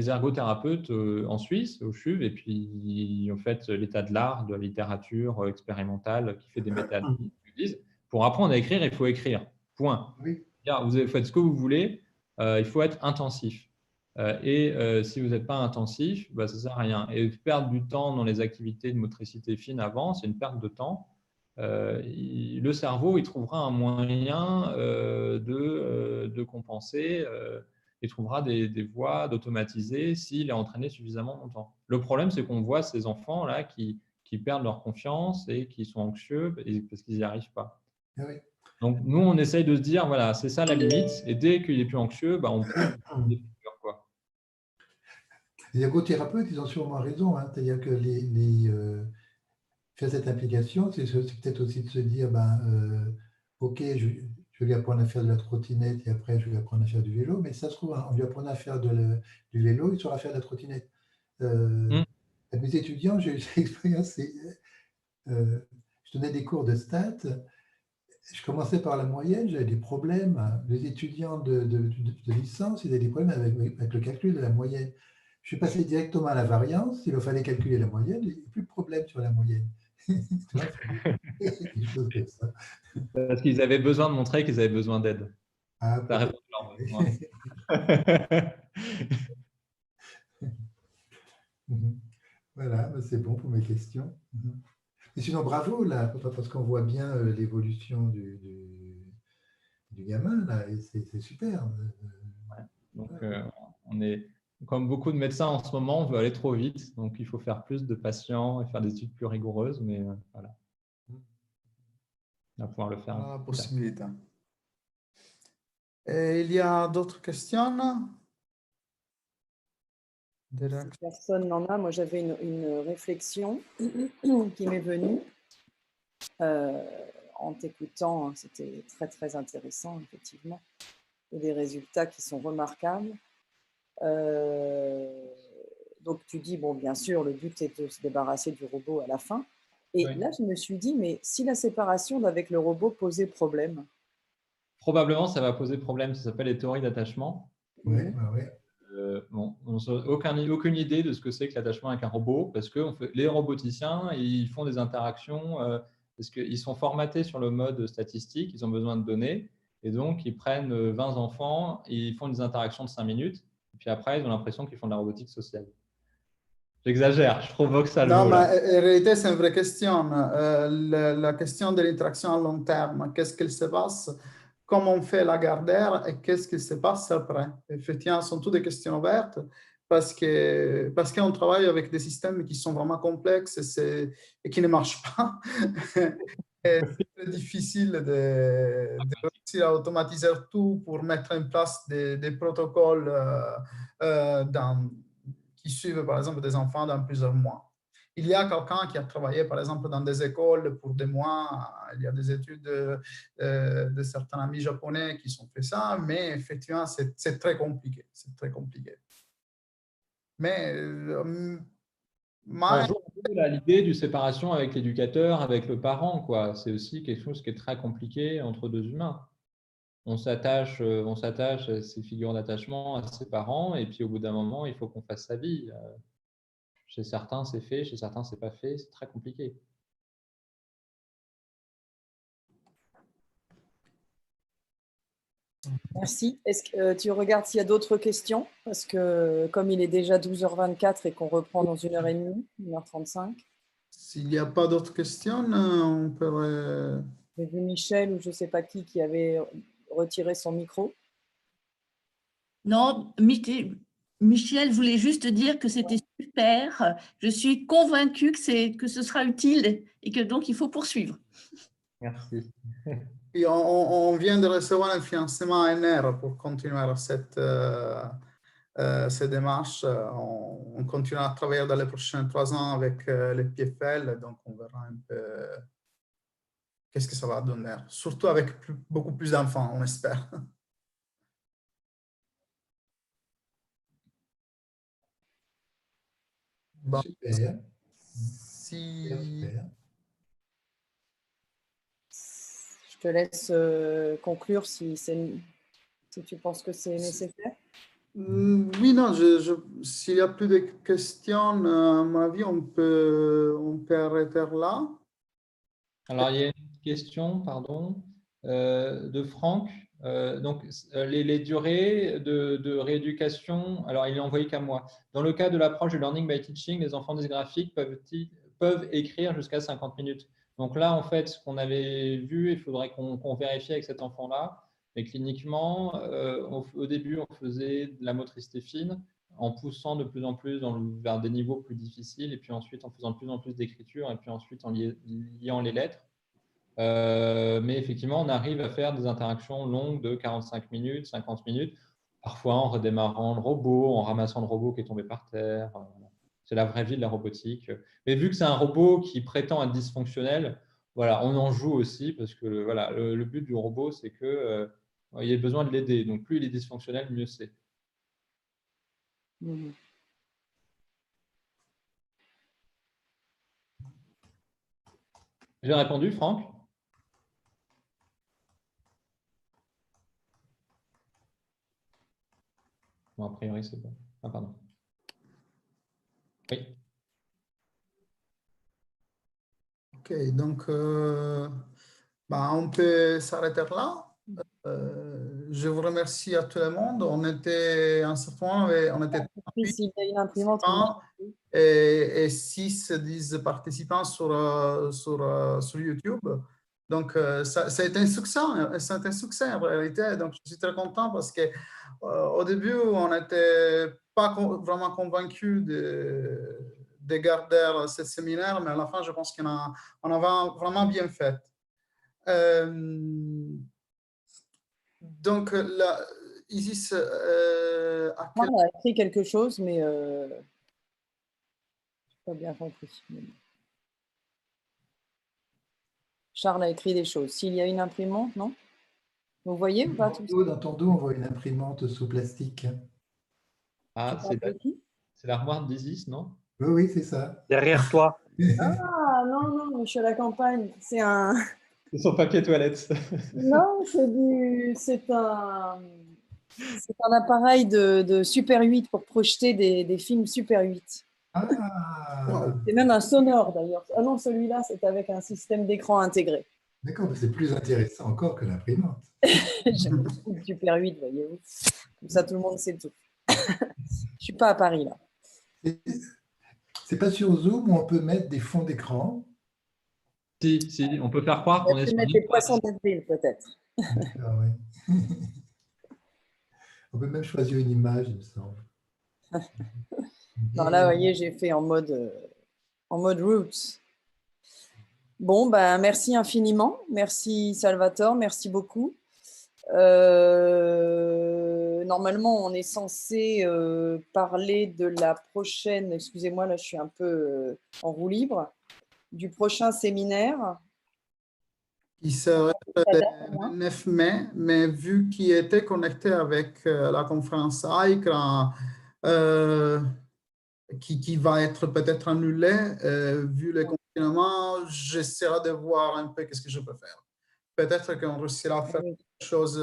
ergothérapeutes en Suisse, au CHUV, et puis en fait, l'état de l'art, de la littérature expérimentale qui fait des méthodologies, disent pour apprendre à écrire, il faut écrire. Point. Oui. Vous faites ce que vous voulez, il faut être intensif. Si vous n'êtes pas intensif, ça ne sert à rien. Et perdre du temps dans les activités de motricité fine avant, c'est une perte de temps. Le cerveau, il trouvera un moyen de compenser. Il trouvera des voies d'automatiser s'il est entraîné suffisamment longtemps. Le problème, c'est qu'on voit ces enfants-là qui perdent leur confiance et qui sont anxieux parce qu'ils n'y arrivent pas. Oui. Donc, nous, on essaye de se dire, voilà, c'est ça la limite. Et dès qu'il est plus anxieux, on peut quoi. Les ergothérapeutes, ils ont sûrement raison. Hein. C'est-à-dire que faire cette implication, c'est peut-être aussi de se dire, OK, je vais lui apprendre à faire de la trottinette et après, je vais lui apprendre à faire du vélo. Mais ça se trouve, on lui apprend à faire du vélo, il saura faire de la trottinette. À mes étudiants, j'ai eu cette expérience. Je donnais des cours de stats. Je commençais par la moyenne, j'avais des problèmes. Les étudiants de licence, ils avaient des problèmes avec le calcul de la moyenne. Je suis passé directement à la variance. Il leur fallait calculer la moyenne. Il n'y a plus de problème sur la moyenne. Des choses comme ça. Parce qu'ils avaient besoin de montrer qu'ils avaient besoin d'aide. Ça répond à leurs besoins. Voilà, c'est bon pour mes questions. Et sinon, bravo, là, parce qu'on voit bien l'évolution du gamin, là, et c'est super. Ouais. Donc, on est, comme beaucoup de médecins en ce moment, on veut aller trop vite, donc il faut faire plus de patients et faire des études plus rigoureuses, mais voilà. On va pouvoir le faire. La possibilité. Et il y a d'autres questions? Si personne n'en a, moi j'avais une réflexion qui m'est venue en t'écoutant. C'était très très intéressant, effectivement. Et des résultats qui sont remarquables. Donc tu dis, bon, bien sûr, le but est de se débarrasser du robot à la fin. Et Oui. là, je me suis dit, mais si la séparation avec le robot posait problème? Probablement, ça va poser problème. Ça s'appelle les théories d'attachement. Oui, oui. Bon, on n'a aucune idée de ce que c'est que l'attachement avec un robot, parce que les roboticiens, ils font des interactions, parce qu'ils sont formatés sur le mode statistique, ils ont besoin de données, et donc ils prennent 20 enfants, et ils font des interactions de 5 minutes, et puis après, ils ont l'impression qu'ils font de la robotique sociale. J'exagère, je provoque ça le Non, mot, mais là. en réalité, c'est une vraie question. La question de l'interaction à long terme, qu'est-ce qu'il se passe? Comment on fait la gardère et qu'est-ce qui se passe après? Effectivement, ce sont toutes des questions ouvertes parce qu'on travaille avec des systèmes qui sont vraiment complexes et qui ne marchent pas. Et c'est très difficile de réussir à automatiser tout pour mettre en place des protocoles qui suivent, par exemple, des enfants dans plusieurs mois. Il y a quelqu'un qui a travaillé, par exemple, dans des écoles pour des mois. Il y a des études de certains amis japonais qui ont fait ça, mais effectivement, c'est très compliqué. C'est très compliqué. Mais On joue un peu l'idée du séparation avec l'éducateur, avec le parent, quoi. C'est aussi quelque chose qui est très compliqué entre deux humains. On s'attache à ces figures d'attachement, à ses parents, et puis au bout d'un moment, il faut qu'on fasse sa vie. Chez certains, c'est fait, chez certains, c'est pas fait. C'est très compliqué. Merci. Est-ce que tu regardes s'il y a d'autres questions? Parce que comme il est déjà 12h24 et qu'on reprend dans 1h30, 1h35. S'il n'y a pas d'autres questions, on pourrait… J'ai vu Michel ou je ne sais pas qui avait retiré son micro. Non, Michel voulait juste dire que c'était super. Je suis convaincue que ce sera utile et que donc il faut poursuivre. Merci. Et on vient de recevoir un financement NR pour continuer cette démarche. On continuera à travailler dans les prochains 3 ans avec les PFL, donc on verra un peu qu'est-ce que ça va donner. Surtout avec beaucoup plus d'enfants, on espère. Bon. Super. Super. Je te laisse conclure si tu penses que c'est nécessaire. Oui, non, s'il n'y a plus de questions, à mon avis, on peut arrêter là. Alors, il y a une question, pardon, de Franck. Donc, les durées de rééducation, alors il est envoyé qu'à moi. Dans le cas de l'approche de learning by teaching, les enfants dysgraphiques peuvent écrire jusqu'à 50 minutes. Donc là, en fait, ce qu'on avait vu, il faudrait qu'on vérifie avec cet enfant-là. Mais cliniquement, au début, on faisait de la motricité fine en poussant de plus en plus vers des niveaux plus difficiles, et puis ensuite en faisant de plus en plus d'écriture, et puis ensuite en liant les lettres. Mais effectivement, on arrive à faire des interactions longues de 45 minutes, 50 minutes, parfois en redémarrant le robot, en ramassant le robot qui est tombé par terre. C'est la vraie vie de la robotique. Mais vu que c'est un robot qui prétend être dysfonctionnel, voilà, on en joue aussi parce que voilà, le but du robot, c'est qu'il y ait besoin de l'aider. Donc, plus il est dysfonctionnel, mieux c'est. Mmh. J'ai répondu, Franck? Bon, a priori, c'est bon. Ah, pardon. Oui. OK, donc on peut s'arrêter là. Je vous remercie à tout le monde. On était en ce moment, on était S'il y a une imprimante, et 6-10 participants sur YouTube. Donc, ça a été un succès. C'est un succès en réalité. Donc, je suis très content parce qu'au début, on n'était pas vraiment convaincus de garder ce séminaire, mais à la fin, je pense qu'on a vraiment bien fait. Donc, là, Isis, à quel... On a écrit quelque chose, mais je n'ai pas bien compris. Charles a écrit des choses. S'il y a une imprimante, non? Vous voyez ou pas tout ça? Dans ton dos, on voit une imprimante sous plastique. Ah, c'est l'armoire d'Isis, non? Oui, oui, c'est ça. Derrière toi. Ah non, non, je suis à la campagne. C'est un... C'est son papier toilette. Non, c'est un appareil de Super 8 pour projeter des films Super 8. Ah, C'est même un sonore d'ailleurs. Ah non, celui-là, c'est avec un système d'écran intégré. d'accord, c'est plus intéressant encore que l'imprimante. J'aime beaucoup le Super 8, voyez-vous. Comme ça, tout le monde sait tout. Je suis pas à Paris, là. C'est pas sur Zoom où on peut mettre des fonds d'écran? Si, on peut faire croire On qu'on est peut sur mettre des poissons d'avril, peut-être. Ah, ouais. On peut même choisir une image, il me semble. Non, là, vous voyez, j'ai fait en mode roots. Bon, ben, merci infiniment. Merci Salvatore, merci beaucoup. Normalement, on est censé parler de la prochaine, excusez-moi, là je suis un peu en roue libre, du prochain séminaire. Qui serait le 9 mai, mais vu qu'il était connecté avec la conférence AICRA, qui va être peut-être annulé, vu le confinement, j'essaierai de voir un peu qu'est-ce que je peux faire. Peut-être qu'on réussira à faire quelque chose,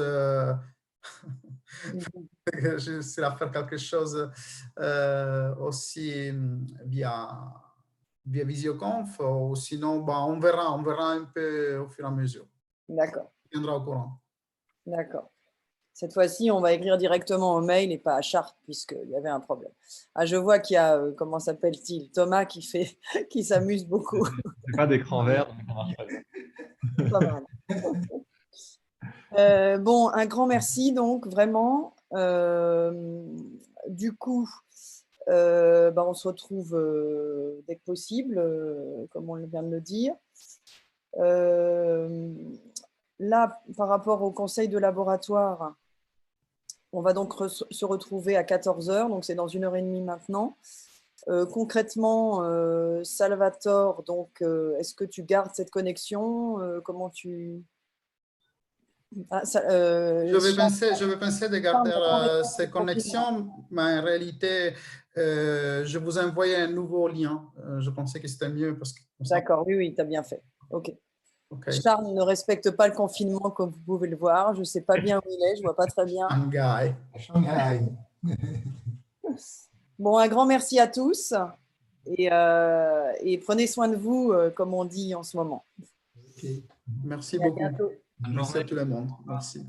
aussi via Visioconf, ou sinon, bah, on verra un peu au fur et à mesure. D'accord. On tiendra au courant. D'accord. Cette fois-ci, on va écrire directement au mail et pas à Chartres, puisqu'il y avait un problème. Ah, je vois qu'il y a, comment s'appelle-t-il, Thomas qui s'amuse beaucoup. C'est pas d'écran vert, donc ça marche pas bien. Pas mal. Bon, un grand merci, donc, vraiment. Du coup, bah, on se retrouve dès que possible, comme on vient de le dire. Là, par rapport au conseil de laboratoire, on va donc se retrouver à 14 h, donc c'est dans 1h30 maintenant. Concrètement, Salvatore, donc, est-ce que tu gardes cette connexion? Comment tu... Ah, je vais penser de garder ces connexions, mais en réalité, je vous ai envoyé un nouveau lien. Je pensais que c'était mieux parce que... D'accord, oui, tu as bien fait. OK. Okay. Charles ne respecte pas le confinement, comme vous pouvez le voir. Je ne sais pas bien où il est, je ne vois pas très bien. Shanghai. Shanghai. Bon, un grand merci à tous et prenez soin de vous, comme on dit en ce moment. Merci beaucoup. À bientôt. Merci à tout le monde. Merci.